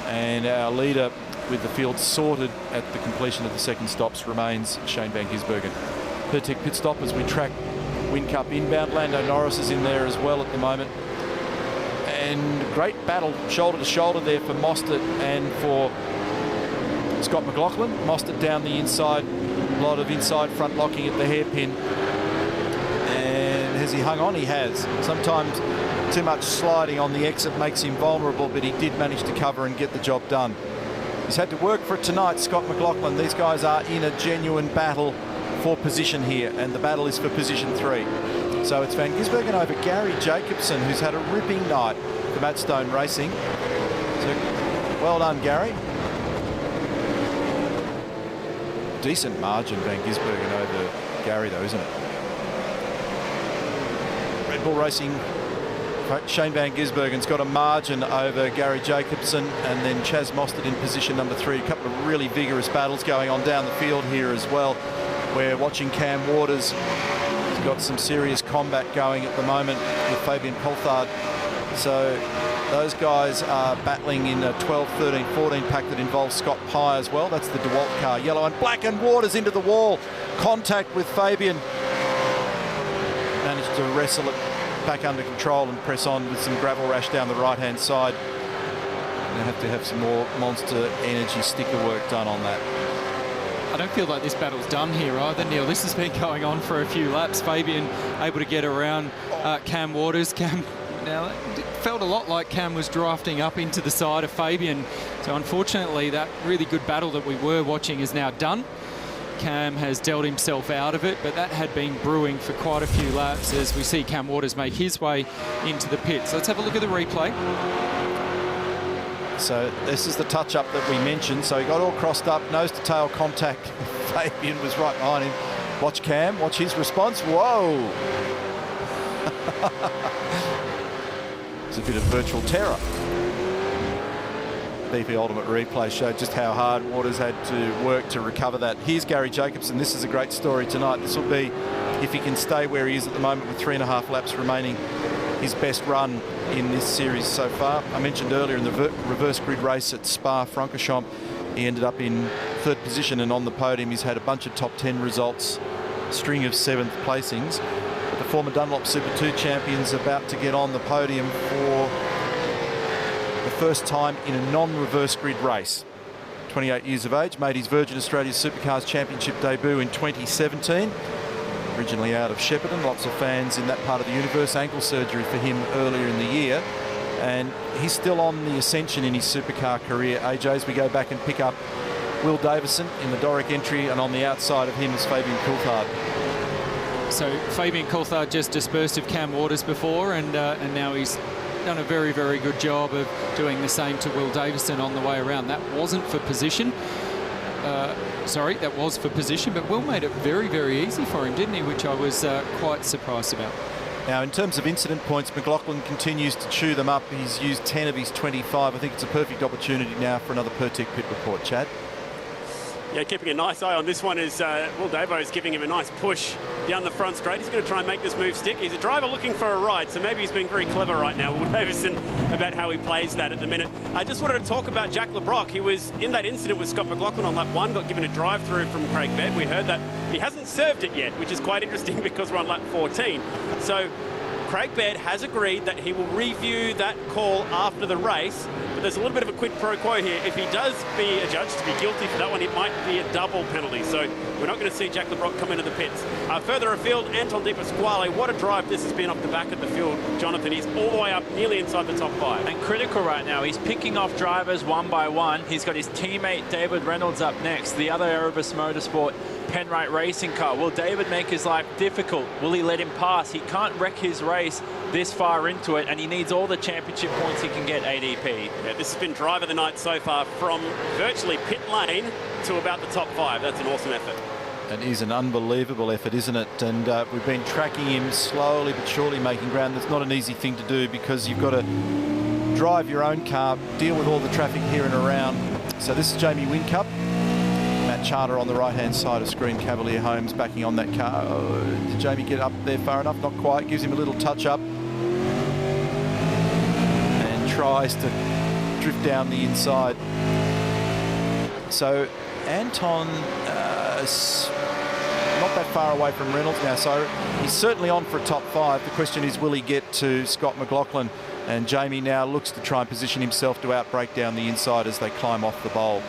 and our leader with the field sorted at the completion of the second stops remains Shane Van Gisbergen. Pertec pit stop as we track Whincup inbound. Lando Norris is in there as well at the moment. And great battle shoulder to shoulder there for Mostert and for Scott McLaughlin. Mostert down the inside, A lot of inside front locking at the hairpin. And has he hung on? He has. Sometimes too much sliding on the exit makes him vulnerable, but he did manage to cover and get the job done. He's had to work for it tonight, Scott McLaughlin. These guys are in a genuine battle for position here, and the battle is for position 3. So it's Van Gisbergen over Gary Jacobson, who's had a ripping night for Matt Stone Racing. So well done, Gary. Decent margin, Van Gisbergen over Gary, though, isn't it? Red Bull Racing, Shane Van Gisbergen's got a margin over Gary Jacobson, and then Chaz Mostert in position number 3. A couple of really vigorous battles going on down the field here as well. We're watching Cam Waters. He's got some serious combat going at the moment with Fabian Coulthard. So those guys are battling in a 12, 13, 14 pack that involves Scott Pye as well. That's the DeWalt car. Yellow and black, and Waters into the wall. Contact with Fabian. Managed to wrestle it back under control and press on with some gravel rash down the right-hand side. They have to have some more Monster Energy sticker work done on that. I don't feel like this battle's done here either, Neil. This has been going on for a few laps. Fabian able to get around Cam Waters. Cam, now, it felt a lot like Cam was drafting up into the side of Fabian. So unfortunately, that really good battle that we were watching is now done. Cam has dealt himself out of it, but that had been brewing for quite a few laps as we see Cam Waters make his way into the pits. Let's have a look at the replay. So this is the touch-up that we mentioned. So he got all crossed up, nose-to-tail contact. Fabian was right behind him. Watch Cam, watch his response. Whoa! It's a bit of virtual terror. BP Ultimate Replay showed just how hard Waters had to work to recover that. Here's Gary Jacobson. This is a great story tonight. This will be, if he can stay where he is at the moment with 3.5 laps remaining, his best run in this series so far. I mentioned earlier in the reverse grid race at Spa-Francorchamps, he ended up in 3rd position and on the podium. He's had a bunch of top 10 results, string of 7th placings. But the former Dunlop Super 2 champions about to get on the podium for the first time in a non-reverse grid race. 28 years of age, made his Virgin Australia Supercars Championship debut in 2017. Originally out of Shepparton, lots of fans in that part of the universe. Ankle surgery for him earlier in the year, and he's still on the ascension in his supercar career. AJ, as we go back and pick up Will Davison in the Doric entry, and on the outside of him is Fabian Coulthard. So Fabian Coulthard just dispersed of Cam Waters before, and now he's done a very, very good job of doing the same to Will Davison on the way around. That wasn't for position. Sorry, that was for position, but Will made it very, very easy for him, didn't he? Which I was quite surprised about. Now, in terms of incident points, McLaughlin continues to chew them up. He's used 10 of his 25. I think it's a perfect opportunity now for another per-tick pit report. Chad? Yeah, keeping a nice eye on this one is Will Davo is giving him a nice push down the front straight. He's going to try and make this move stick. He's a driver looking for a ride, so maybe he's being very clever right now, Will Davison, about how he plays that at the minute. I just wanted to talk about Jack LeBrock. He was in that incident with Scott McLaughlin on lap 1, got given a drive-through from Craig Bed. We heard that he hasn't served it yet, which is quite interesting because we're on lap 14. So Craig Baird has agreed that he will review that call after the race, but there's a little bit of a quid pro quo here. If he does be adjudged to be guilty for that one, it might be a double penalty. So we're not going to see Jack LeBrock come into the pits. Further afield, Anton Di Pasquale. What a drive this has been off the back of the field, Jonathan. He's all the way up, nearly inside the top 5. And critical right now. He's picking off drivers one by one. He's got his teammate David Reynolds up next, the other Erebus Motorsport Penrite racing car. Will David make his life difficult? Will he let him pass? He can't wreck his race this far into it, and he needs all the championship points he can get ADP. Yeah, this has been drive of the night so far, from virtually pit lane to about the top 5. That's an awesome effort. It is an unbelievable effort, isn't it? And we've been tracking him slowly but surely making ground. That's not an easy thing to do because you've got to drive your own car, deal with all the traffic here and around. So this is Jamie Whincup. Matt Charter on the right-hand side of screen. Cavalier Holmes backing on that car. Oh, did Jamie get up there far enough? Not quite. Gives him a little touch-up. And tries to drift down the inside. So Anton is not that far away from Reynolds now, so he's certainly on for a top 5. The question is, will he get to Scott McLaughlin? And Jamie now looks to try and position himself to outbrake down the inside as they climb off the bowl.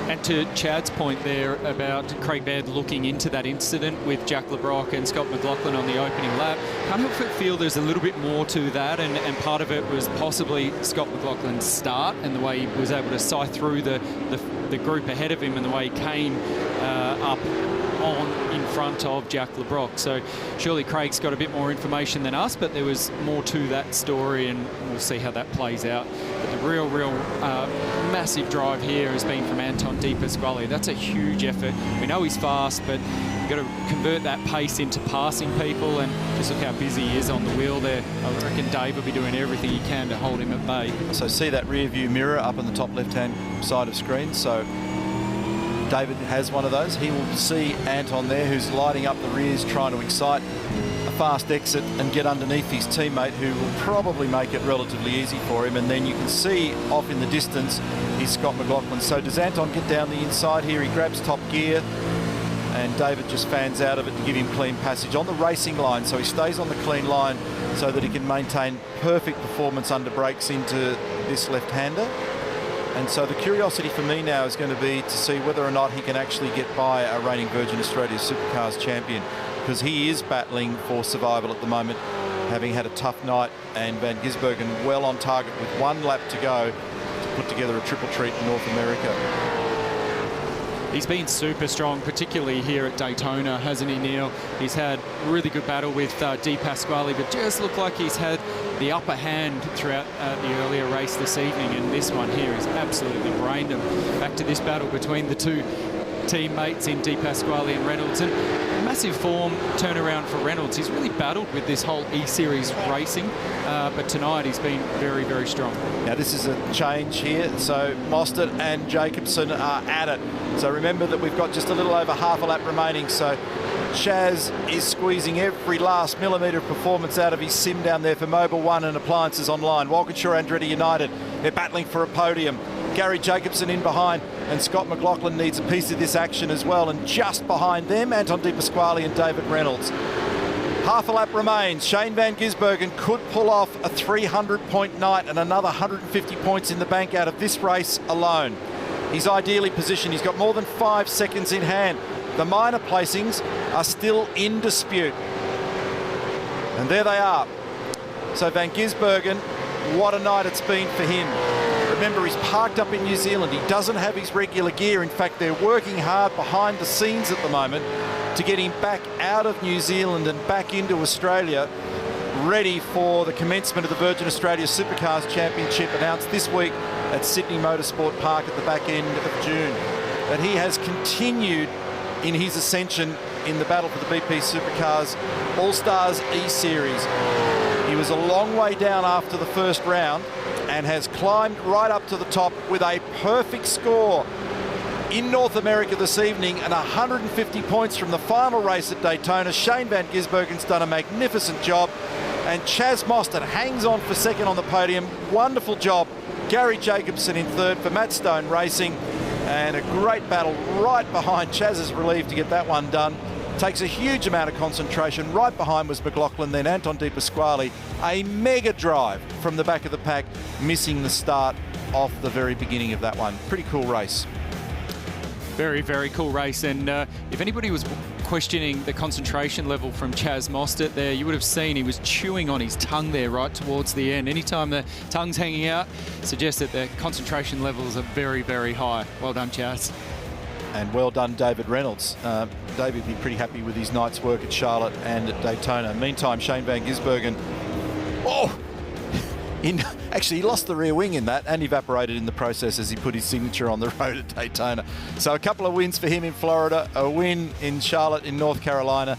And to Chad's point there about Craig Baird looking into that incident with Jack LeBrock and Scott McLaughlin on the opening lap, can't help but feel there's a little bit more to that, and part of it was possibly Scott McLaughlin's start and the way he was able to sight through the group ahead of him and the way he came up on in front of Jack LeBrock. So surely Craig's got a bit more information than us, but there was more to that story, and we'll see how that plays out. But the real massive drive here has been from Anton De Pasquale. That's a huge effort. We know he's fast, but you've got to convert that pace into passing people, and just look how busy he is on the wheel there. I reckon Dave will be doing everything he can to hold him at bay. So see that rear view mirror up on the top left-hand side of screen. So David has one of those. He will see Anton there, who's lighting up the rears, trying to excite a fast exit and get underneath his teammate, who will probably make it relatively easy for him. And then you can see off in the distance is Scott McLaughlin. So does Anton get down the inside here? He grabs top gear, and David just fans out of it to give him clean passage on the racing line. So he stays on the clean line so that he can maintain perfect performance under brakes into this left-hander. And so the curiosity for me now is going to be to see whether or not he can actually get by a reigning Virgin Australia Supercars champion, because he is battling for survival at the moment, having had a tough night, and Van Gisbergen well on target with 1 lap to go to put together a triple treat in North America. He's been super strong, particularly here at Daytona, hasn't he, Neil? He's had a really good battle with De Pasquale, but just looked like he's had the upper hand throughout the earlier race this evening, and this one here is absolutely brained him. Back to this battle between the two teammates in De Pasquale and Reynolds, and massive form turnaround for Reynolds. He's really battled with this whole E-Series racing, but tonight he's been very, very strong. Now this is a change here, so Mostert and Jacobson are at it. So remember that we've got just a little over half a lap remaining, so Chaz is squeezing every last millimetre of performance out of his sim down there for Mobile One and Appliances Online. Walkinshaw Andretti United, they're battling for a podium. Gary Jacobson in behind, and Scott McLaughlin needs a piece of this action as well, and just behind them, Anton De Pasquale and David Reynolds. Half a lap remains. Shane Van Gisbergen could pull off a 300-point night and another 150 points in the bank out of this race alone. He's ideally positioned. He's got more than 5 seconds in hand. The minor placings are still in dispute. And there they are. So Van Gisbergen, what a night it's been for him. Remember, he's parked up in New Zealand. He doesn't have his regular gear. In fact, they're working hard behind the scenes at the moment to get him back out of New Zealand and back into Australia, ready for the commencement of the Virgin Australia Supercars Championship, announced this week at Sydney Motorsport Park at the back end of June. But he has continued in his ascension in the battle for the BP Supercars All-Stars E-Series. He was a long way down after the first round and has climbed right up to the top with a perfect score in North America this evening and 150 points from the final race at Daytona. Shane Van Gisbergen's done a magnificent job, and Chaz Mostert hangs on for second on the podium. Wonderful job. Gary Jacobson in third for Matt Stone Racing, and a great battle right behind. Chaz is relieved to get that one done. Takes a huge amount of concentration. Right behind was McLaughlin, then Anton De Pasquale. A mega drive from the back of the pack, missing the start off the very beginning of that one. Pretty cool race. Very, very cool race. And if anybody was questioning the concentration level from Chaz Mostert there, you would have seen he was chewing on his tongue there right towards the end. Anytime the tongue's hanging out, suggests that the concentration levels are very, very high. Well done, Chaz. And well done, David Reynolds. David would be pretty happy with his night's work at Charlotte and at Daytona. Meantime, Shane Van Gisbergen, actually, he lost the rear wing in that and evaporated in the process as he put his signature on the road at Daytona. So a couple of wins for him in Florida, a win in Charlotte in North Carolina.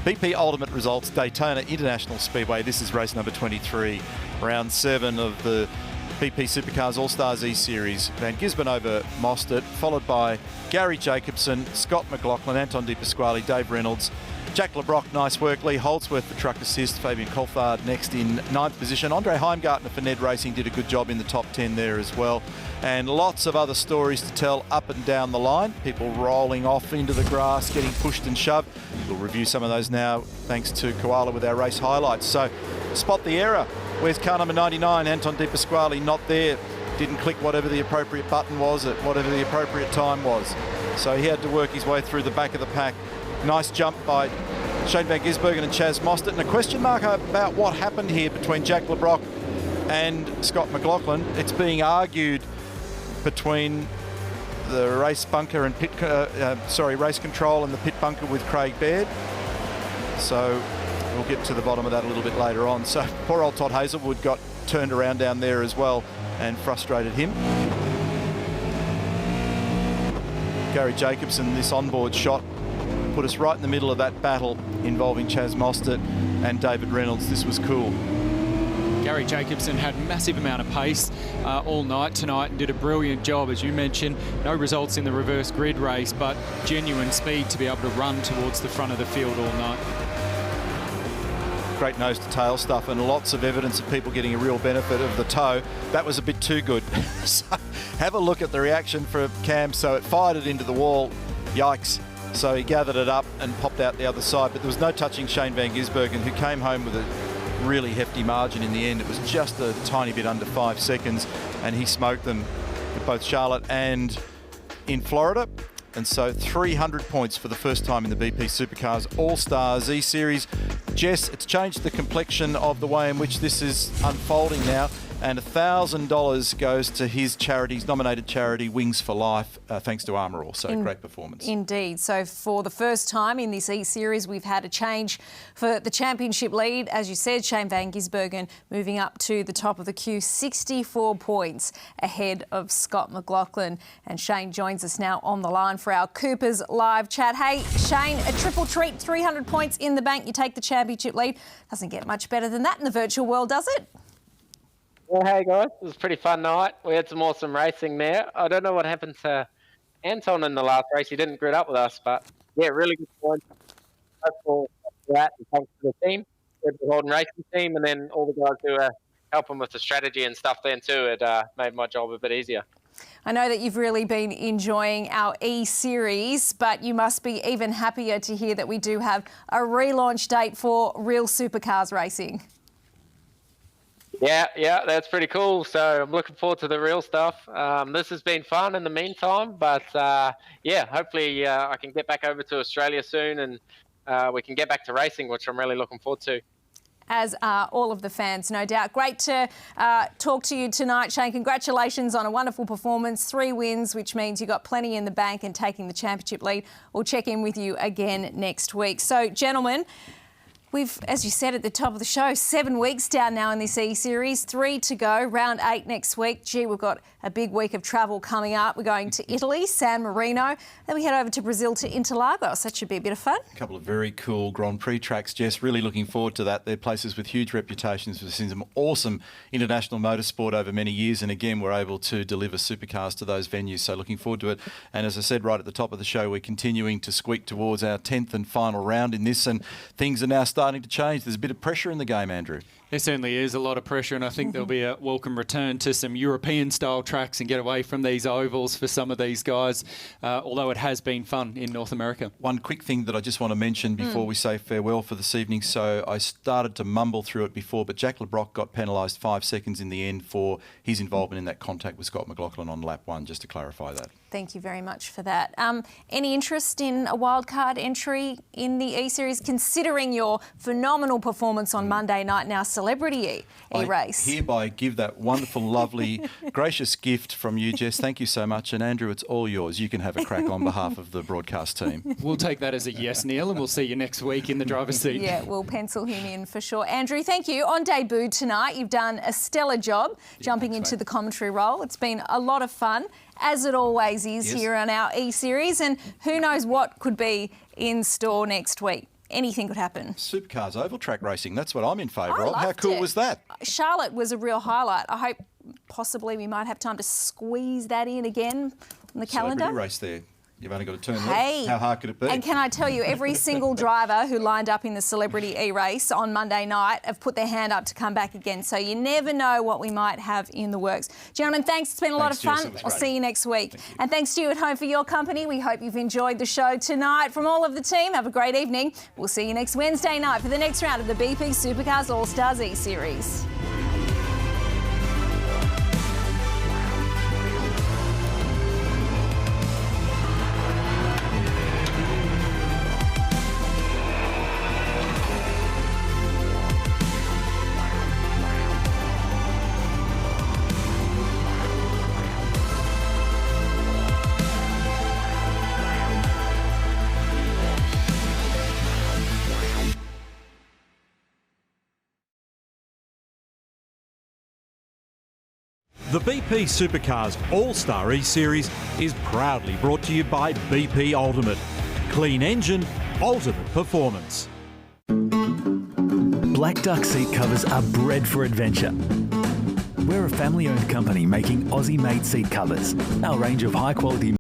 BP Ultimate Results, Daytona International Speedway. This is race number 23, round 7 of the BP Supercars All-Stars E-Series. Van Gisbergen over Mostert, followed by Gary Jacobson, Scott McLaughlin, Anton De Pasquale, Dave Reynolds, Jack LeBrock, nice work. Lee Holdsworth for truck assist. Fabian Coulthard next in 9th position. Andre Heimgartner for Ned Racing did a good job in the top 10 there as well. And lots of other stories to tell up and down the line. People rolling off into the grass, getting pushed and shoved. We'll review some of those now thanks to Koala with our race highlights. So spot the error. Where's car number 99? Anton De Pasquale not there. didn't click whatever the appropriate button was at whatever the appropriate time was. So he had to work his way through the back of the pack. Nice jump by Shane van Gisbergen and Chaz Mostert. And a question mark about what happened here between Jack Le Brocq and Scott McLaughlin. It's being argued between the race bunker and race control and the pit bunker with Craig Baird. So we'll get to the bottom of that a little bit later on. So poor old Todd Hazelwood got turned around down there as well and frustrated him. Gary Jacobson, this onboard shot put us right in the middle of that battle involving Chaz Mostert and David Reynolds. This was cool. Gary Jacobson had massive amount of pace all night tonight and did a brilliant job, as you mentioned. No results in the reverse grid race, but genuine speed to be able to run towards the front of the field all night. Great nose to tail stuff and lots of evidence of people getting a real benefit of the toe. That was a bit too good. So have a look at the reaction for Cam. So it fired it into the wall. Yikes. So he gathered it up and popped out the other side, but there was no touching Shane van Gisbergen, who came home with a really hefty margin in the end. It was just a tiny bit under 5 seconds, and he smoked them at both Charlotte and in Florida. And so 300 points for the first time in the BP Supercars All-Stars E-Series. Jess, it's changed the complexion of the way in which this is unfolding now, and $1,000 goes to his nominated charity, Wings for Life, thanks to Armour also. Great performance. Indeed. So for the first time in this E-Series, we've had a change for the championship lead. As you said, Shane van Gisbergen moving up to the top of the queue, 64 points ahead of Scott McLaughlin. And Shane joins us now on the line for our Coopers live chat. Hey, Shane, a triple treat, 300 points in the bank. You take the championship lead. Doesn't get much better than that in the virtual world, does it? Well, hey guys, it was a pretty fun night. We had some awesome racing there. I don't know what happened to Anton in the last race. He didn't grid up with us, but yeah, really good points. Hopeful for that, and thanks to the team, the Holden Racing team, and then all the guys who are helping with the strategy and stuff then too. It made my job a bit easier. I know that you've really been enjoying our E-Series, but you must be even happier to hear that we do have a relaunch date for real supercars racing. Yeah, that's pretty cool. So I'm looking forward to the real stuff. This has been fun in the meantime, but yeah, hopefully I can get back over to Australia soon and we can get back to racing, which I'm really looking forward to. As are all of the fans, no doubt. Great to talk to you tonight, Shane. Congratulations on a wonderful performance. 3 wins, which means you got plenty in the bank and taking the championship lead. We'll check in with you again next week. So, gentlemen, we've, as you said at the top of the show, 7 weeks down now in this E-Series, 3 to go, round 8 next week. Gee, we've got a big week of travel coming up. We're going to Italy, San Marino, then we head over to Brazil to Interlagos. That should be a bit of fun. A couple of very cool Grand Prix tracks, Jess. Really looking forward to that. They're places with huge reputations. We've seen some awesome international motorsport over many years, and again, we're able to deliver supercars to those venues, so looking forward to it. And as I said right at the top of the show, we're continuing to squeak towards our 10th and final round in this, and things are now starting to change. There's a bit of pressure in the game, Andrew. There certainly is a lot of pressure, and I think there'll be a welcome return to some European-style tracks and get away from these ovals for some of these guys, although it has been fun in North America. One quick thing that I just want to mention before we say farewell for this evening. So I started to mumble through it before, but Jack Le Brocq got penalised 5 seconds in the end for his involvement in that contact with Scott McLaughlin on lap 1, just to clarify that. Thank you very much for that. Any interest in a wildcard entry in the E-Series, considering your phenomenal performance on Monday night, now celebrity E-Race? I hereby give that wonderful, lovely, gracious gift from you, Jess. Thank you so much. And Andrew, it's all yours. You can have a crack on behalf of the broadcast team. We'll take that as a yes, Neil, and we'll see you next week in the driver's seat. Yeah, we'll pencil him in for sure. Andrew, thank you. On debut tonight, you've done a stellar job jumping into the commentary role. It's been a lot of fun, as it always is here on our E-Series, and who knows what could be in store next week. Anything could happen. Supercars oval track racing, that's what I'm in favour of. How cool was that? Charlotte was a real highlight. I hope possibly we might have time to squeeze that in again on the calendar. Celebrity race there. You've only got to turn left. How hard could it be? And can I tell you, every single driver who lined up in the Celebrity E-Race on Monday night have put their hand up to come back again. So you never know what we might have in the works. Gentlemen, thanks. It's been a lot of fun. I'll see you next week. And thanks to you at home for your company. We hope you've enjoyed the show tonight. From all of the team, have a great evening. We'll see you next Wednesday night for the next round of the BP Supercars All-Stars E-Series. The BP Supercars All-Star E-Series is proudly brought to you by BP Ultimate. Clean engine, ultimate performance. Black Duck seat covers are bred for adventure. We're a family-owned company making Aussie-made seat covers. Our range of high-quality